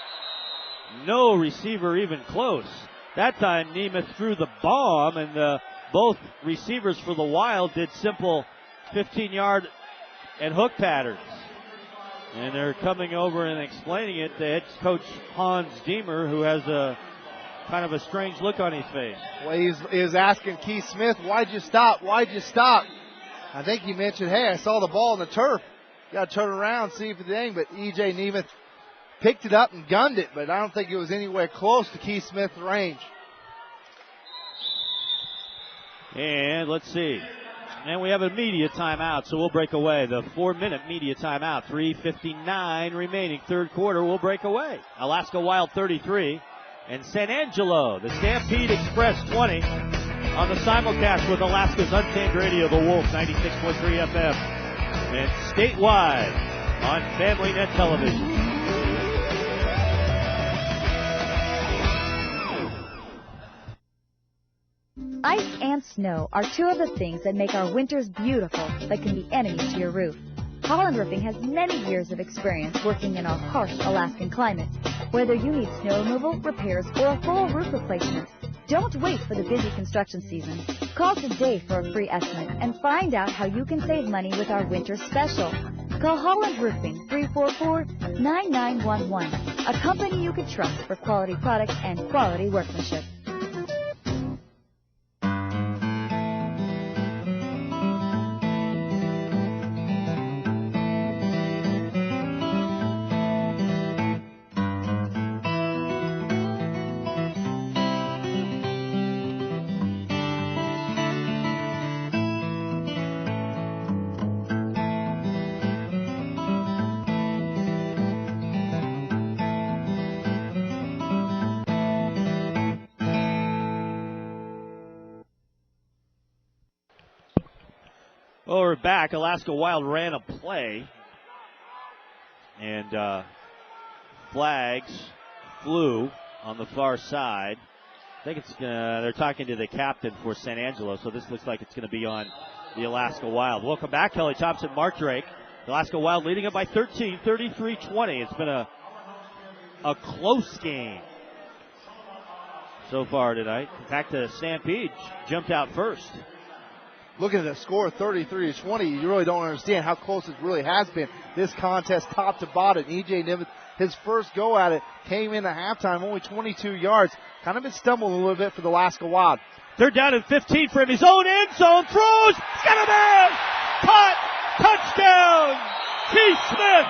No receiver even close. That time Nemeth threw the bomb, and both receivers for the Wild did simple 15-yard and hook patterns. And they're coming over and explaining it. The head coach Hans Diemer, who has a kind of a strange look on his face. Well, he was asking Keith Smith, why'd you stop? Why'd you stop? I think he mentioned, hey, I saw the ball in the turf. Got to turn around, see if it's anything. But E.J. Nemeth picked it up and gunned it, but I don't think it was anywhere close to Keith Smith's range. And let's see. And we have a media timeout, so we'll break away. The 4-minute media timeout. 3:59 remaining. Third quarter, we'll break away. Alaska Wild 33 and San Angelo, the Stampede Express 20 on the simulcast with Alaska's Untamed Radio, the Wolf, 96.3 FM. And statewide on Family Net Television. Ice and snow are two of the things that make our winters beautiful but can be enemies to your roof. Holland Roofing has many years of experience working in our harsh Alaskan climate. Whether you need snow removal, repairs, or a full roof replacement, don't wait for the busy construction season. Call today for a free estimate and find out how you can save money with our winter special. Call Holland Roofing 344-9911, a company you can trust for quality products and quality workmanship. Well, we're back. Alaska Wild ran a play, and flags flew on the far side. I think they're talking to the captain for San Angelo, so this looks like it's going to be on the Alaska Wild. Welcome back, Kelly Thompson, Mark Drake. The Alaska Wild leading up by 13, 33-20. It's been a close game so far tonight. In fact, the Stampede jumped out first. Looking at the score, 33-20, you really don't understand how close it really has been. This contest top to bottom. E.J. Nemeth, his first go at it, came in at halftime, only 22 yards. Kind of been stumbling a little bit for the Alaska Wild. They're down in 15 from his own end zone. Throws. He's got a man. Caught. Touchdown. Keith Smith.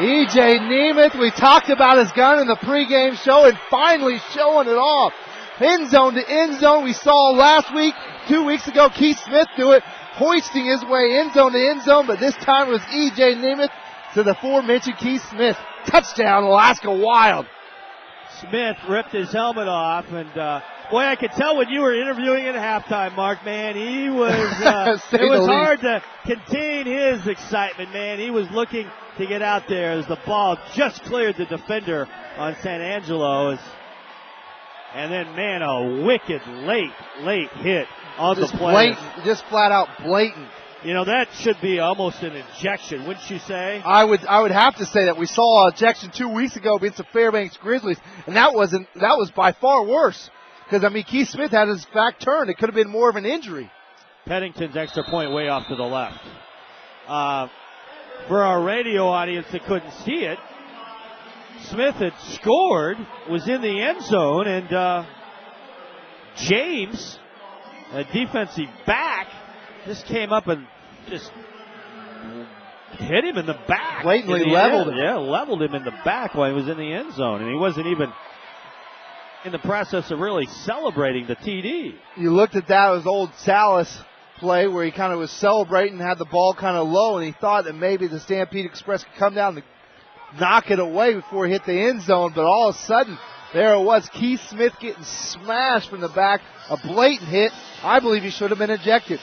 E.J. Nemeth, we talked about his gun in the pregame show and finally showing it off. End zone to end zone. We saw last week, 2 weeks ago, Keith Smith do it, hoisting his way end zone to end zone, but this time it was E.J. Nemeth to the aforementioned Keith Smith. Touchdown, Alaska Wild. Smith ripped his helmet off, and boy, I could tell when you were interviewing at halftime, Mark, man, he was, it was hard to contain his excitement, man. He was looking to get out there as the ball just cleared the defender on San Angelo. And then, man, a wicked late hit on the play. Just flat out blatant. You know, that should be almost an ejection, wouldn't you say? I would have to say that. We saw an ejection 2 weeks ago against the Fairbanks Grizzlies, and that was by far worse. Because, I mean, Keith Smith had his back turned. It could have been more of an injury. Pennington's extra point way off to the left. For our radio audience that couldn't see it, Smith had scored, was in the end zone, and James, a defensive back, just came up and just hit him in the back. Blatantly leveled him. Yeah, leveled him in the back while he was in the end zone, and he wasn't even in the process of really celebrating the TD. You looked at that, it was old Salas play where he kind of was celebrating, had the ball kind of low, and he thought that maybe the Stampede Express could come down and knock it away before he hit the end zone, but all of a sudden, there it was, Keith Smith getting smashed from the back, a blatant hit. I believe he should have been ejected.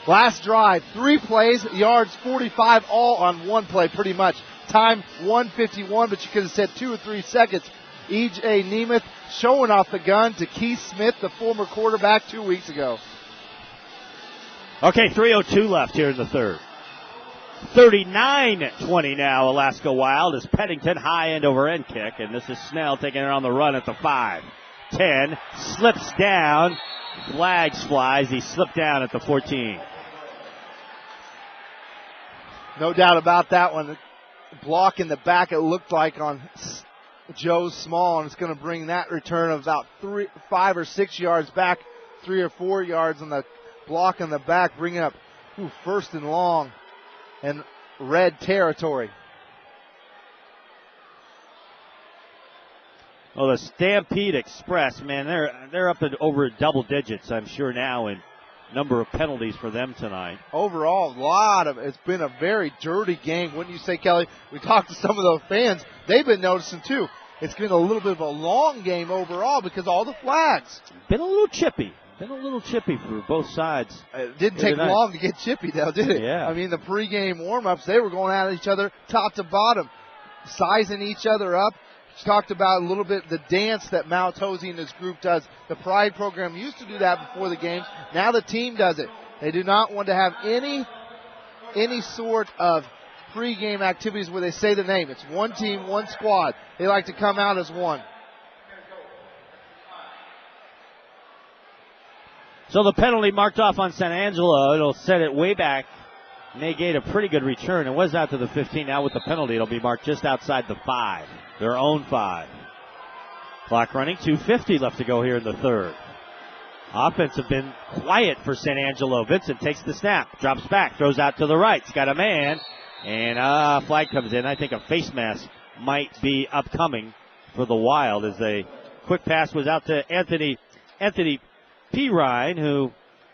Last drive, 3 plays, yards 45, all on one play pretty much. Time 1:51, but you could have said 2 or 3 seconds. E.J. Nemeth showing off the gun to Keith Smith, the former quarterback 2 weeks ago. Okay, 3:02 left here in the third. 39-20 now, Alaska Wild, as Pennington high end over end kick, and this is Snell taking it on the run at the 5. 10, slips down, flags flies, he slipped down at the 14. No doubt about that one. The block in the back, it looked like on Joe Small, and it's going to bring that return of about 5 or 6 yards back, 3 or 4 yards on the block in the back, bringing up first and long in red territory. Well, the Stampede Express, man, they're up at over double digits, I'm sure now, in number of penalties for them tonight. Overall, it's been a very dirty game, wouldn't you say, Kelly? We talked to some of those fans. They've been noticing, too. It's been a little bit of a long game overall because all the flags. Been a little chippy for both sides. It didn't take long to get chippy, though, did it? Yeah. I mean, the pregame warm-ups, they were going at each other top to bottom, sizing each other up. She talked about a little bit the dance that Mal Tozy and his group does. The Pride program used to do that before the games. Now the team does it. They do not want to have any sort of pregame activities where they say the name. It's one team, one squad. They like to come out as one. So the penalty marked off on San Angelo. It'll set it way back. Negate a pretty good return. It was out to the 15. Now with the penalty, it'll be marked just outside the 5. Their own 5. Clock running, 2:50 left to go here in the third. Offense have been quiet for San Angelo. Vincent takes the snap, drops back, throws out to the right. He's got a man, and flag comes in. I think a face mask might be upcoming for the Wild as a quick pass was out to Anthony Pirine, who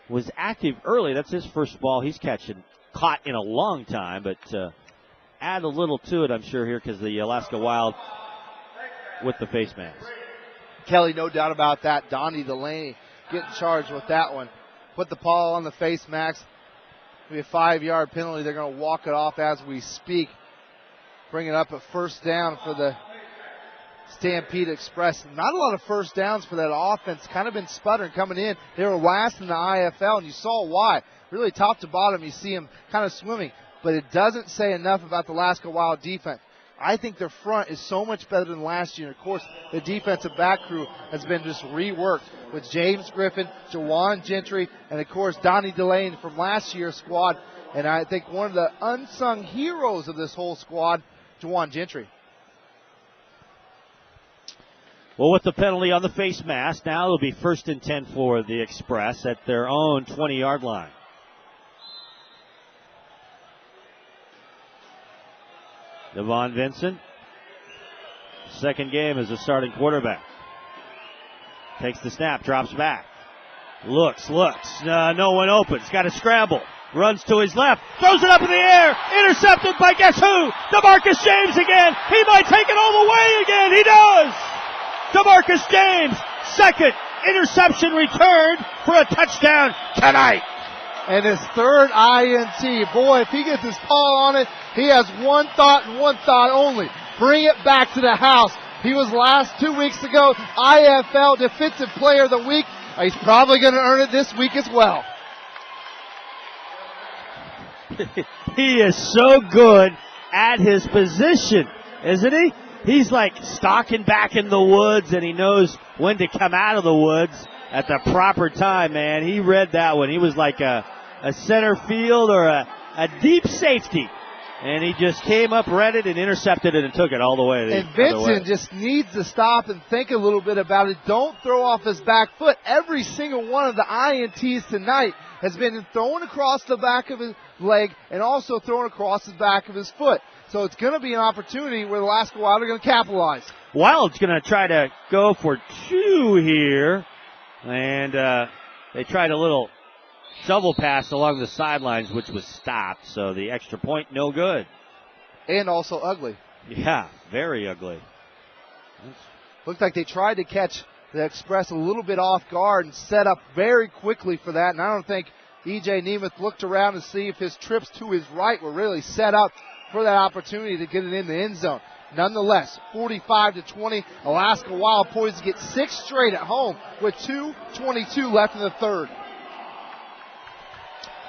was active early. That's his first ball he's caught in a long time, but add a little to it, I'm sure, here because the Alaska Wild with the face mask. Kelly, no doubt about that. Donnie Delaney getting charged with that one. Put the ball on the face mask. It'll be a 5-yard penalty. They're going to walk it off as we speak. Bring it up at first down for the Stampede Express. Not a lot of first downs for that offense. Kind of been sputtering coming in. They were last in the IFL, and you saw why. Really top to bottom, you see them kind of swimming. But it doesn't say enough about the Alaska Wild defense. I think their front is so much better than last year. Of course, the defensive back crew has been just reworked with James Griffin, Jawan Gentry, and, of course, Donnie Delaney from last year's squad. And I think one of the unsung heroes of this whole squad, Jawan Gentry. Well, with the penalty on the face mask, now it'll be 1st and 10 for the Express at their own 20-yard line. Devon Vincent, second game as a starting quarterback. Takes the snap, drops back. Looks. No one opens. Got to scramble. Runs to his left. Throws it up in the air. Intercepted by guess who? DeMarcus James again. He might take it all the way again. He does. DeMarcus James, second interception returned for a touchdown tonight. And his third INT. Boy, if he gets his paw on it, he has one thought and one thought only. Bring it back to the house. He was last 2 weeks ago IFL Defensive Player of the Week. He's probably going to earn it this week as well. He is so good at his position, isn't he? He's like stalking back in the woods, and he knows when to come out of the woods at the proper time, man. He read that one. He was like a center field or a deep safety. And he just came up, read it, and intercepted it and took it all the way. And Vincent just needs to stop and think a little bit about it. Don't throw off his back foot. Every single one of the INTs tonight has been thrown across the back of his leg and also thrown across the back of his foot. So it's going to be an opportunity where the Alaska Wild are going to capitalize. Wild's going to try to go for 2 here. And they tried a little shovel pass along the sidelines, which was stopped. So the extra point, no good. And also ugly. Yeah, very ugly. Looks like they tried to catch the Express a little bit off guard and set up very quickly for that. And I don't think E.J. Nemeth looked around to see if his trips to his right were really set up for that opportunity to get it in the end zone. Nonetheless, 45-20, Alaska Wild poised to get 6 straight at home with 2:22 left in the third.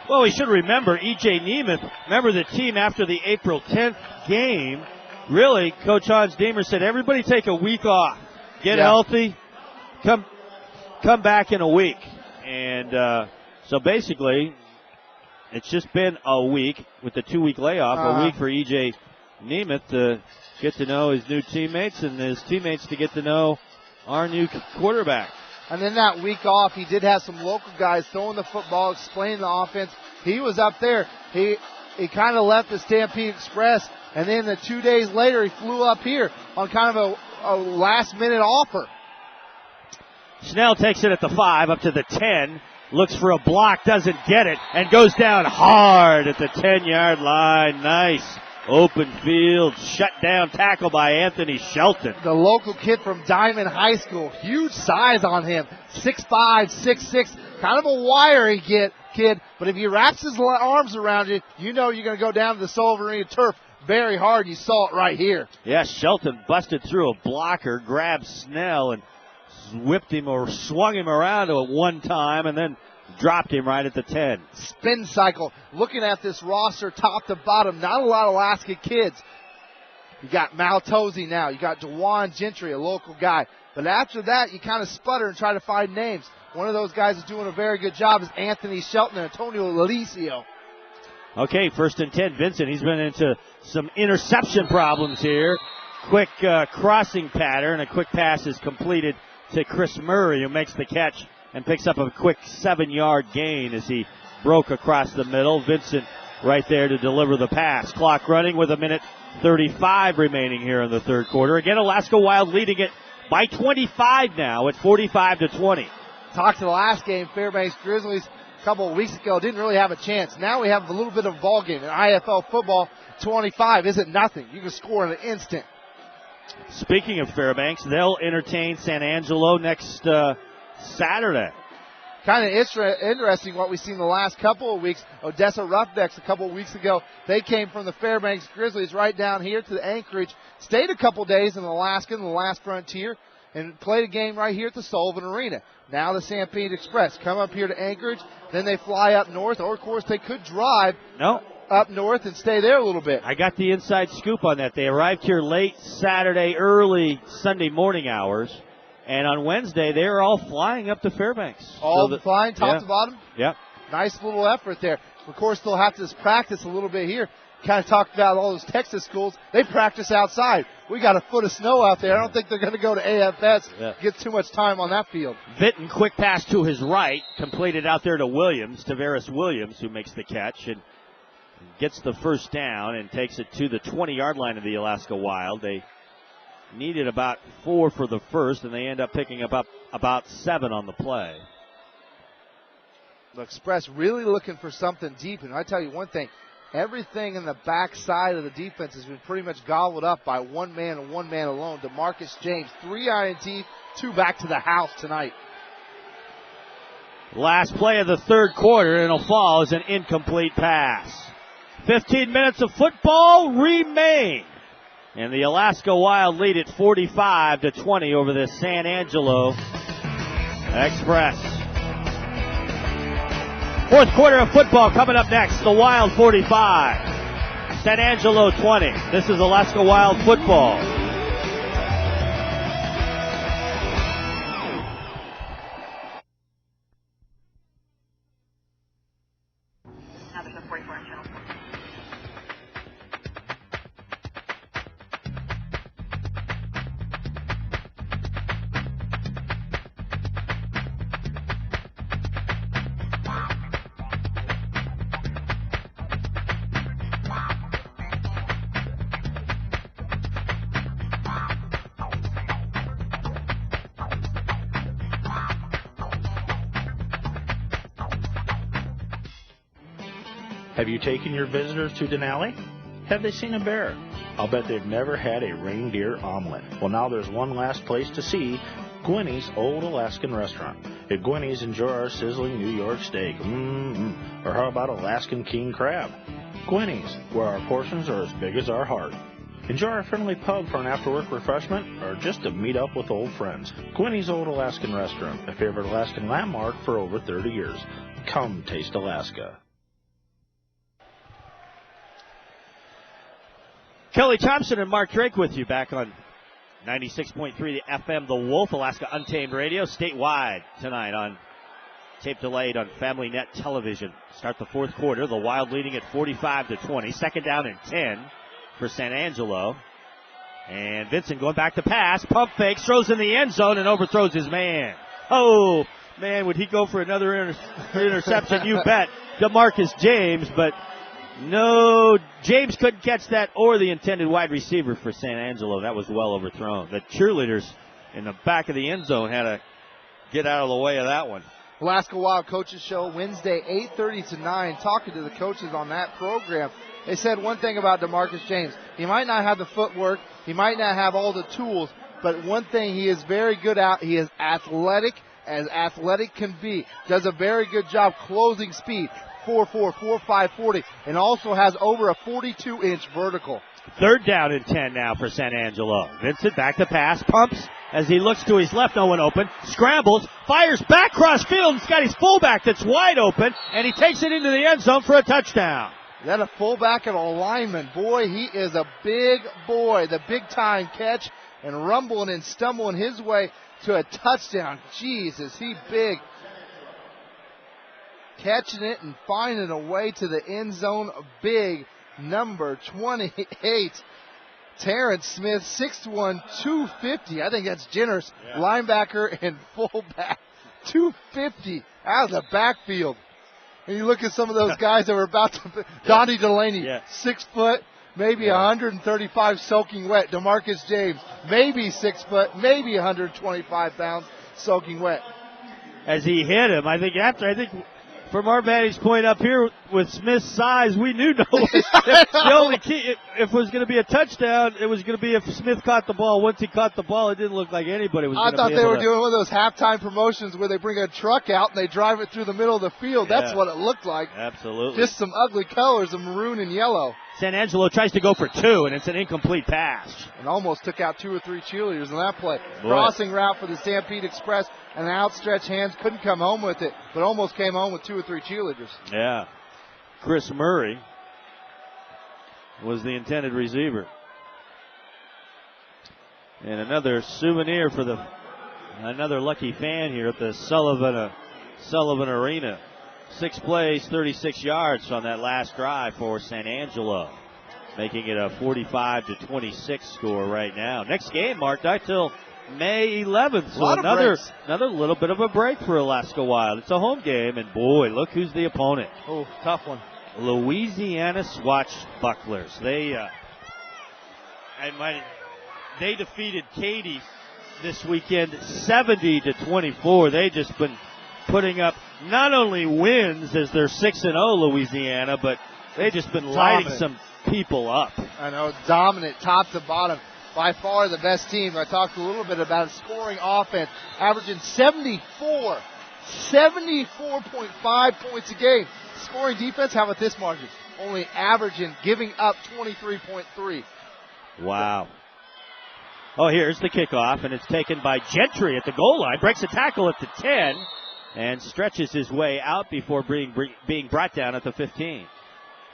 Well, we should remember E.J. Nemeth, remember the team after the April 10th game, really, Coach Hans Deemer said, everybody take a week off, get healthy, come back in a week. And so basically, it's just been a week with the 2-week layoff, a week for E.J. Nemeth to get to know his new teammates and his teammates to get to know our new quarterback. And then that week off, he did have some local guys throwing the football, explaining the offense. He was up there. He kind of left the Stampede Express, and then 2 days later, he flew up here on kind of a last-minute offer. Snell takes it at the 5, up to the 10, looks for a block, doesn't get it, and goes down hard at the 10-yard line. Nice. Open field, shut down tackle by Anthony Shelton. The local kid from Diamond High School. Huge size on him. 6'5", 6'6", kind of a wiry kid, but if he wraps his arms around you, you know you're going to go down to the Sullivan Arena turf very hard. You saw it right here. Yeah, Shelton busted through a blocker, grabbed Snell, and whipped him or swung him around at one time, and then dropped him right at the 10. Spin cycle. Looking at this roster top to bottom, not a lot of Alaska kids. You got Maltose now. You got DeJuan Gentry, a local guy. But after that, you kind of sputter and try to find names. One of those guys is doing a very good job is Anthony Shelton and Antonio Lalicio. Okay, 1st and 10. Vincent, he's been into some interception problems here. Quick crossing pattern. A quick pass is completed to Chris Murray, who makes the catch and picks up a quick 7-yard gain as he broke across the middle. Vincent right there to deliver the pass. Clock running with 1:35 remaining here in the third quarter. Again, Alaska Wild leading it by 25 now at 45-20. Talked to the last game, Fairbanks Grizzlies a couple of weeks ago, didn't really have a chance. Now we have a little bit of a ball game. In IFL football, 25 isn't nothing. You can score in an instant. Speaking of Fairbanks, they'll entertain San Angelo next Saturday. Kind of interesting what we've seen the last couple of weeks. Odessa Roughnecks a couple of weeks ago, they came from the Fairbanks Grizzlies right down here to the Anchorage, stayed a couple days in Alaska in the last frontier, and played a game right here at the Sullivan Arena. Now the Stampede Express come up here to Anchorage, then they fly up north, or of course they could drive up north and stay there a little bit. I got the inside scoop on that. They arrived here late Saturday, early Sunday morning hours. And on Wednesday, they were all flying up to Fairbanks. Flying top to bottom? Yep. Nice little effort there. Of course, they'll have to practice a little bit here. Kind of talked about all those Texas schools. They practice outside. We got a foot of snow out there. I don't think they're going to go to AFS, get too much time on that field. Vinton, quick pass to his right, completed out there to Williams, Tavares Williams, who makes the catch and gets the first down and takes it to the 20-yard line of the Alaska Wild. They needed about 4 for the first, and they end up picking up about 7 on the play. The Express really looking for something deep, and I tell you one thing, everything in the backside of the defense has been pretty much gobbled up by one man and one man alone. DeMarcus James, 3 INT, 2 back to the house tonight. Last play of the third quarter, and it'll fall as an incomplete pass. 15 minutes of football remain. And the Alaska Wild lead at 45-20 over the San Angelo Express. Fourth quarter of football coming up next. The Wild 45, San Angelo 20. This is Alaska Wild football. Have you taken your visitors to Denali? Have they seen a bear? I'll bet they've never had a reindeer omelet. Well, now there's one last place to see, Gwinny's Old Alaskan Restaurant. At Gwinny's, enjoy our sizzling New York steak. Or how about Alaskan king crab? Gwinny's, where our portions are as big as our heart. Enjoy our friendly pub for an after-work refreshment or just to meet up with old friends. Gwinny's Old Alaskan Restaurant, a favorite Alaskan landmark for over 30 years. Come taste Alaska. Kelly Thompson and Mark Drake with you back on 96.3 the FM, The Wolf, Alaska Untamed Radio, statewide tonight on Tape delayed on Family Net Television. Start the fourth quarter. The Wild leading at 45-20. Second down and 10 for San Angelo. And Vincent going back to pass. Pump fakes, throws in the end zone and overthrows his man. Oh, man, would he go for another interception? You bet. DeMarcus James, but no, James couldn't catch that or the intended wide receiver for San Angelo. That was well overthrown. The cheerleaders in the back of the end zone had to get out of the way of that one. Alaska Wild Coaches Show Wednesday, 8:30 to 9. Talking to the coaches on that program, they said one thing about DeMarcus James. He might not have the footwork, he might not have all the tools, but one thing he is very good at, he is athletic, as athletic can be. Does a very good job closing speed, 4.4, 4.5 40, and also has over a 42-inch vertical. Third down and 10 now for San Angelo. Vincent back to pass, pumps as he looks to his left, no one open, scrambles, fires back cross field, and he's got his fullback that's wide open, and he takes it into the end zone for a touchdown. Is that a fullback and a lineman? Boy, he is a big boy. The big-time catch and rumbling and stumbling his way to a touchdown. Jeez, is he big. Catching it and finding a way to the end zone. Big number 28. Terrence Smith, 6'1", 250. I think that's generous. Yeah. Linebacker and fullback. 250 out of the backfield. And you look at some of those guys that were about to. Donnie Delaney, 6 foot, maybe 135 soaking wet. DeMarcus James, maybe 6 foot, maybe 125 pounds soaking wet. As he hit him, I think from our vantage point up here with Smith's size, we knew the only key, if it was going to be a touchdown, it was going to be if Smith caught the ball. Once he caught the ball, it didn't look like anybody was going to be able to. I thought they were doing one of those halftime promotions where they bring a truck out and they drive it through the middle of the field. Yeah. That's what it looked like. Absolutely. Just some ugly colors of maroon and yellow. San Angelo tries to go for 2, and it's an incomplete pass. And almost took out 2 or 3 cheerleaders in that play. Boy. Crossing route for the Stampede Express, and outstretched hands, couldn't come home with it, but almost came home with 2 or 3 cheerleaders. Yeah. Chris Murray was the intended receiver. And another souvenir for another lucky fan here at the Sullivan Arena. 6 plays, 36 yards on that last drive for San Angelo, making it a 45-26 score right now. Next game marked out till May 11th, so another little bit of a break for Alaska Wild. It's a home game, and boy, look who's the opponent. Oh, tough one. Louisiana Swashbucklers. They defeated Katy this weekend 70-24. They just been putting up not only wins as they're 6-0 Louisiana, but they've just been lighting some people up. I know, dominant top to bottom. By far the best team. I talked a little bit about it. Scoring offense, averaging 74.5 points a game. Scoring defense, how about this margin? Only averaging, giving up 23.3. Wow. Oh, here's the kickoff, and it's taken by Gentry at the goal line. Breaks a tackle at the 10 and stretches his way out before being brought down at the 15.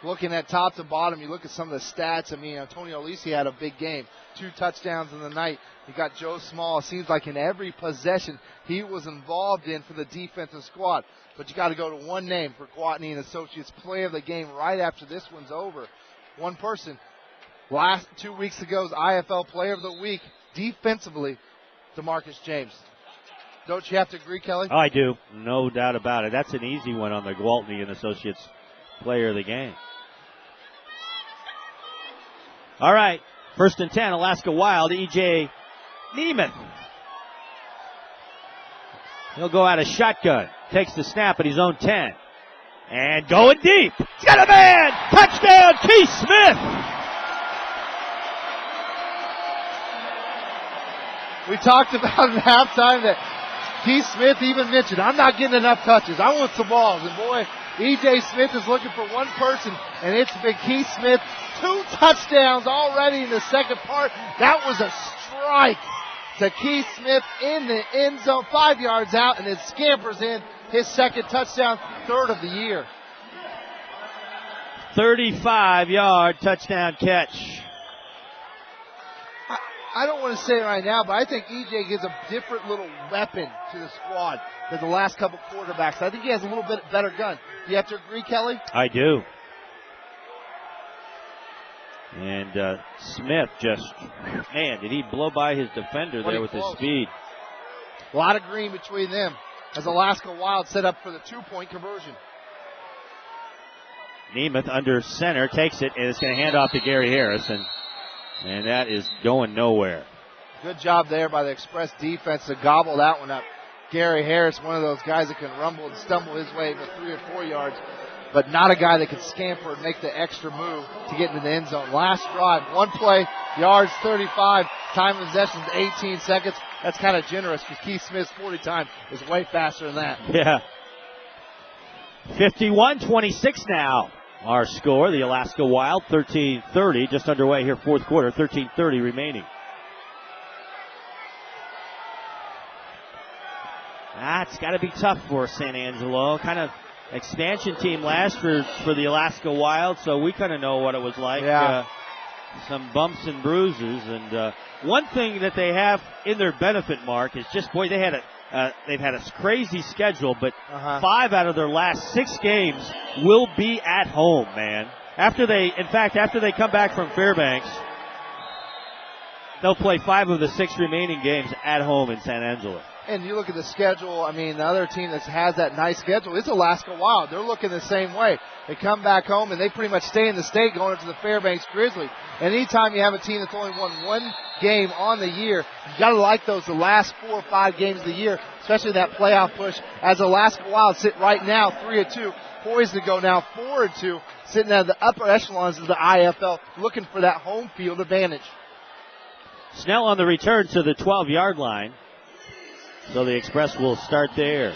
Looking at top to bottom, you look at some of the stats. I mean, Antonio Lisi had a big game. 2 touchdowns in the night. You got Joe Small. It seems like in every possession he was involved in for the defensive squad. But you got to go to one name for Gwatney and Associates play of the game right after this one's over. One person. 2 weeks ago's IFL Player of the Week, defensively, DeMarcus James. Don't you have to agree, Kelly? Oh, I do. No doubt about it. That's an easy one on the Gwatney and Associates Player of the game. All right. 1st and 10, Alaska Wild, E.J. Nemeth. He'll go out of shotgun. Takes the snap at his own 10. And going deep. He's got a man! Touchdown, Keith Smith! We talked about in halftime that Keith Smith even mentioned, I'm not getting enough touches. I want some balls. And boy, E.J. Smith is looking for one person, and it's been Keith Smith. 2 touchdowns already in the second part. That was a strike to Keith Smith in the end zone, 5 yards out, and it scampers in his second touchdown, 3rd of the year. 35-yard touchdown catch. I don't want to say it right now, but I think EJ gives a different little weapon to the squad than the last couple quarterbacks. I think he has a little bit better gun. Do you have to agree, Kelly? I do. And Smith just, man, did he blow by his defender there with his speed. A lot of green between them as Alaska Wild set up for the 2-point conversion. Nemeth under center, takes it, and it's going to hand off to Gary Harris, and that is going nowhere. Good job there by the Express defense to gobble that one up. Gary Harris, one of those guys that can rumble and stumble his way for 3 or 4 yards, but not a guy that can scamper and make the extra move to get into the end zone. Last drive, 1 play, yards 35, time of possession 18 seconds. That's kind of generous because Keith Smith's 40 time is way faster than that. Yeah. 51-26 now. Our score, the Alaska Wild, 13:30, just underway here, fourth quarter, 13:30 remaining. It's got to be tough for San Angelo. Kind of expansion team last for the Alaska Wild, so we kind of know what it was like. Yeah. Some bumps and bruises, and one thing that they have in their benefit, Mark, is just, boy, they've had a crazy schedule, but 5 out of their last 6 games will be at home, man. After they come back from Fairbanks, they'll play 5 of the 6 remaining games at home in San Angelo. And you look at the schedule, I mean, the other team that has that nice schedule is Alaska Wild. They're looking the same way. They come back home and they pretty much stay in the state going into the Fairbanks Grizzlies. And anytime you have a team that's only won 1 game on the year, you got to like those the last 4 or 5 games of the year, especially that playoff push. As Alaska Wild sit right now 3-2, poised to go now 4-2, sitting at the upper echelons of the IFL, looking for that home field advantage. Snell on the return to the 12-yard line. So the Express will start there.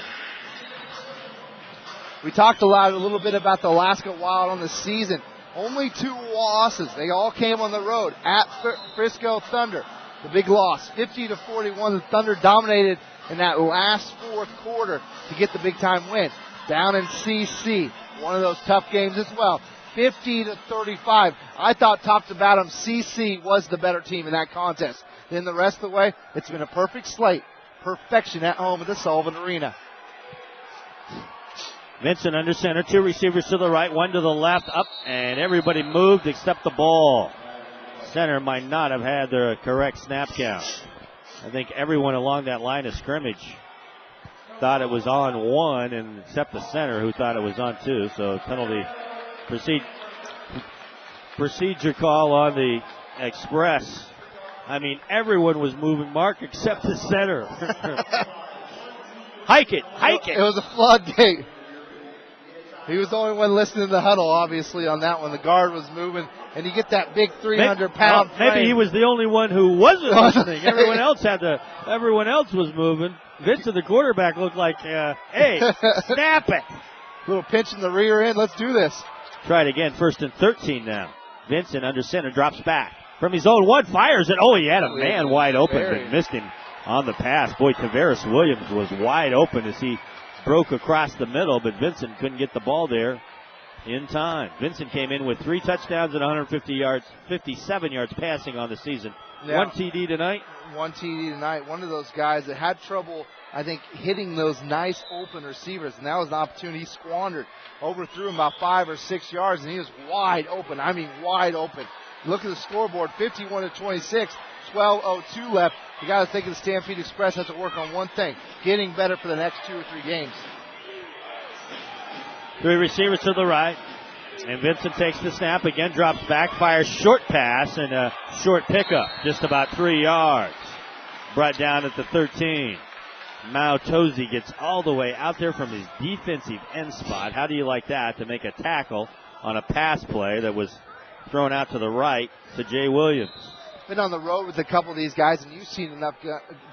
We talked a little bit about the Alaska Wild on the season. Only 2 losses. They all came on the road at Frisco Thunder. The big loss, 50-41. The Thunder dominated in that last fourth quarter to get the big-time win. Down in CC, one of those tough games as well. 50-35. I thought top to bottom CC was the better team in that contest. Then the rest of the way, it's been a perfect slate. Perfection at home at the Sullivan Arena. Vincent under center, 2 receivers to the right, 1 to the left, up, and everybody moved except the ball. Center might not have had the correct snap count. I think everyone along that line of scrimmage thought it was on 1, and except the center who thought it was on 2. So penalty procedure call on the Express. I mean, everyone was moving, Mark, except the center. Hike it. It was a floodgate. He was the only one listening to the huddle, obviously, on that one. The guard was moving, and you get that big 300-pound frame. Maybe he was the only one who wasn't listening. Everyone else was moving. Vincent, the quarterback, looked like, hey, snap it. Little pinch in the rear end. Let's do this. Try it again. 1st and 13 now. Vincent under center, drops back. From his own 1, fires it. Oh, he had a man wide open, but missed him on the pass. Boy, Tavares Williams was wide open as he broke across the middle, but Vincent couldn't get the ball there in time. Vincent came in with 3 touchdowns and 150 yards, 57 yards passing on the season. Yeah. 1 TD tonight. 1 TD tonight. One of those guys that had trouble, I think, hitting those nice open receivers, and that was an opportunity he squandered. Overthrew him about 5 or 6 yards, and he was wide open. I mean, wide open. Look at the scoreboard, 51-26, 12:02 left. You got to think the Stampede Express has to work on one thing, getting better for the next 2 or 3 games. 3 receivers to the right, and Vincent takes the snap, again drops back, fires short pass, and a short pickup, just about 3 yards. Brought down at the 13. Mao Tozy gets all the way out there from his defensive end spot. How do you like that, to make a tackle on a pass play that was thrown out to the right to Jay Williams? Been on the road with a couple of these guys, and you've seen enough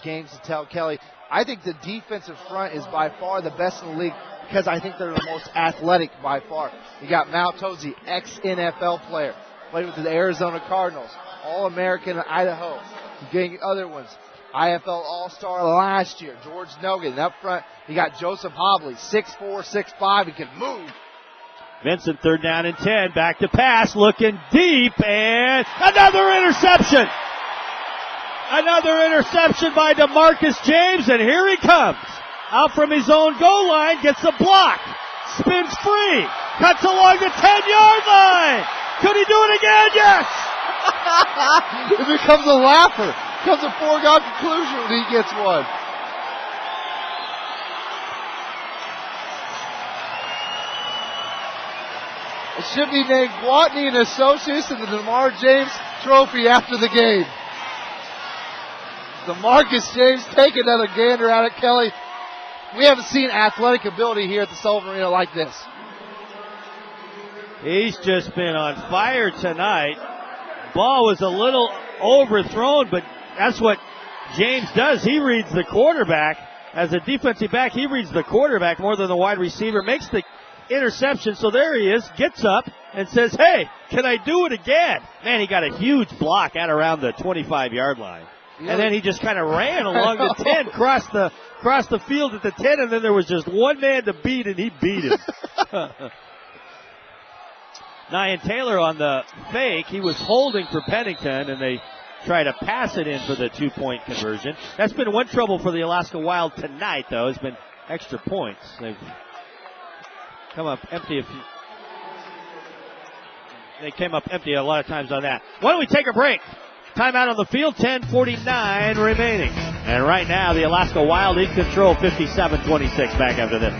games to tell, Kelly. I think the defensive front is by far the best in the league because I think they're the most athletic by far. You got Mao Tozy, ex-NFL player, played with the Arizona Cardinals, All-American in Idaho. You're getting other ones. IFL All-Star last year, George Nogan. And up front, you got Joseph Hobley, 6'4", 6'5", he can move. Vincent, 3rd down and 10, back to pass, looking deep, and another interception. Another interception by DeMarcus James, and here he comes. Out from his own goal line, gets a block, spins free, cuts along the 10-yard line. Could he do it again? Yes! It becomes a laugher. It becomes a foregone conclusion when he gets one. It should be named Gwatney and Associates and the DeMar James Trophy after the game. DeMarcus James taking another gander out at Kelly. We haven't seen athletic ability here at the Sullivan Arena like this. He's just been on fire tonight. Ball was a little overthrown, but that's what James does. He reads the quarterback. As a defensive back, he reads the quarterback more than the wide receiver, makes the interception. So there he is, gets up and says, hey, can I do it again? Man, he got a huge block at around the 25-yard line. Yeah. And then he just kind of ran along the 10, crossed the field at the 10, and then there was just one man to beat, and he beat him. Nyan Taylor on the fake. He was holding for Pennington, and they try to pass it in for the 2-point conversion. That's been one trouble for the Alaska Wild tonight, though, has been extra points. They've come up empty. They came up empty a lot of times on that. Why don't we take a break? Timeout on the field, 10:49 remaining. And right now, the Alaska Wild in control, 57-26. Back after this.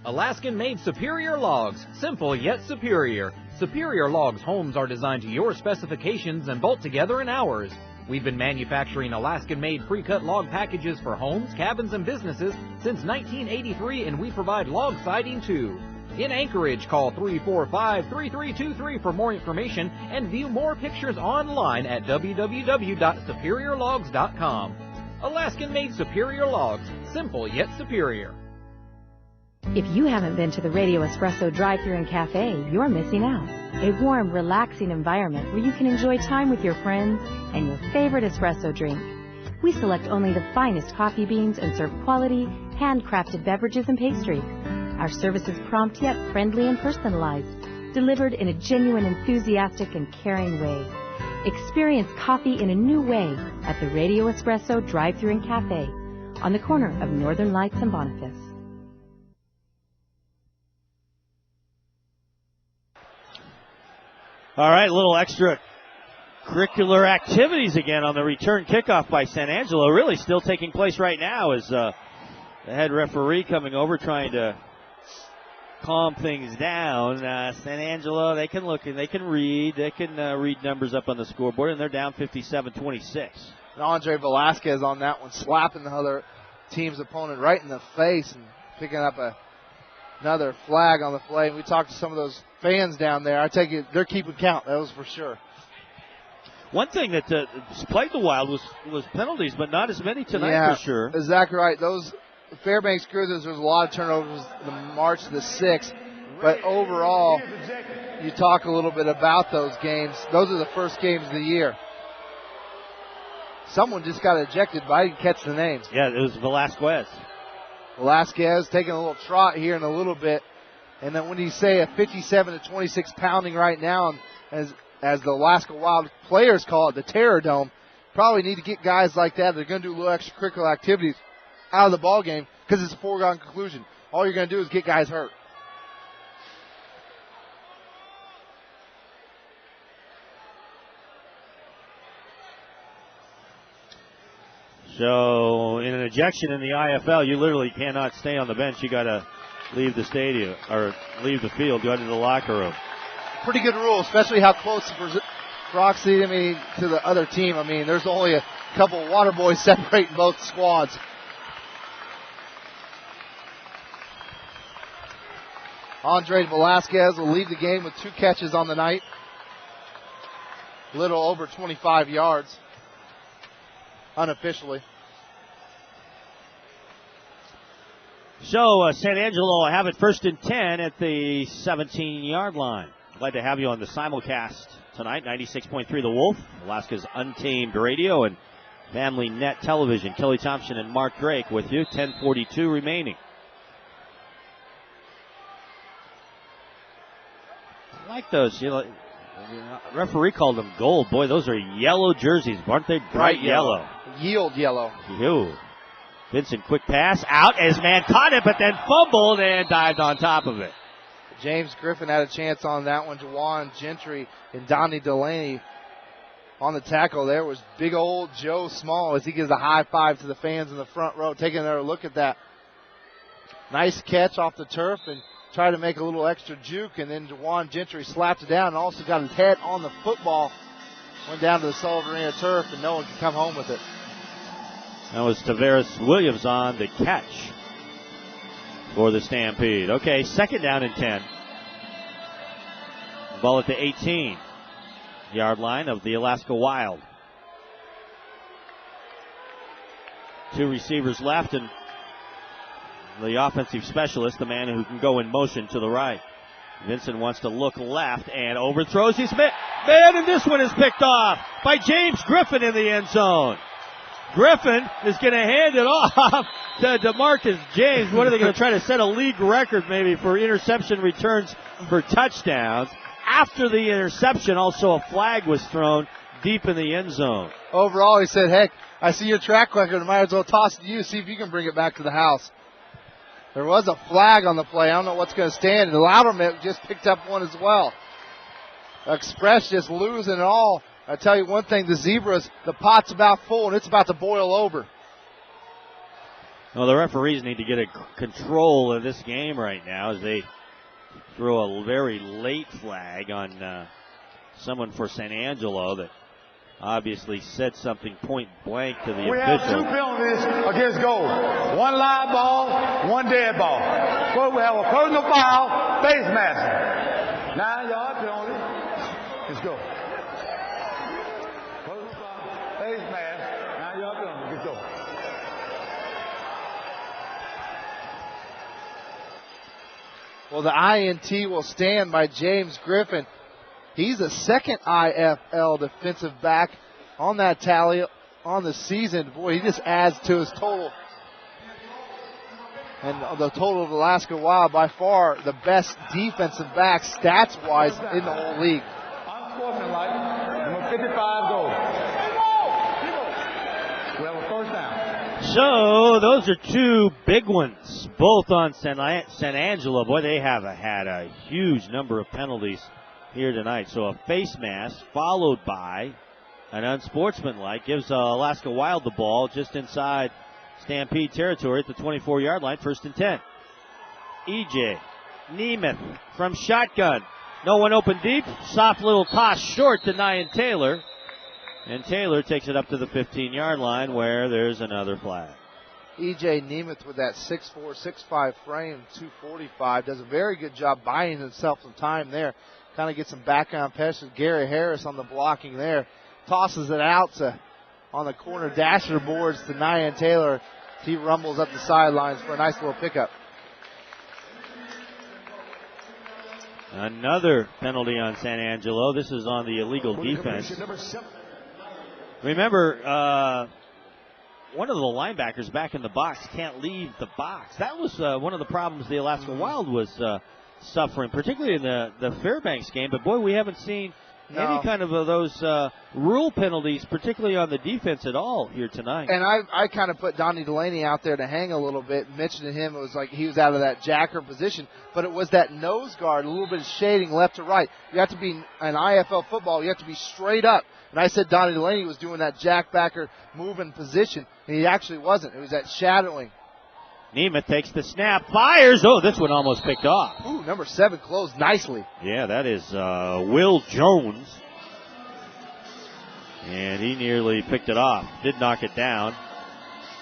Alaskan-made Superior Logs. Simple yet superior. Superior Logs homes are designed to your specifications and bolt together in hours. We've been manufacturing Alaskan-made pre-cut log packages for homes, cabins, and businesses since 1983, and we provide log siding too. In Anchorage, call 345-3323 for more information and view more pictures online at www.superiorlogs.com. Alaskan-made Superior Logs. Simple yet superior. If you haven't been to the Radio Espresso drive-thru and cafe, you're missing out. A warm, relaxing environment where you can enjoy time with your friends and your favorite espresso drink. We select only the finest coffee beans and serve quality, handcrafted beverages and pastries. Our service is prompt yet friendly and personalized, delivered in a genuine, enthusiastic, and caring way. Experience coffee in a new way at the Radio Espresso drive-thru and cafe on the corner of Northern Lights and Boniface. All right, a little extra curricular activities again on the return kickoff by San Angelo. Really still taking place right now as the head referee coming over trying to calm things down. San Angelo, they can look and they can read. They can read numbers up on the scoreboard, and they're down 57-26. And Andre Velasquez on that one, slapping the other team's opponent right in the face and picking up another flag on the play. We talked to some of those fans down there. I take it they're keeping count. That was for sure. One thing that plagued the Wild was penalties, but not as many tonight for sure. Exactly right. Those Fairbanks Cruisers, there's a lot of turnovers the March the 6th. But overall, you talk a little bit about those games. Those are the first games of the year. Someone just got ejected, but I didn't catch the names. Yeah, it was Velasquez. Velasquez taking a little trot here in a little bit. And then when you say a 57-26 pounding right now, as the Alaska Wild players call it, the Terror Dome, probably need to get guys like that. They're going to do a little extracurricular activities out of the ball game because it's a foregone conclusion. All you're going to do is get guys hurt. So in an ejection in the IFL, you literally cannot stay on the bench. You got to leave the stadium or leave the field, go into the locker room. Pretty good rule, especially how close proximity to the other team. There's only a couple of water boys separating both squads. Andre Velasquez will lead the game with 2 catches on the night. A little over 25 yards. Unofficially. So San Angelo have it 1st and 10 at the 17-yard line. Glad to have you on the simulcast tonight, 96.3 The Wolf, Alaska's Untamed Radio, and Family Net Television. Kelly Thompson and Mark Drake with you. 10:42 remaining. I like those. Referee called them gold. Boy, those are yellow jerseys, aren't they? Bright yellow. Yield yellow. Ew. Vincent, quick pass out as man caught it, but then fumbled and dived on top of it. James Griffin had a chance on that one. Juwan Gentry and Donnie Delaney on the tackle. There was big old Joe Small as he gives a high five to the fans in the front row, taking another look at that. Nice catch off the turf and tried to make a little extra juke, and then Juwan Gentry slapped it down and also got his head on the football. Went down to the Sullivan Arena turf, and no one could come home with it. That was Tavares Williams on the catch for the Stampede. Okay, second down and 10. Ball at the 18-yard line of the Alaska Wild. Two receivers left, and the offensive specialist, the man who can go in motion to the right. Vincent wants to look left and overthrows his man, and this one is picked off by James Griffin in the end zone. Griffin is going to hand it off to DeMarcus James. What are they going to try to set a league record maybe for interception returns for touchdowns? After the interception, also a flag was thrown deep in the end zone. Overall, he said, heck, I see your track record. I might as well toss it to you, see if you can bring it back to the house. There was a flag on the play. I don't know what's going to stand. And Loudermilk just picked up one as well. Express just losing it all. I tell you one thing, the Zebras, the pot's about full, and it's about to boil over. Well, the referees need to get a control of this game right now as they throw a very late flag on someone for San Angelo that obviously said something point blank to the official. We have two penalties against goal. One live ball, one dead ball. Well, we have a personal foul, face mask. 9-yard penalty. Let's go. Personal foul, face mask, 9-yard penalty. Let's go. Well, the INT will stand by James Griffin. He's the second IFL defensive back on that tally on the season. Boy, he just adds to his total. And the total of Alaska Wild, by far the best defensive back stats-wise in the whole league. Unsportsmanlike, number 55 goal. We have a first down. So those are two big ones, both on San Angelo. Boy, they have had a huge number of penalties here tonight. So a face mask followed by an unsportsmanlike gives Alaska Wild the ball just inside Stampede territory at the 24-yard line, 1st and 10. EJ Nemeth from shotgun. No one open deep. Soft little toss short to Nyan Taylor. And Taylor takes it up to the 15-yard line where there's another flag. EJ Nemeth with that 6'4", 6'5 frame, 245, does a very good job buying himself some time there. Kind of gets some background passes. Gary Harris on the blocking there. Tosses it out to on the corner dasher boards to Nyan Taylor. He rumbles up the sidelines for a nice little pickup. Another penalty on San Angelo. This is on the illegal defense. Remember, one of the linebackers back in the box can't leave the box. That was one of the problems the Alaska Wild was suffering, particularly in the Fairbanks game. But, boy, we haven't seen any kind of those rule penalties, particularly on the defense at all here tonight. And I kind of put Donnie Delaney out there to hang a little bit, mentioning him. It was like he was out of that jacker position, but it was that nose guard, a little bit of shading left to right. You have to be an IFL football. You have to be straight up. And I said Donnie Delaney was doing that jackbacker moving position, and he actually wasn't. It was that shadowing. Nemeth takes the snap, fires. Oh, this one almost picked off. Ooh, number 7 closed nicely. Yeah, that is Will Jones. And he nearly picked it off. Did knock it down.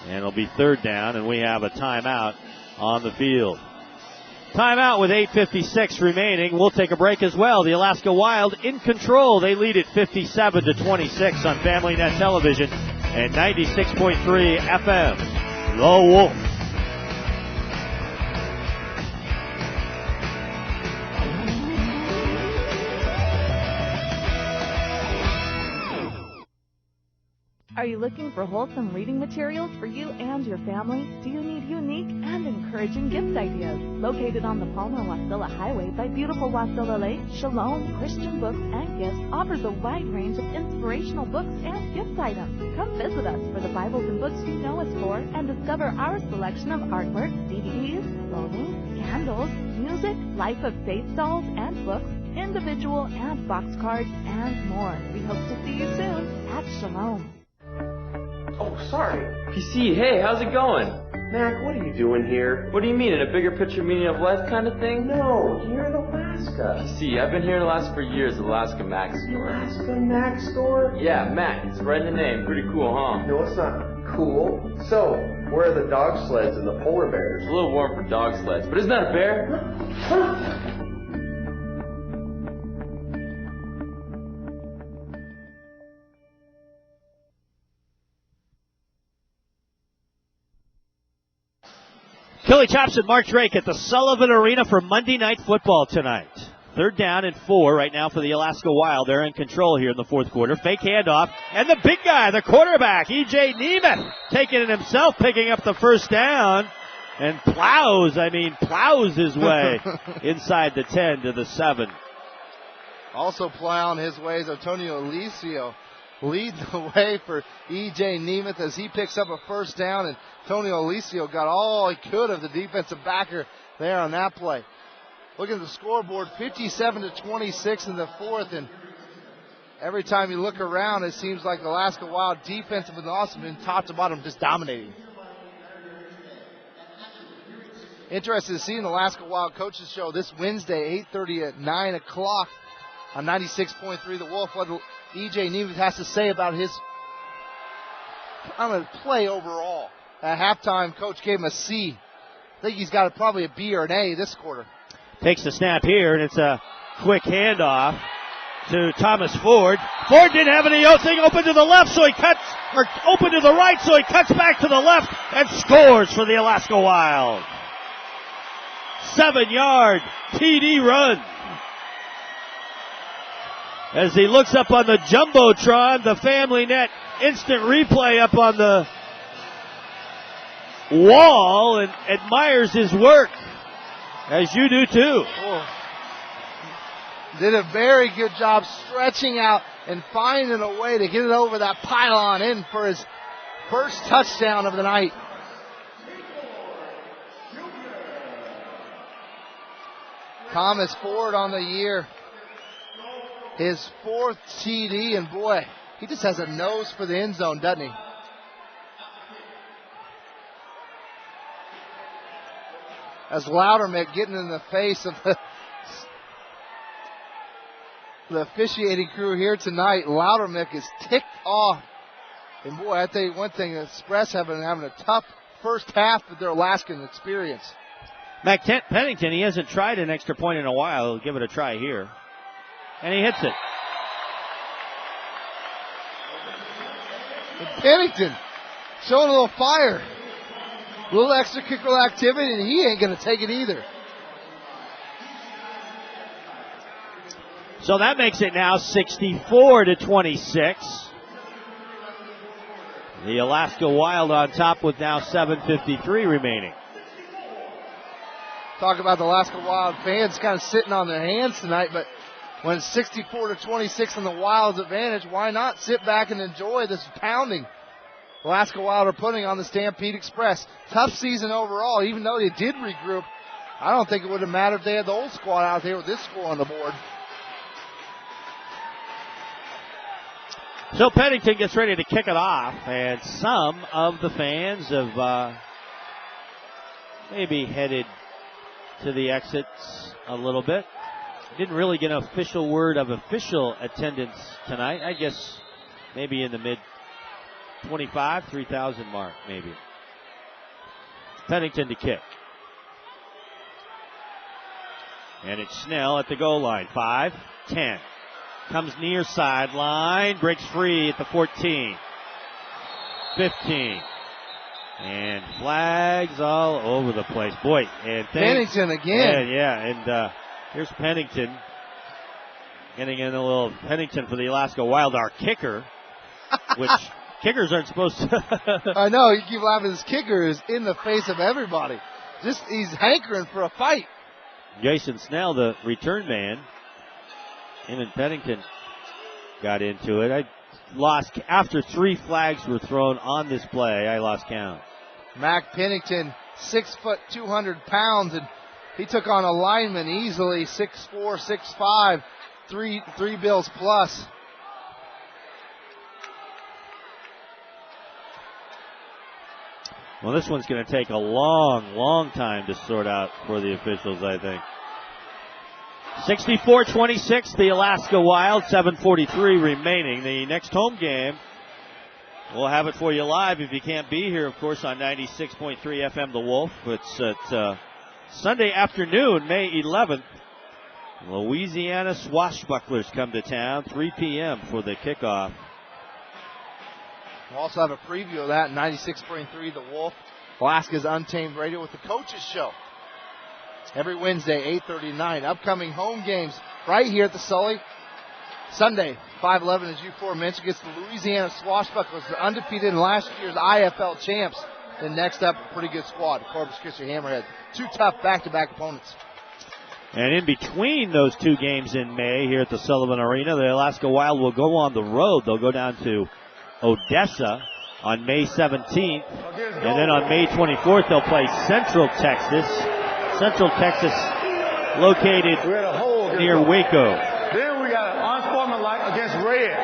And it'll be 3rd down, and we have a timeout on the field. Timeout with 8:56 remaining. We'll take a break as well. The Alaska Wild in control. They lead it 57-26 on Family Net Television and 96.3 FM. The Wolf. Are you looking for wholesome reading materials for you and your family? Do you need unique and encouraging gift ideas? Located on the Palmer-Wasilla Highway by beautiful Wasilla Lake, Shalom Christian Books and Gifts offers a wide range of inspirational books and gift items. Come visit us for the Bibles and books you know us for and discover our selection of artwork, DVDs, clothing, candles, music, Life of Faith dolls and books, individual and box cards, and more. We hope to see you soon at Shalom. Oh, sorry. PC, hey, how's it going? Mac, what are you doing here? What do you mean, in a bigger picture meaning of life kind of thing? No, you're in Alaska. PC, I've been here in Alaska for years, Alaska Mac Store. Alaska Mac Store? Yeah, Mac, it's right in the name. Pretty cool, huh? No, it's not cool. So, where are the dog sleds and the polar bears? It's a little warm for dog sleds, but isn't that a bear? Kelly Chops and Mark Drake at the Sullivan Arena for Monday Night Football tonight. 3rd down and 4 right now for the Alaska Wild. They're in control here in the 4th quarter. Fake handoff. And the big guy, the quarterback, E.J. Nemeth, taking it himself, picking up the first down. And plows his way inside the 10 to the 7. Also plowing his way is Antonio Alicio. Leads the way for E.J. Nemeth as he picks up a first down, and Antonio Alicio got all he could of the defensive backer there on that play. Look at the scoreboard, 57-26 in the 4th, and every time you look around, it seems like the Alaska Wild defensive and awesome been top to bottom just dominating. Interested to see in the Alaska Wild Coaches Show this Wednesday, 8:30 at 9 o'clock on 96.3 The Wolf. What E.J. Nemeth has to say about his play overall. At halftime, coach gave him a C. I think he's got probably a B or an A this quarter. Takes the snap here, and it's a quick handoff to Thomas Ford. Ford didn't have anything open to the left, so he cuts, or open to the right, so he cuts back to the left and scores for the Alaska Wild. 7-yard TD run. As he looks up on the Jumbotron, the Family Net instant replay up on the wall, and admires his work, as you do too. Oh. Did a very good job stretching out and finding a way to get it over that pylon in for his first touchdown of the night. Thomas Ford on the year. His 4th TD, and boy, he just has a nose for the end zone, doesn't he? As Loudermick getting in the face of the officiating crew here tonight, Loudermick is ticked off. And boy, I tell you one thing, the Express having a tough first half of their Alaskan experience. Matt Pennington, he hasn't tried an extra point in a while. He'll give it a try here. And he hits it. And Pennington showing a little fire. A little extracurricular activity, and he ain't going to take it either. So that makes it now 64-26. The Alaska Wild on top with now 7:53 remaining. Talk about the Alaska Wild fans kind of sitting on their hands tonight, but when it's 64-26 on the Wild's advantage, why not sit back and enjoy this pounding Alaska Wild are putting on the Stampede Express? Tough season overall, even though they did regroup. I don't think it would have mattered if they had the old squad out there with this score on the board. So Pennington gets ready to kick it off, and some of the fans have maybe headed to the exits a little bit. Didn't really get an official word of official attendance tonight. I guess maybe in the mid 3,000 mark, maybe. Pennington to kick. And it's Snell at the goal line. 5-10. Comes near sideline. Breaks free at the 14. 15. And flags all over the place. Boy, and Pennington again. Yeah, and here's Pennington. Getting in a little Pennington for the Alaska Wild, our kicker, which Kickers aren't supposed to. I know, you keep laughing. His kicker is in the face of everybody. He's hankering for a fight. Jason Snell, the return man. Him and Pennington got into it. I lost, after 3 flags were thrown on this play, I lost count. Mac Pennington, 6 foot, 200 pounds, and he took on a lineman easily, 6'4", 6'5", three bills plus. Well, this one's going to take a long time to sort out for the officials, I think. 64-26, the Alaska Wild, 7:43 remaining. The next home game, we'll have it for you live if you can't be here, of course, on 96.3 FM The Wolf. It's at Sunday afternoon, May 11th. Louisiana Swashbucklers come to town, 3 p.m. for the kickoff. We'll also have a preview of that, 96.3 The Wolf, Alaska's Untamed Radio with the Coaches Show. Every Wednesday, 8:39. Upcoming home games right here at the Sully. Sunday, 5:11, as you aforementioned, against the Louisiana Swashbucklers. They're undefeated in last year's IFL champs. Then next up, a pretty good squad, Corpus Christi Hammerheads. 2 tough back-to-back opponents. And in between those 2 games in May here at the Sullivan Arena, the Alaska Wild will go on the road. They'll go down to Odessa on May 17th. And then on May 24th, they'll play Central Texas. Central Texas located near Waco. Then we got unsportsmanlike against Red.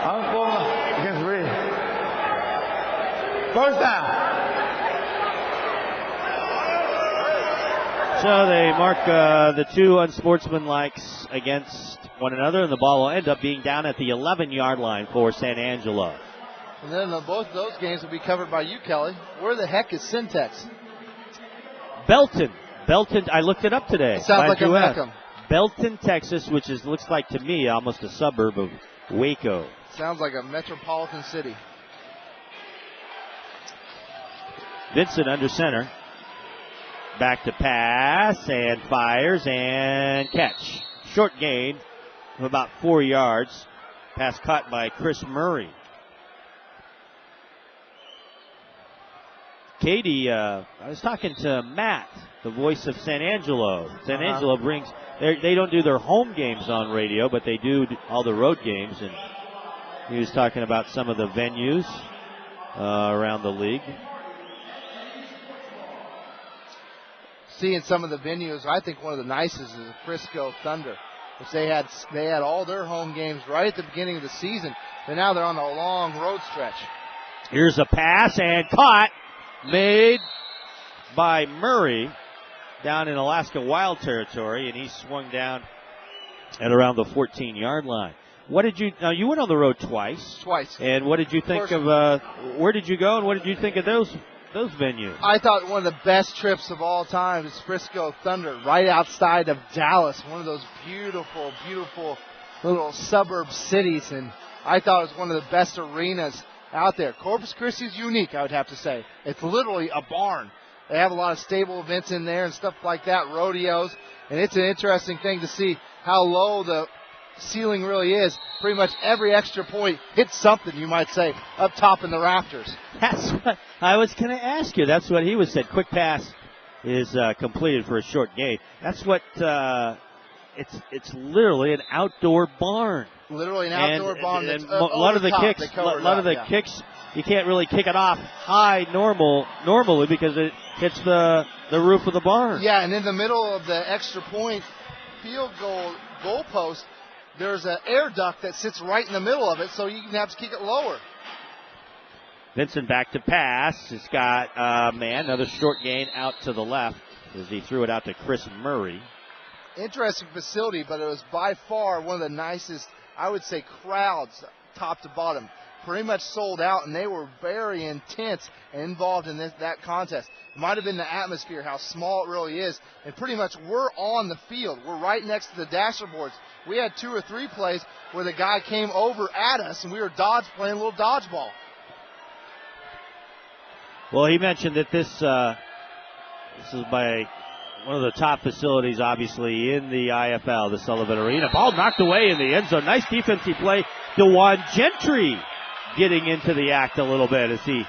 Unsportsmanlike against Red. First down. So they mark the 2 unsportsmanlikes against one another, and the ball will end up being down at the 11-yard line for San Angelo. And then both of those games will be covered by you, Kelly. Where the heck is Syntex? Belton, I looked it up today. Sounds like a Meckham. Belton, Texas, which looks like to me almost a suburb of Waco. Sounds like a metropolitan city. Vincent under center. Back to pass and fires and catch. Short gain of about 4 yards. Pass caught by Chris Murray. Katie, I was talking to Matt, the voice of San Angelo. San Angelo they don't do their home games on radio, but they do all the road games. And he was talking about some of the venues around the league. Seeing some of the venues, I think one of the nicest is the Frisco Thunder, which they had all their home games right at the beginning of the season, and now they're on a long road stretch. Here's a pass and caught. Made by Murray down in Alaska Wild territory, and he swung down at around the 14-yard line. You went on the road twice. Twice. And what did you think of, where did you go, and what did you think of those venues? I thought one of the best trips of all time is Frisco Thunder, right outside of Dallas, one of those beautiful, beautiful little suburb cities, and I thought it was one of the best arenas out there. Corpus Christi is unique, I would have to say. It's literally a barn. They have a lot of stable events in there and stuff like that, rodeos, and it's an interesting thing to see how low the ceiling really is. Pretty much every extra point hits something, you might say, up top in the rafters. That's what I was going to ask you. That's what he was said. Quick pass is completed for a short gain. That's what it's literally an outdoor barn. Literally an outdoor barn. And a lot of the kicks, you can't really kick it off high normally because it hits the roof of the barn. Yeah, and in the middle of the extra point field goal post, there's an air duct that sits right in the middle of it, so you can have to kick it lower. Vincent back to pass. It's got another short gain out to the left as he threw it out to Chris Murray. Interesting facility, but it was by far one of the nicest, I would say, crowds top to bottom. Pretty much sold out, and they were very intense and involved in that contest. It might have been the atmosphere, how small it really is, and pretty much we're on the field. We're right next to the dasher boards. We had 2 or 3 plays where the guy came over at us, and we were playing a little dodgeball. Well, he mentioned that this is by one of the top facilities, obviously, in the IFL, the Sullivan Arena. Ball knocked away in the end zone. Nice defensive play. DeJuan Gentry getting into the act a little bit as he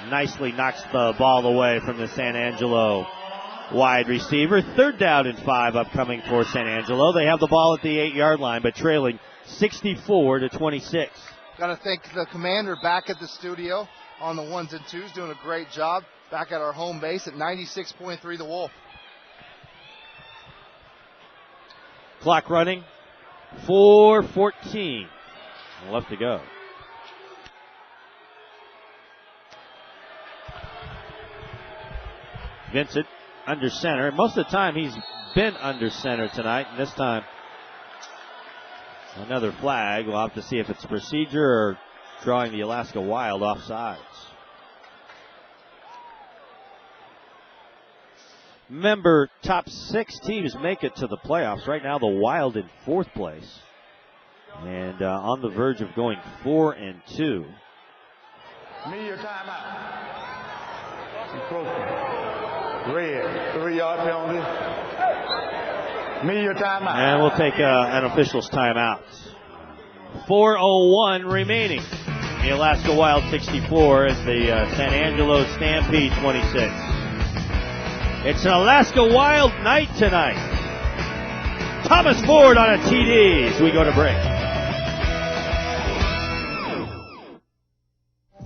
nicely knocks the ball away from the San Angelo wide receiver. 3rd down and 5 upcoming for San Angelo. They have the ball at the 8-yard line, but trailing 64-26. Got to thank the commander back at the studio on the 1s and 2s, doing a great job back at our home base at 96.3 The Wolf. Clock running. 4:14 left to go. Vincent under center. Most of the time he's been under center tonight, and this time another flag. We'll have to see if it's procedure or drawing the Alaska Wild off sides. Remember, top 6 teams make it to the playoffs. Right now, the Wild in 4th place. And on the verge of going 4-2. Me your timeout. Red, 3-yard penalty. Me your timeout. And we'll take an official's timeout. 4:01 remaining. The Alaska Wild 64 and the San Angelo Stampede 26. It's an Alaska Wild night tonight. Thomas Ford on a TD as we go to break.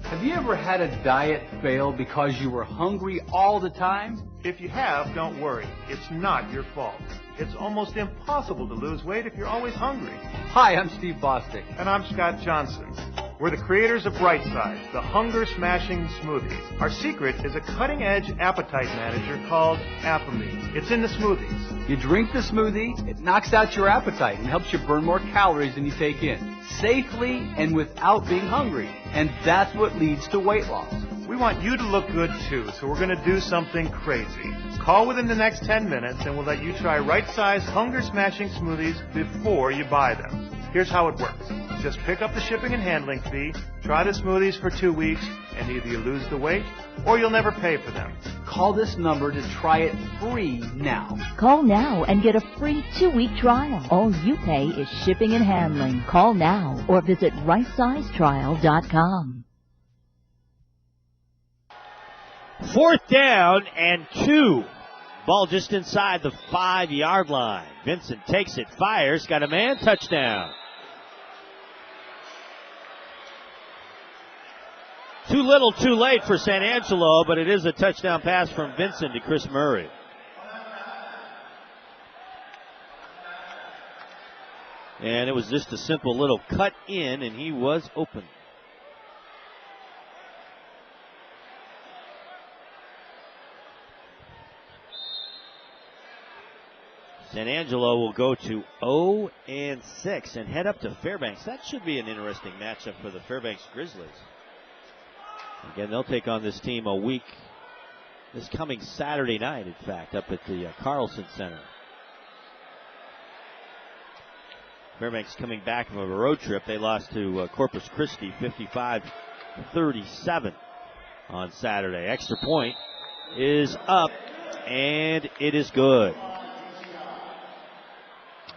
Have you ever had a diet fail because you were hungry all the time? If you have, don't worry. It's not your fault. It's almost impossible to lose weight if you're always hungry. Hi, I'm Steve Bostic. And I'm Scott Johnson. We're the creators of Brightside, the hunger-smashing smoothies. Our secret is a cutting-edge appetite manager called Appamine. It's in the smoothies. You drink the smoothie, it knocks out your appetite and helps you burn more calories than you take in, safely and without being hungry. And that's what leads to weight loss. We want you to look good too, so we're going to do something crazy. Call within the next 10 minutes and we'll let you try right-sized hunger-smashing smoothies before you buy them. Here's how it works. Just pick up the shipping and handling fee, try the smoothies for 2 weeks, and either you lose the weight or you'll never pay for them. Call this number to try it free now. Call now and get a free 2-week trial. All you pay is shipping and handling. Call now or visit rightsizetrial.com. 4th down and 2. Ball just inside the 5-yard line. Vincent takes it, fires, got a man, touchdown. Too little, too late for San Angelo, but it is a touchdown pass from Vincent to Chris Murray. And it was just a simple little cut in, and he was open. San Angelo will go to 0-6 and head up to Fairbanks. That should be an interesting matchup for the Fairbanks Grizzlies. Again, they'll take on this team a week, this coming Saturday night, in fact, up at the Carlson Center. Fairbanks coming back from a road trip. They lost to Corpus Christi 55-37 on Saturday. Extra point is up, and it is good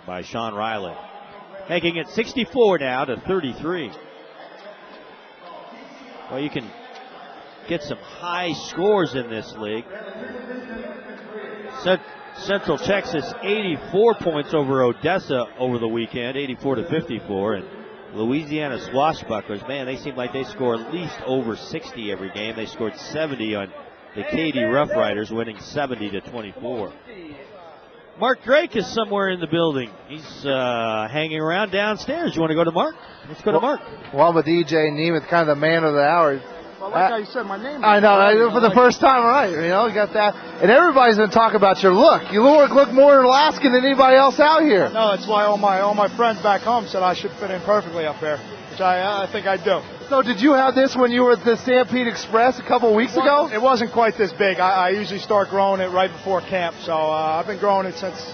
by Sean Riley, making it 64 now to 33. Well, you can get some high scores in this league. Central Texas 84 points over Odessa over the weekend, 84-54, and Louisiana Swashbucklers, man, they seem like they score at least over 60 every game. They scored 70 on the Katy Rough Riders, winning 70-24. Mark Drake is somewhere in the building. He's hanging around downstairs. You want to go to Mark? Let's go to Mark. Well, I'm with DJ Nemeth, kind of the man of the hour. I like how you said my name. I know, for the first time, right? You know, you got that. And everybody's going to talk about your look. You look more Alaskan than anybody else out here. No, it's why all my friends back home said I should fit in perfectly up here, which I think I do. So did you have this when you were at the Stampede Express a couple weeks ago? It wasn't quite this big. I usually start growing it right before camp, so I've been growing it since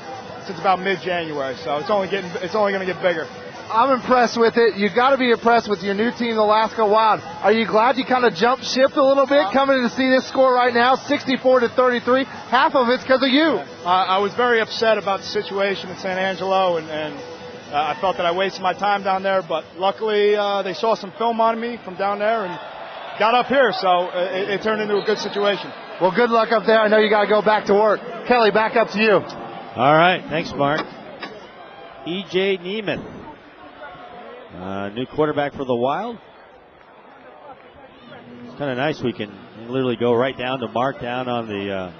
about mid-January. So it's only going to get bigger. I'm impressed with it. You've got to be impressed with your new team, the Alaska Wild. Are you glad you kind of jumped ship a little bit coming in to see this score right now, 64-33? Half of it's because of you. I was very upset about the situation in San Angelo, and I felt that I wasted my time down there, but luckily they saw some film on me from down there and got up here, so it turned into a good situation. Well, good luck up there. I know you got to go back to work. Kelly, back up to you. All right. Thanks, Mark. E.J. Neiman, new quarterback for the Wild. It's kind of nice. We can literally go right down to Mark down on the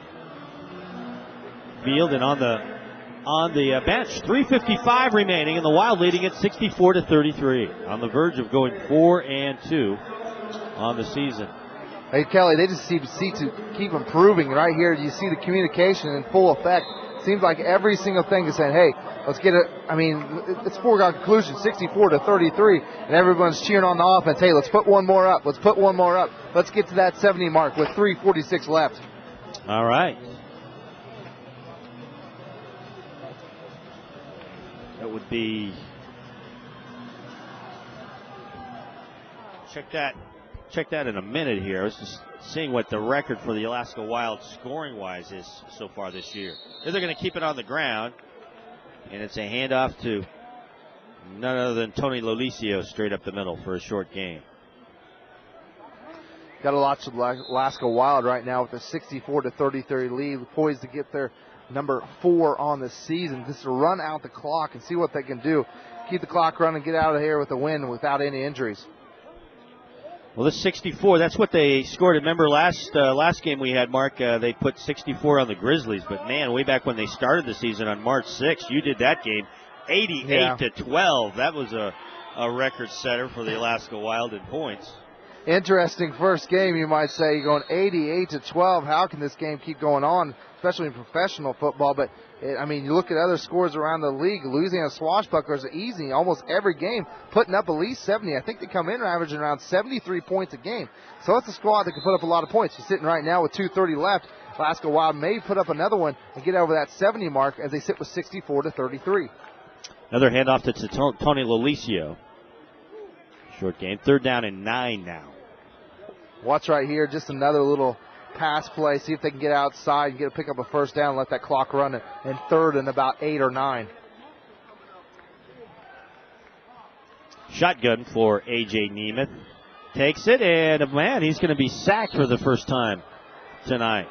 field and on the bench. 3:55 remaining, and the Wild leading it 64-33. On the verge of going 4-2 on the season. Hey, Kelly, they just seem to keep improving. Right here, you see the communication in full effect. Seems like every single thing is saying, hey, let's get it. I mean, it's foregone conclusion, 64-33, and everyone's cheering on the offense. Hey, let's put one more up. Let's put one more up. Let's get to that 70 mark with 3:46 left. All right. That would be. Check that in a minute here. I was just seeing what the record for the Alaska Wild scoring-wise is so far this year. They're going to keep it on the ground, and it's a handoff to none other than Tony Lolicio straight up the middle for a short game. Got to watch the Alaska Wild right now with a 64-33 lead, poised to get their number 4 on the season. Just to run out the clock and see what they can do. Keep the clock running, get out of here with a win without any injuries. Well, this 64, that's what they scored. Remember last game we had, Mark, they put 64 on the Grizzlies. But, man, way back when they started the season on March 6th, you did that game 88-12. That was a record setter for the Alaska Wild in points. Interesting first game, you might say. You're going 88-12. How can this game keep going on, especially in professional football? But, you look at other scores around the league. Louisiana Swashbucklers are easy almost every game, putting up at least 70. I think they come in averaging around 73 points a game. So it's a squad that can put up a lot of points. You're sitting right now with 2:30 left. Alaska Wild may put up another one and get over that 70 mark as they sit with 64-33. Another handoff to Tony Lolicio. Short game. 3rd down and 9 now. Watch right here, just another little pass play. See if they can get outside and pick up a first down and let that clock run in 3rd and about 8 or 9. Shotgun for A.J. Neiman. Takes it, and man, he's going to be sacked for the first time tonight.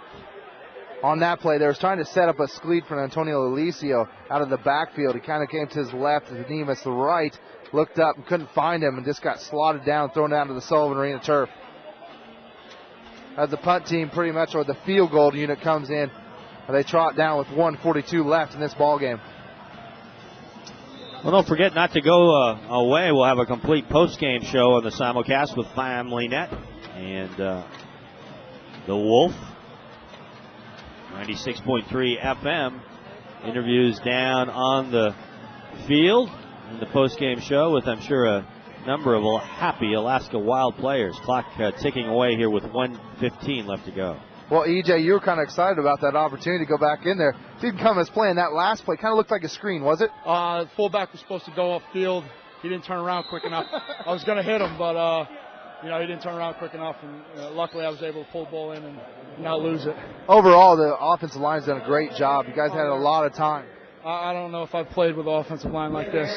On that play, they were trying to set up a screen for Antonio Lolicio out of the backfield. He kind of came to his left, and Neiman to the right, looked up and couldn't find him and just got slotted down, thrown down to the Sullivan Arena turf. As the punt team pretty much, or the field goal unit comes in, and they trot down with 1:42 left in this ball game. Well, don't forget not to go away. We'll have a complete post-game show on the simulcast with Family Net and the Wolf. 96.3 FM. Interviews down on the field in the post-game show with, I'm sure, a number of happy Alaska Wild players. Clock ticking away here with 1:15 left to go. Well, EJ, you were kind of excited about that opportunity to go back in there. Didn't come as planned. That last play kind of looked like a screen, was it? Fullback was supposed to go off field. He didn't turn around quick enough. I was going to hit him, but he didn't turn around quick enough. And luckily, I was able to pull the ball in and not lose it. Overall, the offensive line's done a great job. You guys had a lot of time. I don't know if I've played with an offensive line like this.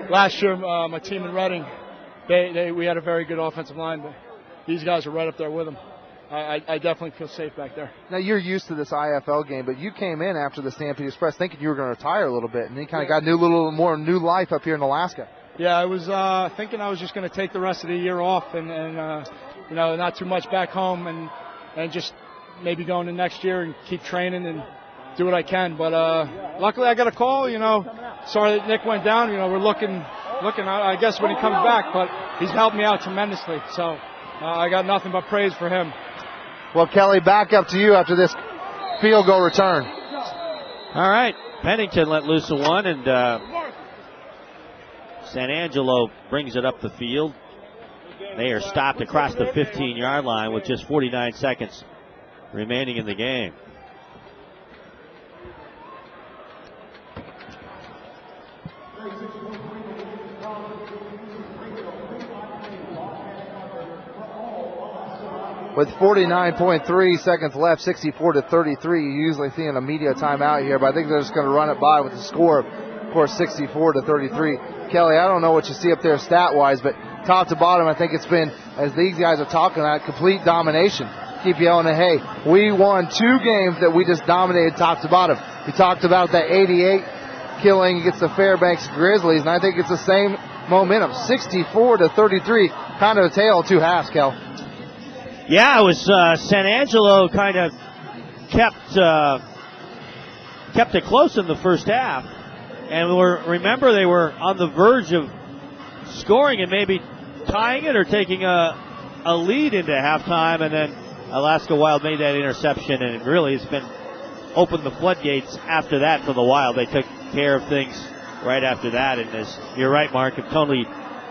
Last year, my team in Reading, we had a very good offensive line, but these guys are right up there with them. I definitely feel safe back there. Now, you're used to this IFL game, but you came in after the Stampede Express thinking you were going to retire a little bit, and then you kind of got a little more new life up here in Alaska. Yeah, I was thinking I was just going to take the rest of the year off and not too much back home and just maybe go into next year and keep training and do what I can. But luckily I got a call, sorry that Nick went down. We're looking, I guess, when he comes back, but he's helped me out tremendously. So I got nothing but praise for him. Well, Kelly, back up to you after this field goal return. All right. Pennington let loose a one, and San Angelo brings it up the field. They are stopped across the 15-yard line with just 49 seconds remaining in the game. With 49.3 seconds left, 64-33. You usually see an immediate timeout here, but I think they're just going to run it by with the score, of course, 64-33. Kelly, I don't know what you see up there stat-wise, but top to bottom, I think it's been, as these guys are talking about, complete domination. Keep yelling at, hey, we won 2 games that we just dominated top to bottom. We talked about that 88 killing against the Fairbanks Grizzlies, and I think it's the same momentum, 64-33, kind of a tale of 2 halves, Kel. Yeah, it was San Angelo kind of kept it close in the first half, and remember they were on the verge of scoring and maybe tying it or taking a lead into halftime, and then Alaska Wild made that interception, and it really has been opened the floodgates after that for the Wild. They took care of things right after that, and as you're right, Mark, have totally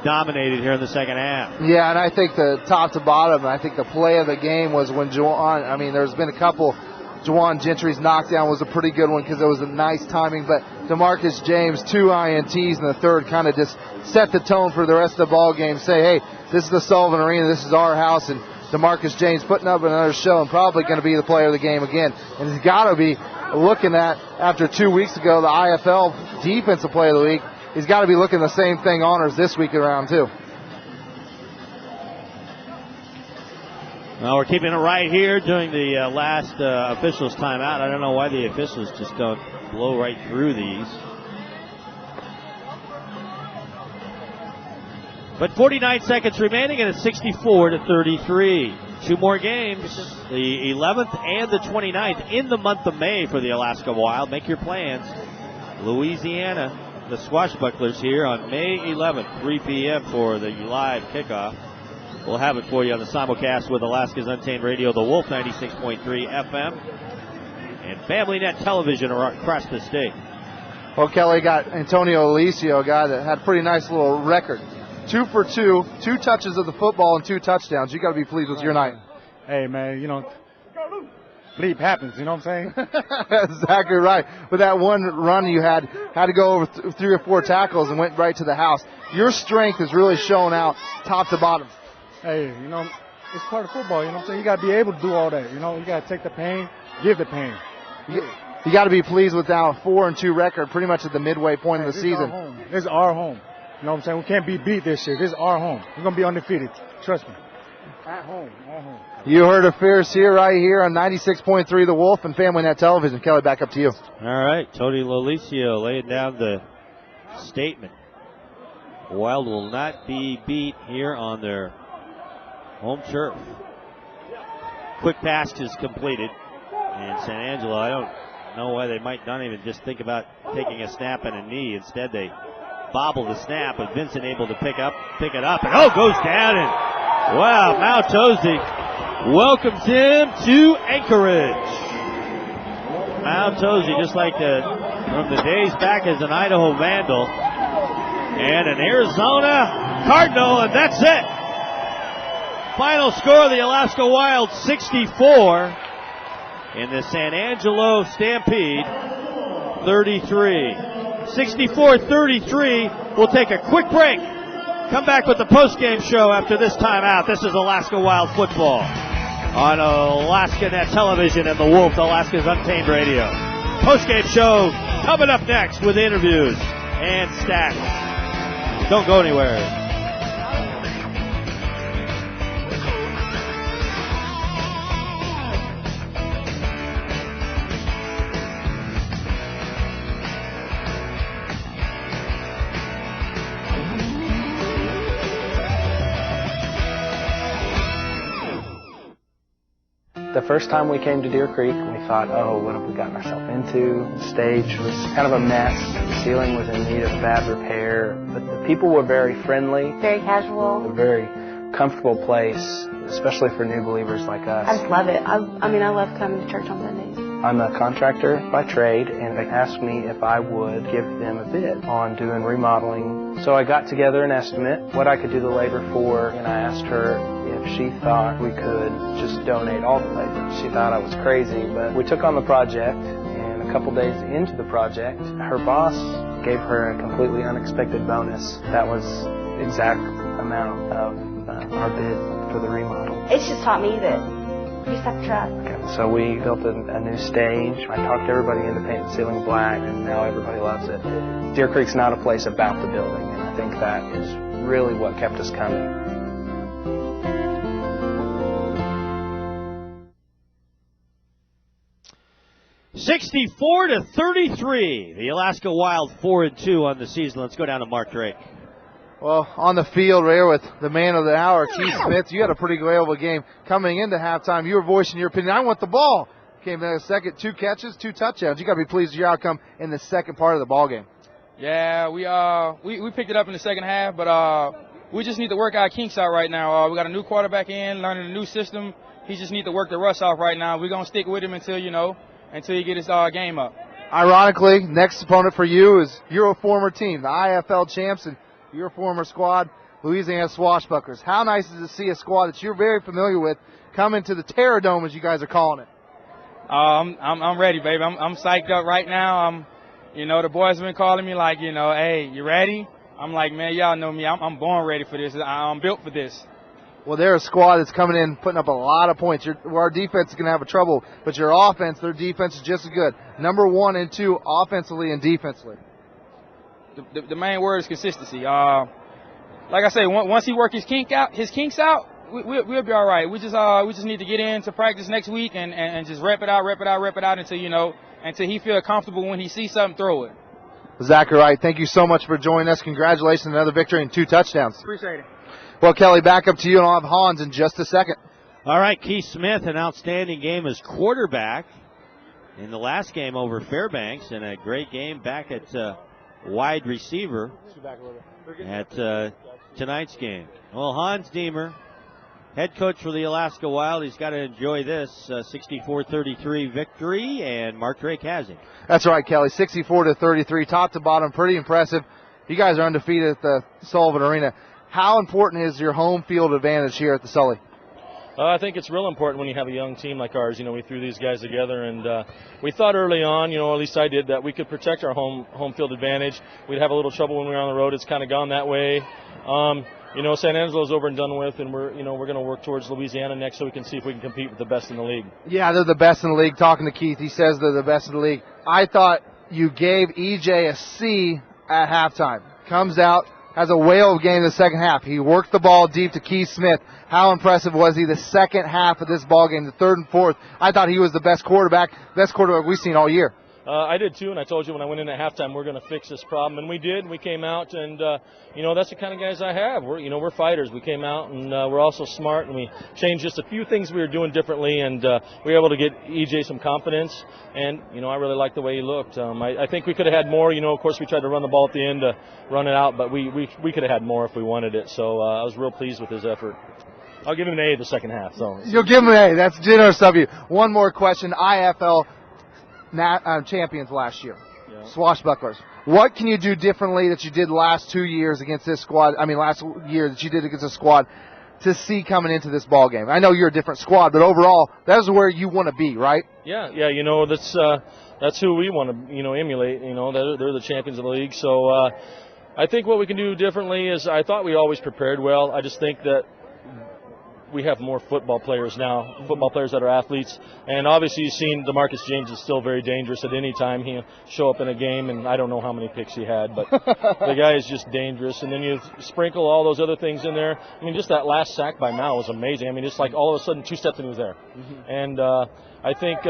dominated here in the second half. Yeah, and I think the top to bottom, I think the play of the game was when there's been a couple. Juwan Gentry's knockdown was a pretty good one because it was a nice timing, but DeMarcus James, 2 INTs in the third, kind of just set the tone for the rest of the ball game. Say, hey, this is the Sullivan Arena, this is our house, and DeMarcus James putting up another show and probably going to be the player of the game again. And he's got to be looking at, after 2 weeks ago, the IFL Defensive Player of the Week, he's got to be looking the same thing honors this week around, too. Well, we're keeping it right here during the last officials timeout. I don't know why the officials just don't blow right through these. But 49 seconds remaining, and it's 64-33. 2 more games, the 11th and the 29th in the month of May for the Alaska Wild. Make your plans. Louisiana, the Swashbucklers here on May 11th, 3 p.m. for the live kickoff. We'll have it for you on the simulcast with Alaska's Untamed Radio, the Wolf 96.3 FM, and Family Net Television across the state. Well, Kelly got Antonio Alicio, a guy that had a pretty nice little record. 2 for 2, 2 touches of the football and 2 touchdowns. You got to be pleased with your night. Hey, man, bleep happens, you know what I'm saying? That's exactly right. With that one run you had to go over 3 or 4 tackles and went right to the house. Your strength is really showing out top to bottom. Hey, it's part of football, you know what I'm saying? You got to be able to do all that, you got to take the pain, give the pain. You got to be pleased with now a 4-2 record pretty much at the midway point of the season. This is our home. You know what I'm saying? We can't be beat this year. This is our home. We're going to be undefeated. Trust me. At home. You heard of Fierce here, right here on 96.3 The Wolf and Family Net Television. Kelly, back up to you. All right. Tony Lolicio laying down the statement. Wild will not be beat here on their home turf. Quick pass is completed. And San Angelo, I don't know why they might not even just think about taking a snap and a knee. Instead, they bobble the snap, but Vincent able to pick it up, and goes down, and wow, Mautosi welcomes him to Anchorage. Mautosi, just like from the days back as an Idaho Vandal, and an Arizona Cardinal, and that's it. Final score of the Alaska Wild, 64, in the San Angelo Stampede, 33. 64-33. We'll take a quick break. Come back with the postgame show after this timeout. This is Alaska Wild football on Alaska Net Television and the Wolf, Alaska's Untamed Radio. Postgame show coming up next with interviews and stats. Don't go anywhere. The first time we came to Deer Creek, we thought, oh, what have we gotten ourselves into? The stage was kind of a mess. The ceiling was in need of bad repair. But the people were very friendly. Very casual. A very comfortable place, especially for new believers like us. I just love it. I love coming to church on Sundays. I'm a contractor by trade, and they asked me if I would give them a bid on doing remodeling. So I got together an estimate, what I could do the labor for, and I asked her if she thought we could just donate all the labor. She thought I was crazy, but we took on the project, and a couple days into the project, her boss gave her a completely unexpected bonus. That was the exact amount of our bid for the remodel. It's just taught me that you just have to try. Okay, so we built a new stage. I talked everybody into painting the ceiling black, and now everybody loves it. Deer Creek's not a place about the building, and I think that is really what kept us coming. (64-33). The Alaska Wild 4-2 on the season. Let's go down to Mark Drake. Well, on the field right here with the man of the hour, Keith Smith, you had a pretty great of a game. Coming into halftime, you were voicing your opinion. I want the ball. Came in a second, 2 catches, 2 touchdowns. You got to be pleased with your outcome in the second part of the ball game. Yeah, we picked it up in the second half, but we just need to work our kinks out right now. We got a new quarterback in, learning a new system. He just needs to work the rust off right now. We're going to stick with him until he get his game up. Ironically, next opponent for you is your former team, the IFL champs, and your former squad, Louisiana Swashbucklers. How nice is it to see a squad that you're very familiar with come into the Terror Dome, as you guys are calling it? I'm ready, baby. I'm psyched up right now. The boys have been calling me like, hey, you ready? I'm like, man, y'all know me. I'm born ready for this. I'm built for this. Well, they're a squad that's coming in, putting up a lot of points. Our defense is going to have a trouble, but your offense, their defense is just as good. Number 1 and 2 offensively and defensively. The main word is consistency. Like I say, once he works his kinks out, we'll be all right. We just need to get into practice next week and just rep it out until he feels comfortable when he sees something, throw it. Zachary Wright, thank you so much for joining us. Congratulations on another victory and 2 touchdowns. Appreciate it. Well, Kelly, back up to you, and I'll have Hans in just a second. All right, Keith Smith, an outstanding game as quarterback in the last game over Fairbanks, and a great game back at wide receiver at tonight's game. Well, Hans Deemer, head coach for the Alaska Wild, he's got to enjoy this 64-33 victory, and Mark Drake has him. That's right, Kelly, 64-33, top to bottom, pretty impressive. You guys are undefeated at the Sullivan Arena. How important is your home field advantage here at the Sully? I think it's real important when you have a young team like ours. We threw these guys together, and we thought early on, or at least I did, that we could protect our home field advantage. We'd have a little trouble when we were on the road. It's kind of gone that way. San Angelo's over and done with, and we're going to work towards Louisiana next so we can see if we can compete with the best in the league. Yeah, they're the best in the league. Talking to Keith, he says they're the best in the league. I thought you gave EJ a C at halftime. Comes out, has a whale of a game in the second half. He worked the ball deep to Keith Smith. How impressive was he the second half of this ball game, the third and fourth? I thought he was the best quarterback we've seen all year. I did too, and I told you when I went in at halftime we're going to fix this problem, and we did. We came out, and that's the kind of guys I have. We're fighters. We came out, and we're also smart, and we changed just a few things we were doing differently, and we were able to get EJ some confidence. And I really liked the way he looked. I think we could have had more. Of course, we tried to run the ball at the end to run it out, but we could have had more if we wanted it. So I was real pleased with his effort. I'll give him an A the second half. So you'll give him an A. That's generous of you. One more question. IFL champions last year, Swashbucklers. What can you do differently that you did last 2 years against this squad? Last year that you did against this squad to see coming into this ball game? I know you're a different squad, but overall, that is where you want to be, right? Yeah. That's who we want to emulate. They're the champions of the league. So I think what we can do differently is I thought we always prepared well. I just think that we have more football players now, football players that are athletes. And obviously you've seen DeMarcus James is still very dangerous at any time. He'll show up in a game, and I don't know how many picks he had, but the guy is just dangerous. And then you sprinkle all those other things in there. Just that last sack by Mao was amazing. It's like all of a sudden 2 steps and he was there. And I think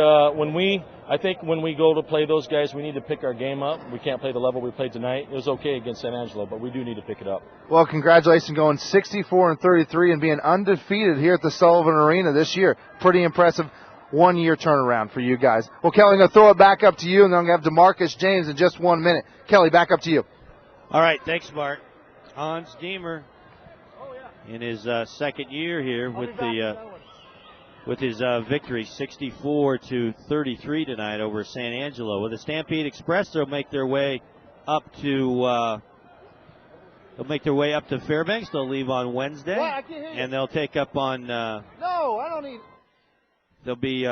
when we go to play those guys, we need to pick our game up. We can't play the level we played tonight. It was okay against San Angelo, but we do need to pick it up. Well, congratulations going 64-33 and being undefeated here at the Sullivan Arena this year. Pretty impressive 1 year turnaround for you guys. Well, Kelly, I'm going to throw it back up to you, and then I'm going to have DeMarcus James in just 1 minute. Kelly, back up to you. All right, thanks, Mark. Hans Deemer in his second year here with his victory, 64-33 tonight over San Angelo. With the Stampede Express, they'll make their way up to Fairbanks. They'll leave on Wednesday, and they'll take up on. No, I don't need. They'll be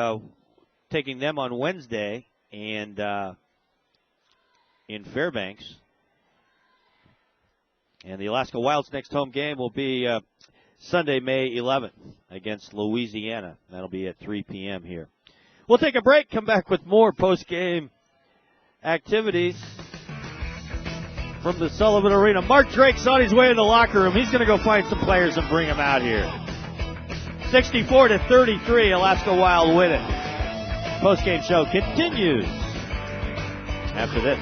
taking them on Wednesday, and in Fairbanks, And the Alaska Wild's next home game will be Sunday, May 11th against Louisiana. That'll be at 3 p.m. here. We'll take a break, come back with more post-game activities from the Sullivan Arena. Mark Drake's on his way in the locker room. He's going to go find some players and bring them out here. 64-33, Alaska Wild win it. Post-game show continues after this.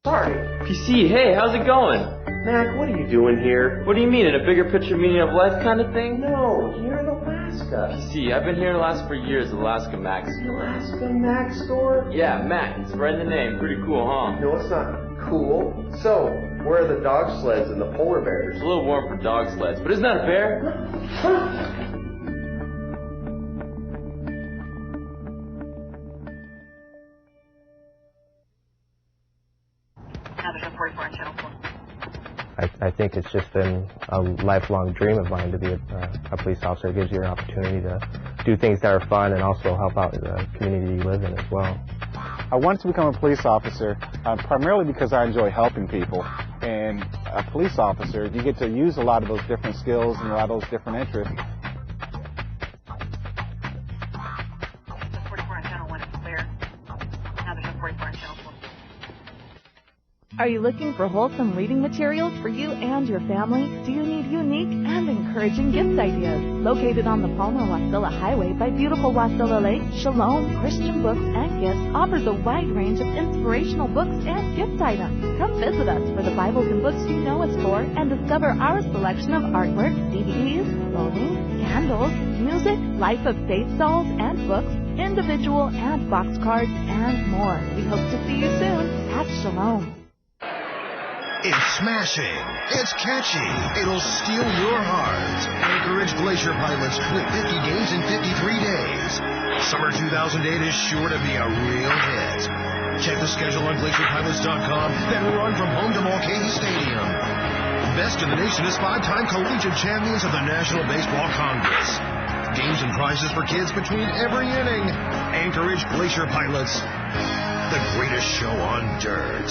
Sorry. PC, hey, how's it going? Mac, what are you doing here? What do you mean, in a bigger picture meaning of life kind of thing? No, you're in Alaska. PC, I've been here in Alaska for years, Alaska Mac Store. Alaska Mac Store? Yeah, Mac, it's right in the name. Pretty cool, huh? No, it's not cool. So, where are the dog sleds and the polar bears? It's a little warm for dog sleds, but isn't that a bear? I think it's just been a lifelong dream of mine to be a police officer. It gives you an opportunity to do things that are fun and also help out the community you live in as well. I wanted to become a police officer primarily because I enjoy helping people. And a police officer, you get to use a lot of those different skills and a lot of those different interests. Are you looking for wholesome reading materials for you and your family? Do you need unique and encouraging gift ideas? Located on the Palmer-Wasilla Highway by beautiful Wasilla Lake, Shalom Christian Books and Gifts offers a wide range of inspirational books and gift items. Come visit us for the Bibles and books you know us for and discover our selection of artwork, DVDs, clothing, candles, music, Life of Faith dolls and books, individual and box cards, and more. We hope to see you soon at Shalom. It's smashing. It's catchy. It'll steal your heart. Anchorage Glacier Pilots with 50 games in 53 days. Summer 2008 is sure to be a real hit. Check the schedule on glacierpilots.com, then run from home to Mulcahy Stadium. Best in the nation is 5-time collegiate champions of the National Baseball Congress. Games and prizes for kids between every inning. Anchorage Glacier Pilots, the greatest show on dirt.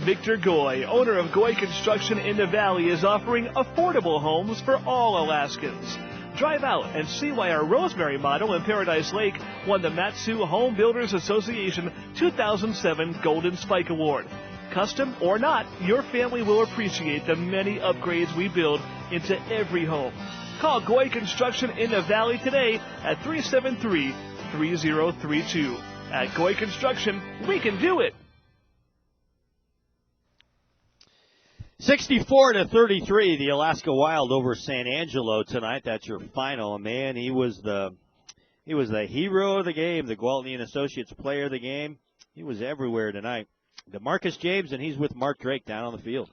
Victor Goy, owner of Goy Construction in the Valley, is offering affordable homes for all Alaskans. Drive out and see why our Rosemary model in Paradise Lake won the Matsu Home Builders Association 2007 Golden Spike Award. Custom or not, your family will appreciate the many upgrades we build into every home. Call Goy Construction in the Valley today at 373-3032. At Goy Construction, we can do it. 64-33, the Alaska Wild over San Angelo tonight. That's your final. Man, he was the hero of the game, the Gwaltney & Associates player of the game. He was everywhere tonight. DeMarcus James, and he's with Mark Drake down on the field.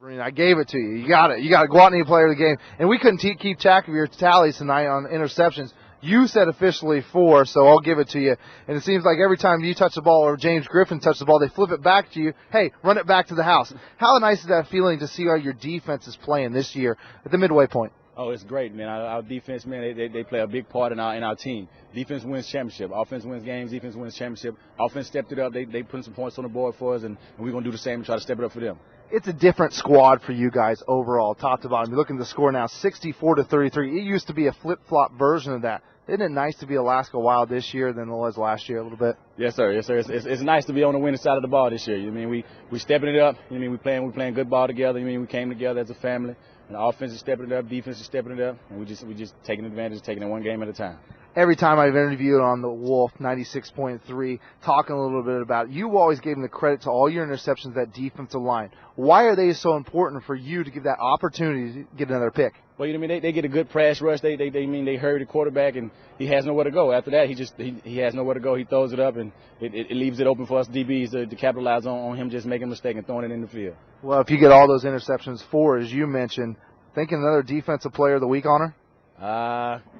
I gave it to you. You got it. You got a Gwaltney player of the game. And we couldn't keep track of your tallies tonight on interceptions. You said officially 4, so I'll give it to you. And it seems like every time you touch the ball or James Griffin touches the ball, they flip it back to you. Hey, run it back to the house. How nice is that feeling to see how your defense is playing this year at the midway point? Oh, it's great, man. Our defense, man, they play a big part in our team. Defense wins championship. Offense wins games. Defense wins championship. Offense stepped it up. They put some points on the board for us, and we're going to do the same and try to step it up for them. It's a different squad for you guys overall, top to bottom. You're looking at the score now, 64-33. It used to be a flip-flop version of that. Isn't it nice to be Alaska Wild this year than it was last year a little bit? Yes, sir. Yes, sir. It's nice to be on the winning side of the ball this year. I mean, we stepping it up. I mean, we playing good ball together. I mean, we came together as a family. And the offense is stepping it up, defense is stepping it up, and we just taking advantage, taking it one game at a time. every time I've interviewed on the Wolf 96.3, talking a little bit about it, you always gave them the credit to all your interceptions, that defensive line. Why are they so important for you to give that opportunity to get another pick? Well, you know what I mean, they get a good pass rush. They hurry the quarterback, and he has nowhere to go. After that, he has nowhere to go. He throws it up, and it leaves it open for us DBs to capitalize on him just making a mistake and throwing it in the field. Well, if you get all those interceptions, 4, as you mentioned, thinking another defensive player of the week honor?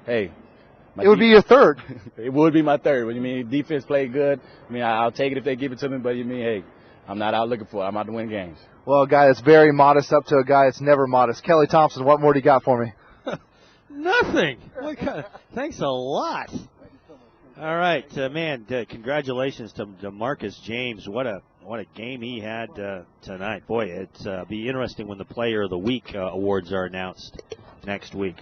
Hey. It would be your third. It would be my third. What you mean, defense played good. I mean, I'll take it if they give it to me, but you mean, hey, I'm not out looking for it. I'm out to win games. Well, a guy that's very modest up to a guy that's never modest. Kelly Thompson, what more do you got for me? Nothing. Thanks a lot. All right, congratulations to Marcus James. What a game he had tonight. Boy, it's be interesting when the Player of the Week awards are announced next week.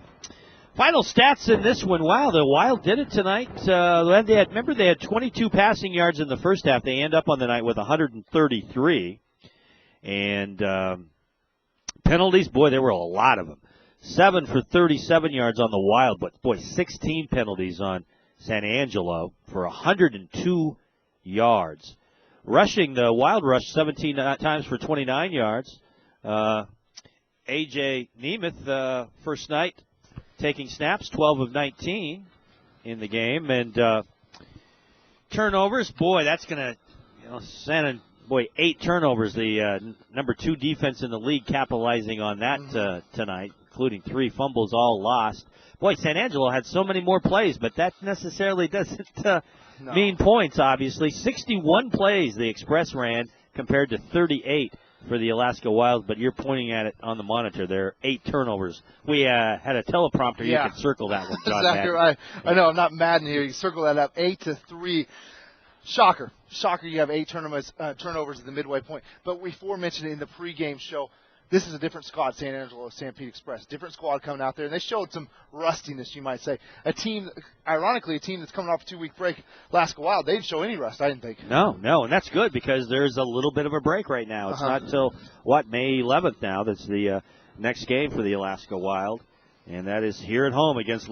Final stats in this one. Wow, the Wild did it tonight. They had 22 passing yards in the first half. They end up on the night with 133. And penalties, boy, there were a lot of them. 7 for 37 yards on the Wild, but, boy, 16 penalties on San Angelo for 102 yards. Rushing, the Wild rushed 17 times for 29 yards. A.J. Nemeth, first night, taking snaps, 12 of 19 in the game. And turnovers, boy, that's going to, 8 turnovers. The number 2 defense in the league capitalizing on that tonight, including 3 fumbles all lost. Boy, San Angelo had so many more plays, but that necessarily doesn't mean points, obviously. 61 plays the Express ran compared to 38 for the Alaska Wild, but you're pointing at it on the monitor. There are 8 turnovers. We had a teleprompter. Yeah. You can circle that one, John. Exactly right. I know, I'm not mad in here. You circle that up, 8-3. Shocker, you have 8 turnovers at the midway point. But we mentioned it in the pregame show, this is a different squad, San Angelo Stampede Express. Different squad coming out there, and they showed some rustiness, you might say. Ironically, a team that's coming off a 2-week break, Alaska Wild, they didn't show any rust, I didn't think. No, and that's good because there's a little bit of a break right now. It's not until, May 11th now. That's the next game for the Alaska Wild, and that is here at home against